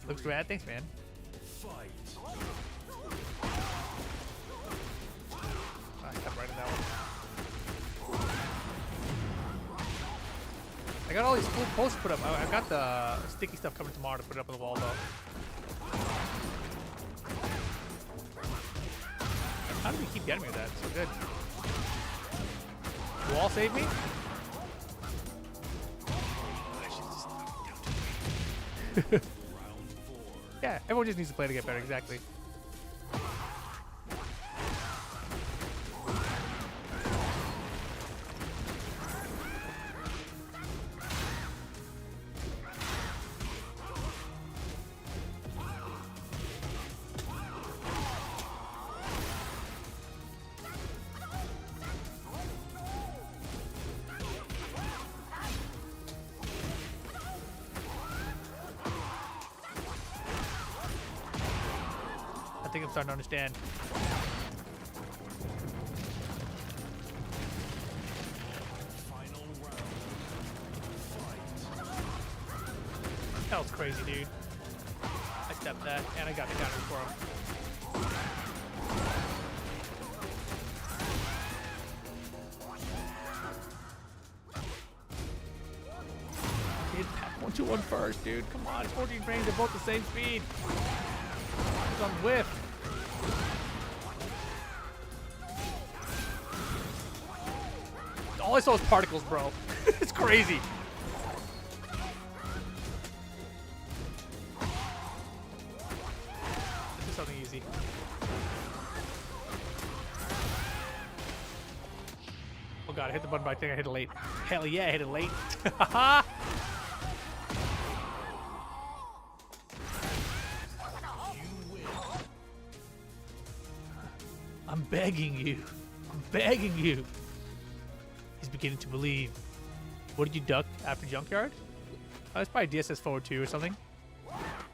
Looks rad, thanks, man. I got right in that one. I got all these cool posts put up. I got the sticky stuff coming tomorrow to put it up on the wall, though. How do we keep getting me with that? It's so good. Wall save me? Yeah, everyone just needs to play to get better, exactly. I think I'm starting to understand. That was crazy, dude. I stepped that, and I got the counter for him. Hit pack 1-2-1 first, dude. Come on, it's 14 frames. They're both the same speed. It's on whiff. All I saw was particles, bro. It's crazy. Let's do something easy. Oh god, I hit the button, but I think I hit it late. Hell yeah, I hit it late. I'm begging you. I'm begging you. He's beginning to believe. What did you duck after Junkyard? Oh, it's probably DSS forward 2 or something.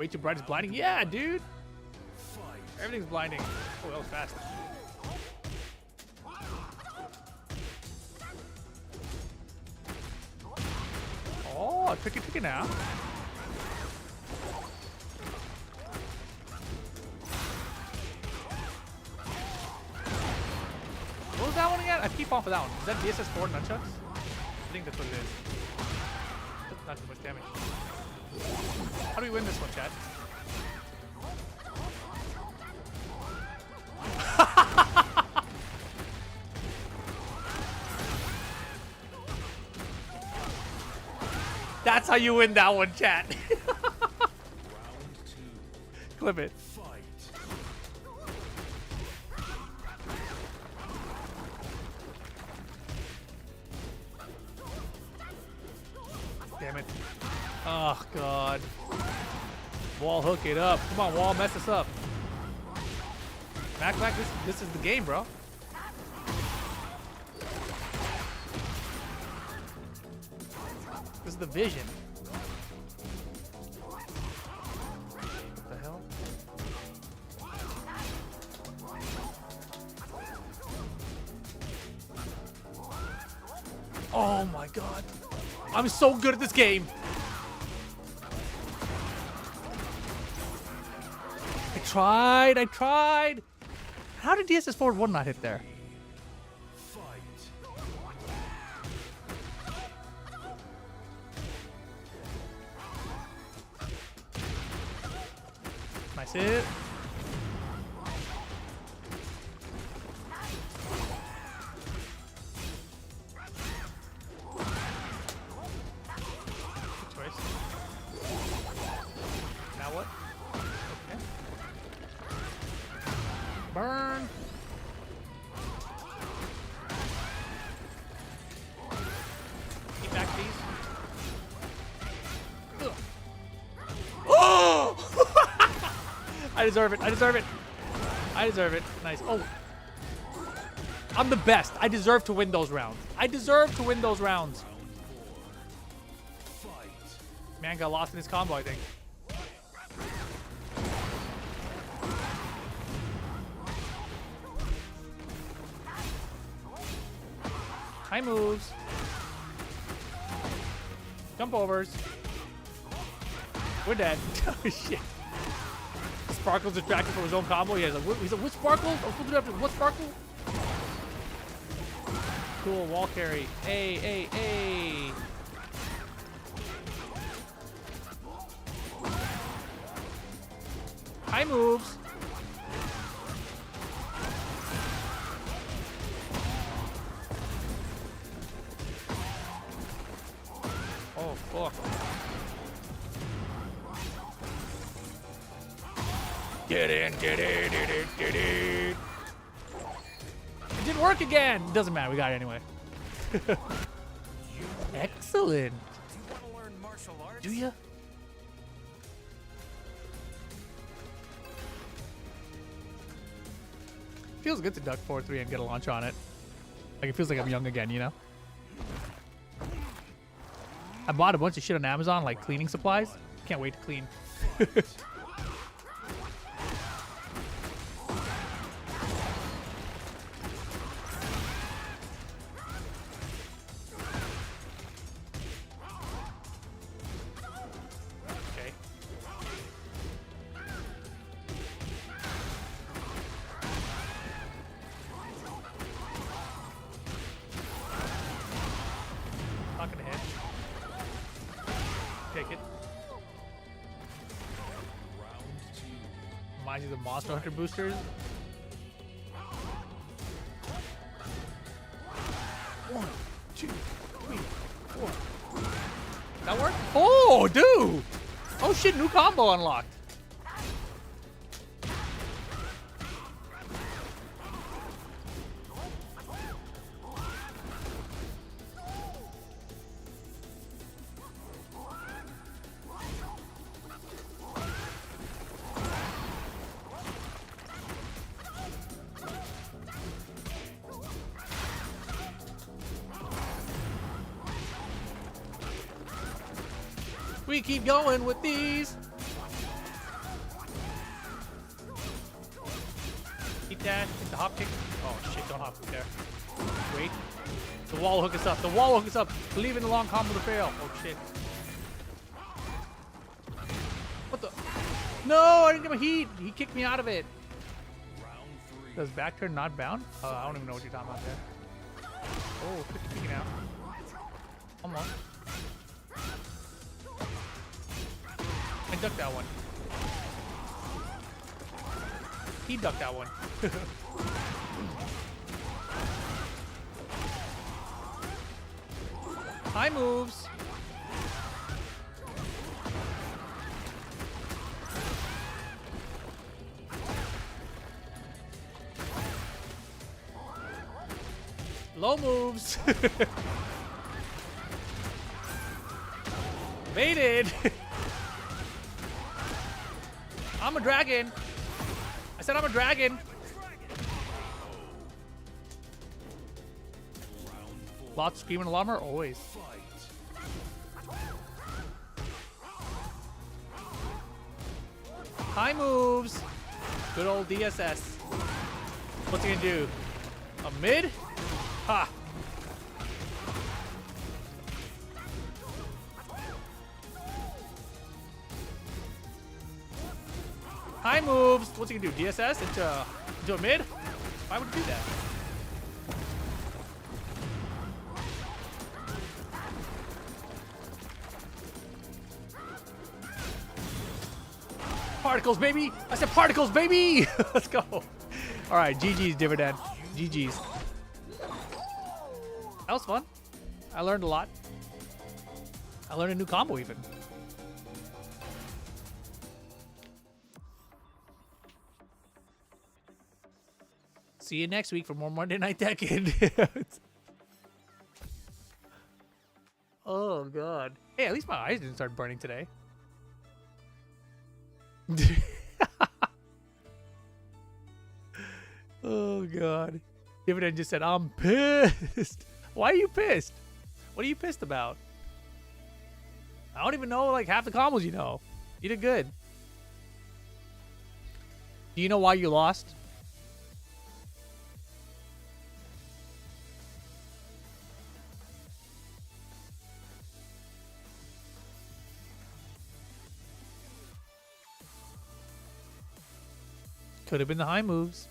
Way too bright is blinding. Yeah, dude. Everything's blinding. Oh, that was fast. Oh, tricky now. What was that one again? I keep off of that one. Is that DSS4 nunchucks? I think that's what it is. Not too much damage. How do we win this one, chat? That's how you win that one, chat. Clip it. Damn it. Oh, God. Wall, hook it up. Come on, Wall, mess us up. Mac, this is the game, bro. This is the vision. What the hell? Oh my god. I'm so good at this game. I tried. How did DSS forward 1 not hit there? Nice hit. Good choice. Now what? Okay. Burn. Keep back these. Ugh. Oh! I deserve it. I deserve it. I deserve it. Nice. Oh. I'm the best. I deserve to win those rounds. I deserve to win those rounds. Man got lost in his combo, I think. High moves. Jump overs. We're dead. Oh, shit. Sparkle's distracted from his own combo. He's like, what Sparkle? I'm supposed to do after what Sparkle? Cool, wall carry. Hey. High moves. Oh, fuck. Get in. It didn't work again. Doesn't matter. We got it anyway. Excellent. Do you? Feels good to duck 4-3 and get a launch on it. Like, it feels like I'm young again, you know? I bought a bunch of shit on Amazon, like cleaning supplies. Can't wait to clean. Okay. Not gonna hit. Take it. Reminds you of the Monster Hunter boosters. One, two, three, four. That worked? Oh, dude! Oh shit, new combo unlocked. We keep going with these. Eat that. Hit the hop kick. Oh shit, don't hop kick there. Wait. The wall will hook us up. The wall will hook us up. Believe in the long combo to fail. Oh shit. What the? No, I didn't get my heat. He kicked me out of it. Does back turn not bound? I don't even know what you're talking about there. Oh, 50 now. Almost. I ducked that one. He ducked that one. High moves. Low moves. Baited. I'm a dragon. I said I'm a dragon. Lots of screaming alarmer, always. High moves. Good old DSS. What's he gonna do? A mid? Ha! High moves. What's he gonna do? DSS into a mid? Why would he do that? Particles, baby! I said particles, baby! Let's go. All right, GG's dividend. GG's. That was fun. I learned a lot. I learned a new combo even. See you next week for more Monday Night Tekken. Oh god. Hey, at least my eyes didn't start burning today. Oh god. Dividend just said, I'm pissed. Why are you pissed? What are you pissed about? I don't even know like half the combos you know. You did good. Do you know why you lost? Could have been the high moves.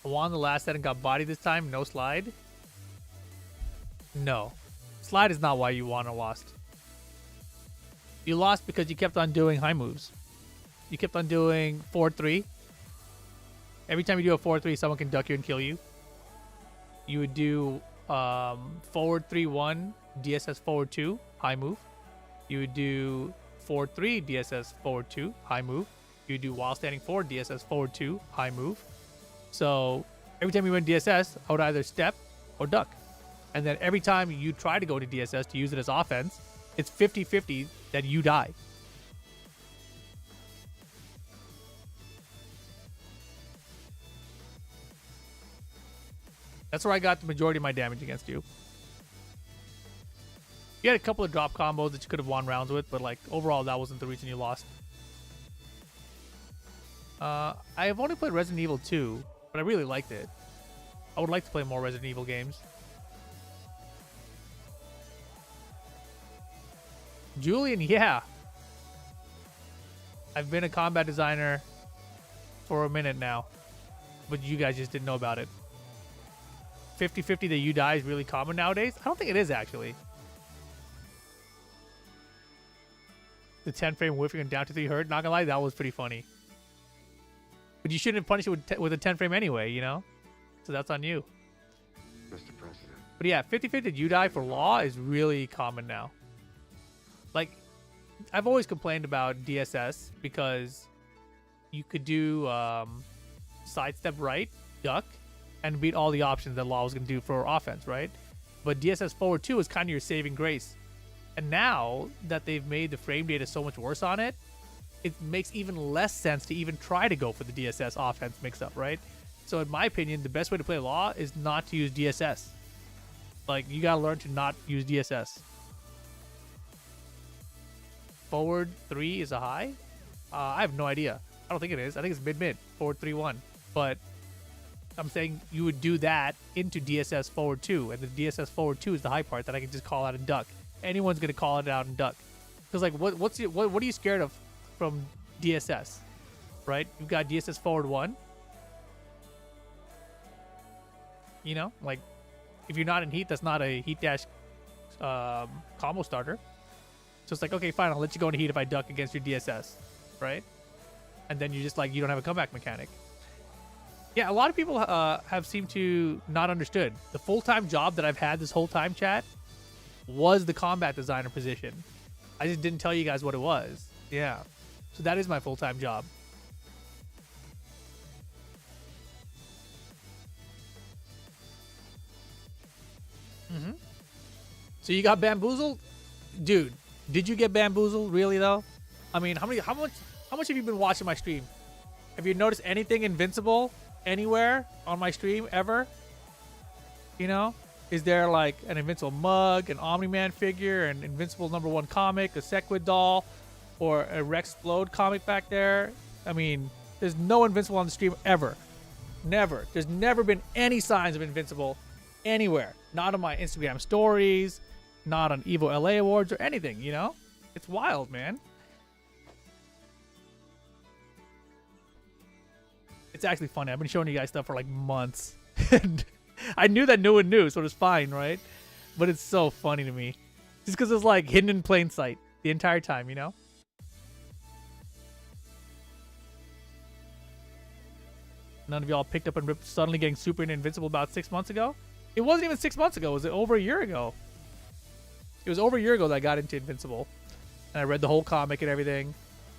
I won the last set and got bodied this time. No slide. No. Slide is not why you won or lost. You lost because you kept on doing high moves. You kept on doing forward 3. Every time you do a forward 3, someone can duck you and kill you. You would do forward 3-1, DSS forward 2, high move. You would do forward 3, DSS forward 2, high move. You do while standing forward, DSS forward 2, high move. So every time you went DSS, I would either step or duck. And then every time you try to go to DSS to use it as offense, it's 50-50 that you die. That's where I got the majority of my damage against you. You had a couple of drop combos that you could have won rounds with, but like overall, that wasn't the reason you lost. I have only played Resident Evil 2, but I really liked it. I would like to play more Resident Evil games. Julian, yeah. I've been a combat designer for a minute now, but you guys just didn't know about it. 50-50 that you die is really common nowadays? I don't think it is, actually. The 10 frame whiffing and down to 3 hurt. Not gonna lie, that was pretty funny. But you shouldn't punish it with a 10 frame anyway, you know? So that's on you. Mr. President. But yeah, 50-50 that you die for law is really common now. Like, I've always complained about DSS because you could do sidestep right, duck, and beat all the options that law was going to do for offense, right? But DSS forward 2 is kind of your saving grace. And now that they've made the frame data so much worse on it, it makes even less sense to even try to go for the DSS offense mix-up, right? So in my opinion, the best way to play law is not to use DSS. Like, you gotta learn to not use DSS. Forward 3 is a high? I have no idea. I don't think it is. I think it's mid forward 3-1. But I'm saying you would do that into DSS forward 2, and the DSS forward 2 is the high part that I can just call out and duck. Anyone's gonna call it out and duck. Because like, what are you scared of from DSS? Right? You've got DSS forward 1. You know, like if you're not in heat, that's not a heat dash combo starter. So it's like, okay, fine, I'll let you go into heat if I duck against your DSS, right? And then you're just like, you don't have a comeback mechanic. Yeah, a lot of people have seemed to not understood. The full-time job that I've had this whole time, chat, was the combat designer position. I just didn't tell you guys what it was. Yeah. So that is my full-time job. Mm-hmm. So you got bamboozled? Dude, did you get bamboozled? Really, though? I mean, how much have you been watching my stream? Have you noticed anything invincible anywhere on my stream ever? You know? Is there like an Invincible mug, an Omni-Man figure, an Invincible #1 comic, a Sequid doll, or a Rexplode comic back there? I mean, there's no Invincible on the stream ever. Never. There's never been any signs of Invincible anywhere. Not on my Instagram stories, not on Evo LA Awards or anything, you know? It's wild, man. It's actually funny. I've been showing you guys stuff for like months. And I knew that no one knew, so it was fine, right? But it's so funny to me. Just because it's like hidden in plain sight the entire time, you know? None of y'all picked up and ripped suddenly getting super into Invincible about 6 months ago? It wasn't even 6 months ago. It was over a year ago. It was over a year ago that I got into Invincible. And I read the whole comic and everything.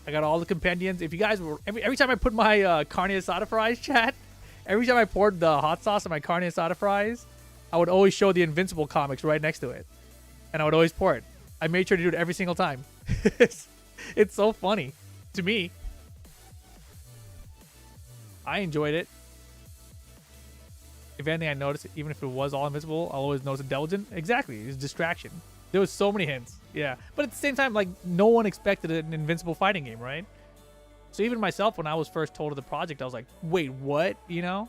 I got all the compendiums. If you guys were... Every time I put my carne asada fries, chat, every time I poured the hot sauce on my carne asada fries, I would always show the Invincible comics right next to it. And I would always pour it. I made sure to do it every single time. It's so funny. To me. I enjoyed it. If anything, I noticed, even if it was all Invincible, I'll always notice intelligent. Exactly. It's distraction. There was so many hints. Yeah. But at the same time, like, no one expected an Invincible fighting game, right? So even myself, when I was first told of the project, I was like, wait, what? You know?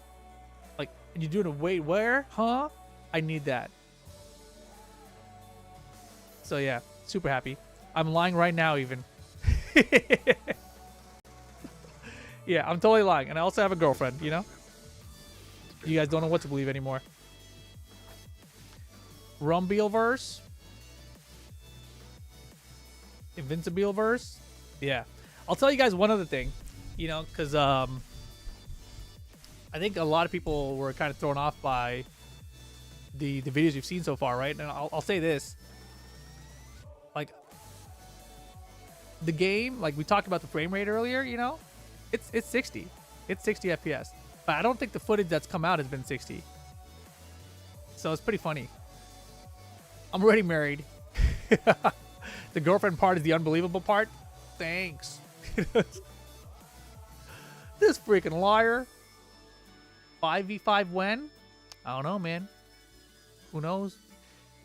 Like, you're doing a wait, where? Huh? I need that. So yeah, super happy. I'm lying right now even. Yeah, I'm totally lying. And I also have a girlfriend, you know? You guys don't know what to believe anymore. Rumbeelverse? Invincibleverse? Yeah. I'll tell you guys one other thing, you know, because I think a lot of people were kind of thrown off by the videos you've seen so far, right? And I'll say this. Like, the game, like we talked about the frame rate earlier, you know? It's 60. It's 60 FPS. But I don't think the footage that's come out has been 60. So it's pretty funny. I'm already married. The girlfriend part is the unbelievable part. Thanks. This freaking liar. 5v5 when? I don't know, man. Who knows?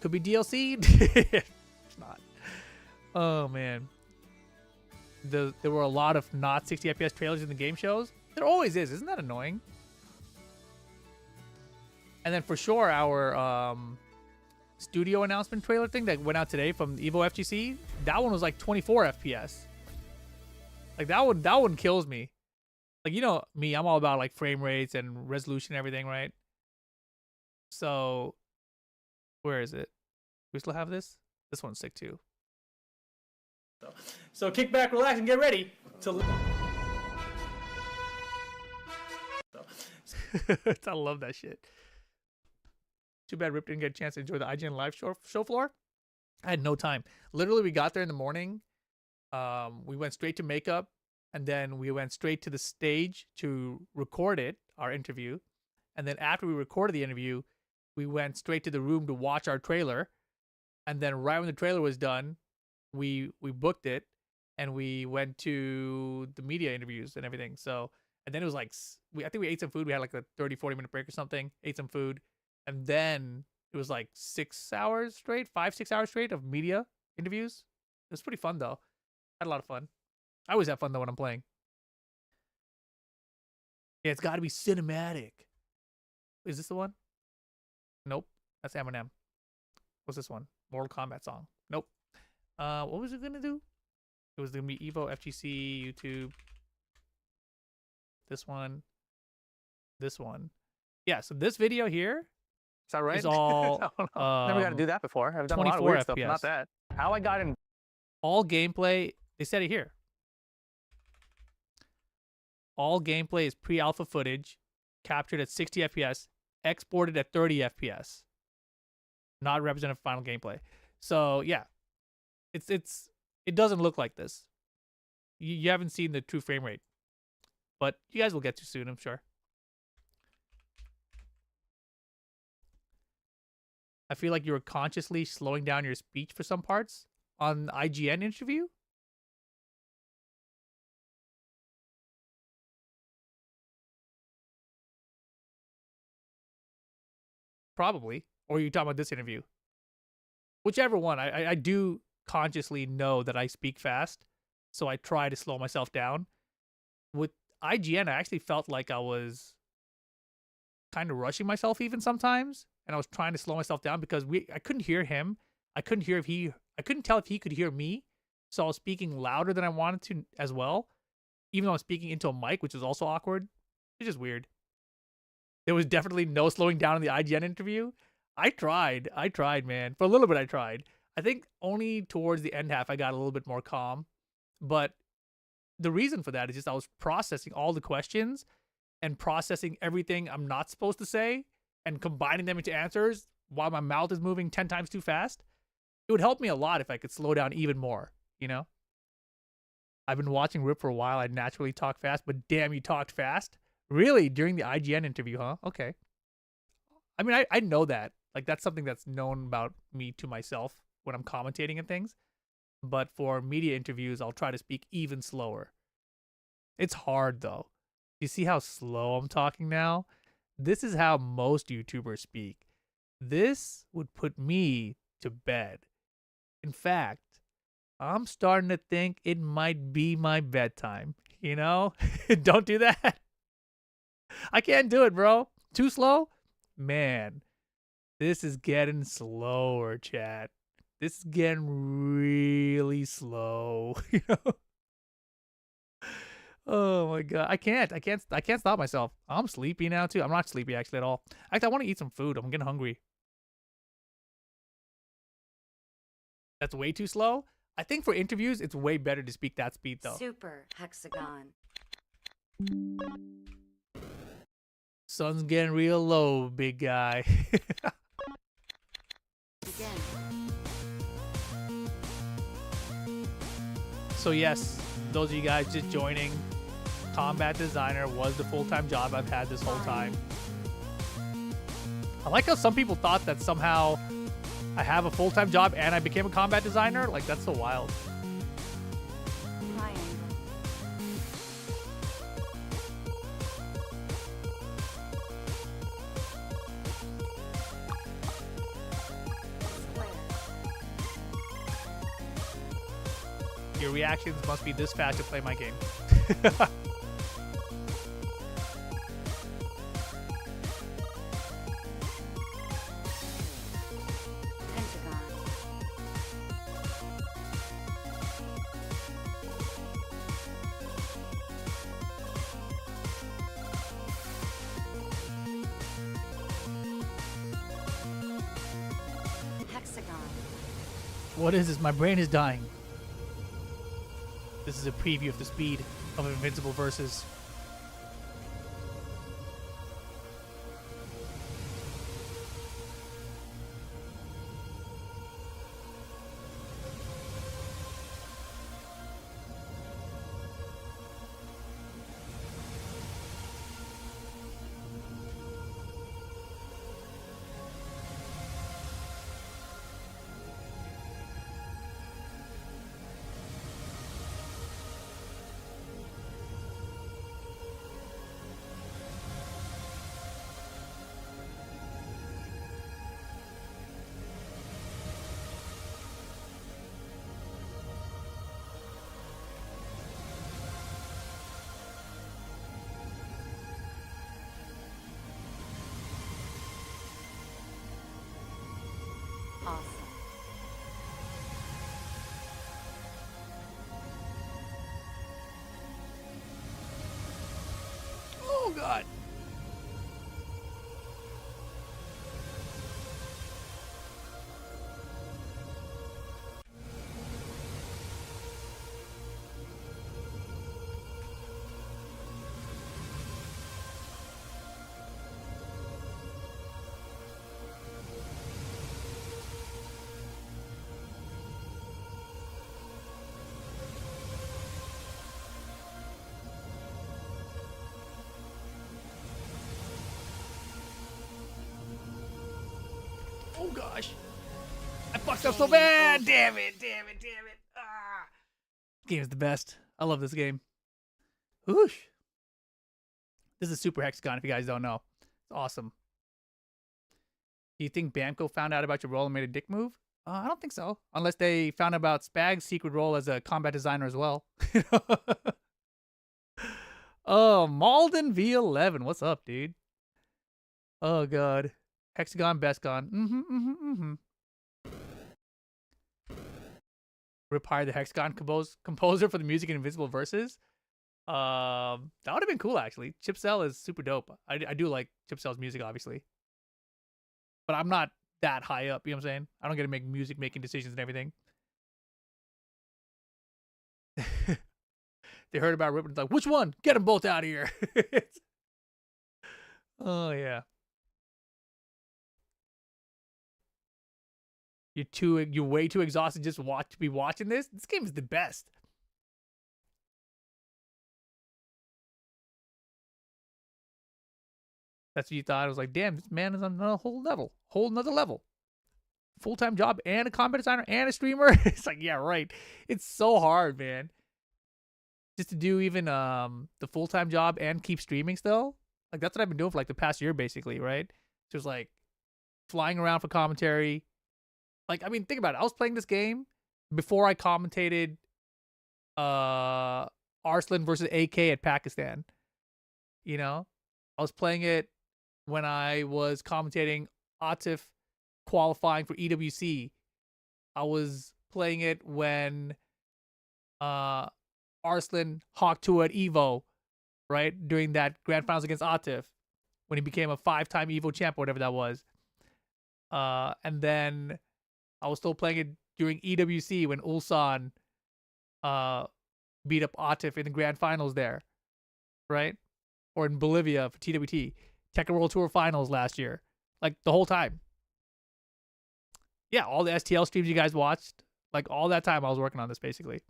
Could be DLC. It's not. Oh, man. There were a lot of not 60 FPS trailers in the game shows. There always is. Isn't that annoying? And then for sure, our studio announcement trailer thing that went out today from Evo FGC, that one was like 24 FPS. Like that one kills me. Like, you know me, I'm all about like frame rates and resolution and everything, right? So where is it? We still have this? This one's sick too. So kick back, relax, and get ready to... I love that shit. Too bad Rip didn't get a chance to enjoy the IGN live show floor. I had no time. Literally, we got there in the morning. We went straight to makeup, and then we went straight to the stage to record it, our interview. And then after we recorded the interview, we went straight to the room to watch our trailer. And then right when the trailer was done, we booked it, and we went to the media interviews and everything. So, and then it was like, I think we ate some food. We had like a 30-40 minute break or something, ate some food. And then it was like 6 hours straight, 5-6 hours straight of media interviews. It was pretty fun though. I had a lot of fun. I always have fun though when I'm playing. Yeah, it's got to be cinematic. Is this the one? Nope. That's Eminem. What's this one? Mortal Kombat song. Nope. What was it gonna do? It was gonna be Evo, FGC, YouTube. This one. This one. Yeah, so this video here Is that right? is all I don't know. Never got to do that before. I've done a lot of 24 weird stuff, but FPS. not that. How I got in. All gameplay, they said it here. All gameplay is pre-alpha footage, captured at 60 FPS, exported at 30 FPS. Not representative of final gameplay. So yeah, it doesn't look like this. You haven't seen the true frame rate, but you guys will get to soon, I'm sure. I feel like you were consciously slowing down your speech for some parts on the IGN interview. Probably. Or you talking about this interview? Whichever one. I do consciously know that I speak fast, so I try to slow myself down. With IGN, I actually felt like I was kind of rushing myself even sometimes, and I was trying to slow myself down because I couldn't hear him. I couldn't tell if he could hear me, so I was speaking louder than I wanted to as well, even though I'm speaking into a mic, which is also awkward. It's just weird. There was definitely no slowing down in the IGN interview. I tried, man. For a little bit, I tried. I think only towards the end half, I got a little bit more calm. But the reason for that is just I was processing all the questions and processing everything I'm not supposed to say and combining them into answers while my mouth is moving 10 times too fast. It would help me a lot if I could slow down even more, you know? I've been watching Rip for a while. I naturally talk fast, but damn, you talked fast. Really? During the IGN interview, huh? Okay. I mean, I know that. Like, that's something that's known about me to myself when I'm commentating and things. But for media interviews, I'll try to speak even slower. It's hard, though. You see how slow I'm talking now? This is how most YouTubers speak. This would put me to bed. In fact, I'm starting to think it might be my bedtime. You know? Don't do that. I can't do it, bro. Too slow? Man, this is getting slower, chat. This is getting really slow. You know? Oh my god. I can't stop myself. I'm sleepy now too. I'm not sleepy actually at all. Actually, I want to eat some food. I'm getting hungry. That's way too slow. I think for interviews, it's way better to speak that speed though. Super hexagon. Sun's getting real low, big guy. So yes, those of you guys just joining, combat designer was the full-time job I've had this whole time. I like how some people thought that somehow I have a full-time job and I became a combat designer. Like, that's so wild. Your reactions must be this fast to play my game. Hexagon. What is this? My brain is dying. This is a preview of the speed of Invincible Versus. fucked up so bad. Damn it. Ah. This game is the best. I love this game. Whoosh. This is Super Hexagon, if you guys don't know. It's awesome. Do you think Bamco found out about your role and made a dick move? I don't think so. Unless they found out about Spag's secret role as a combat designer as well. Oh, Malden V11. What's up, dude? Oh, God. Hexagon, Bestgon. Rip Hire the Hexagon composer for the music in Invisible Verses. That would have been cool, actually. Chip Cell is super dope. I do like Chip Cell's music, obviously. But I'm not that high up, you know what I'm saying? I don't get to make music making decisions and everything. They heard about Rip and it's like, which one? Get them both out of here. Oh, yeah. You're way too exhausted just to be watching this? This game is the best. That's what you thought. I was like, damn, this man is on a whole nother level. Full-time job and a combat designer and a streamer. It's like, yeah, right. It's so hard, man. Just to do even the full-time job and keep streaming still. Like, that's what I've been doing for like the past year, basically, right? Just like flying around for commentary. Like, I mean, think about it. I was playing this game before I commentated Arslan versus AK at Pakistan. You know? I was playing it when I was commentating Atif qualifying for EWC. I was playing it when Arslan hawked to at Evo, right? During that grand finals against Atif, when he became a 5-time Evo champ, or whatever that was. And then I was still playing it during EWC when Ulsan beat up Atif in the grand finals there, right? Or in Bolivia for TWT. Tekken World Tour finals last year. Like, the whole time. Yeah, all the STL streams you guys watched. Like, all that time I was working on this, basically.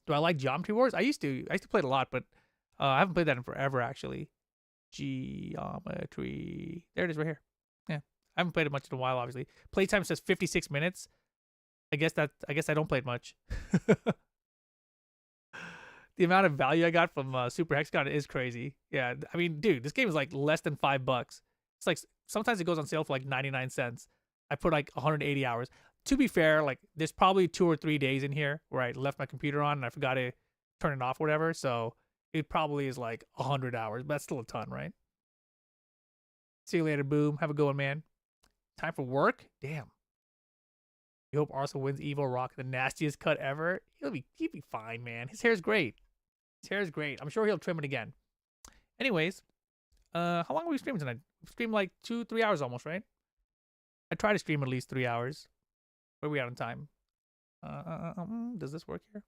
Do I like Geometry Wars? I used to play it a lot, but I haven't played that in forever, actually. Geometry. There it is right here. Yeah. I haven't played it much in a while, obviously. Playtime says 56 minutes. I guess I don't play it much. The amount of value I got from Super Hexagon is crazy. Yeah, I mean, dude, this game is like less than $5. It's like sometimes it goes on sale for like 99 cents. I put like 180 hours. To be fair, like there's probably 2 or 3 days in here where I left my computer on and I forgot to turn it off or whatever. So it probably is like 100 hours, but that's still a ton, right? See you later, Boom. Have a good one, man. Time for work? Damn. You hope Arsenal wins Evo Rock, the nastiest cut ever. He'll be fine, man. His hair's great. His hair is great. I'm sure he'll trim it again. Anyways, how long are we streaming tonight? We streamed like 2-3 hours almost, right? I try to stream at least 3 hours. Where are we at on time? Does this work here?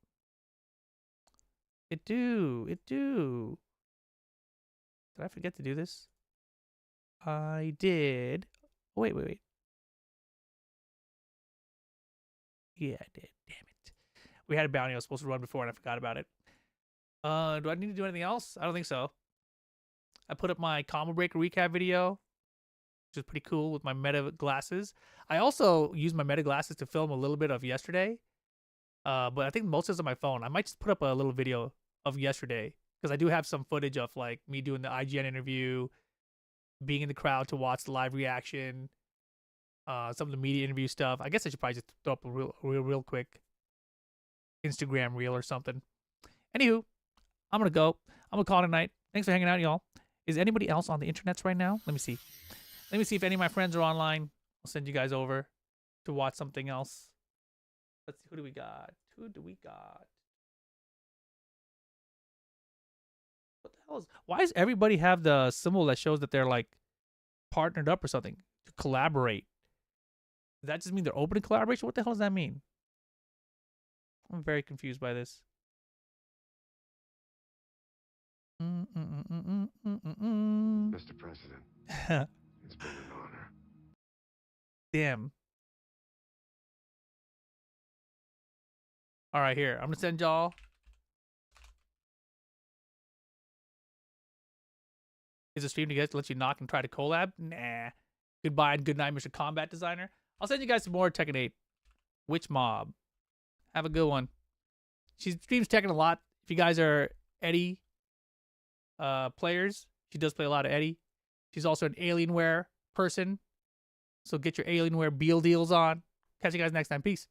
It do. Did I forget to do this? I did. Oh, wait. Yeah, I did. Damn it. We had a bounty I was supposed to run before and I forgot about it. Do I need to do anything else? I don't think so. I put up my Combo Breaker recap video, which is pretty cool with my Meta glasses. I also used my Meta glasses to film a little bit of yesterday. But I think most of it's on my phone. I might just put up a little video of yesterday because I do have some footage of like me doing the IGN interview, being in the crowd to watch the live reaction, some of the media interview stuff. I guess I should probably just throw up a real quick Instagram reel or something. Anywho, I'm going to go. I'm going to call it a night. Thanks for hanging out, y'all. Is anybody else on the internets right now? Let me see. Let me see if any of my friends are online. I'll send you guys over to watch something else. Let's see. Who do we got? What the hell is... Why does everybody have the symbol that shows that they're, like, partnered up or something? To collaborate. Does that just mean they're open to collaboration? What the hell does that mean? I'm very confused by this. Mr. President, it's been an honor. Damn. All right, here. I'm going to send y'all. Is a stream to get to let you knock and try to collab? Nah. Goodbye and good night, Mr. Combat Designer. I'll send you guys some more Tekken 8. Witch Mob. Have a good one. She streams Tekken a lot. If you guys are Eddie players, she does play a lot of Eddie. She's also an Alienware person. So get your Alienware Beal deals on. Catch you guys next time. Peace.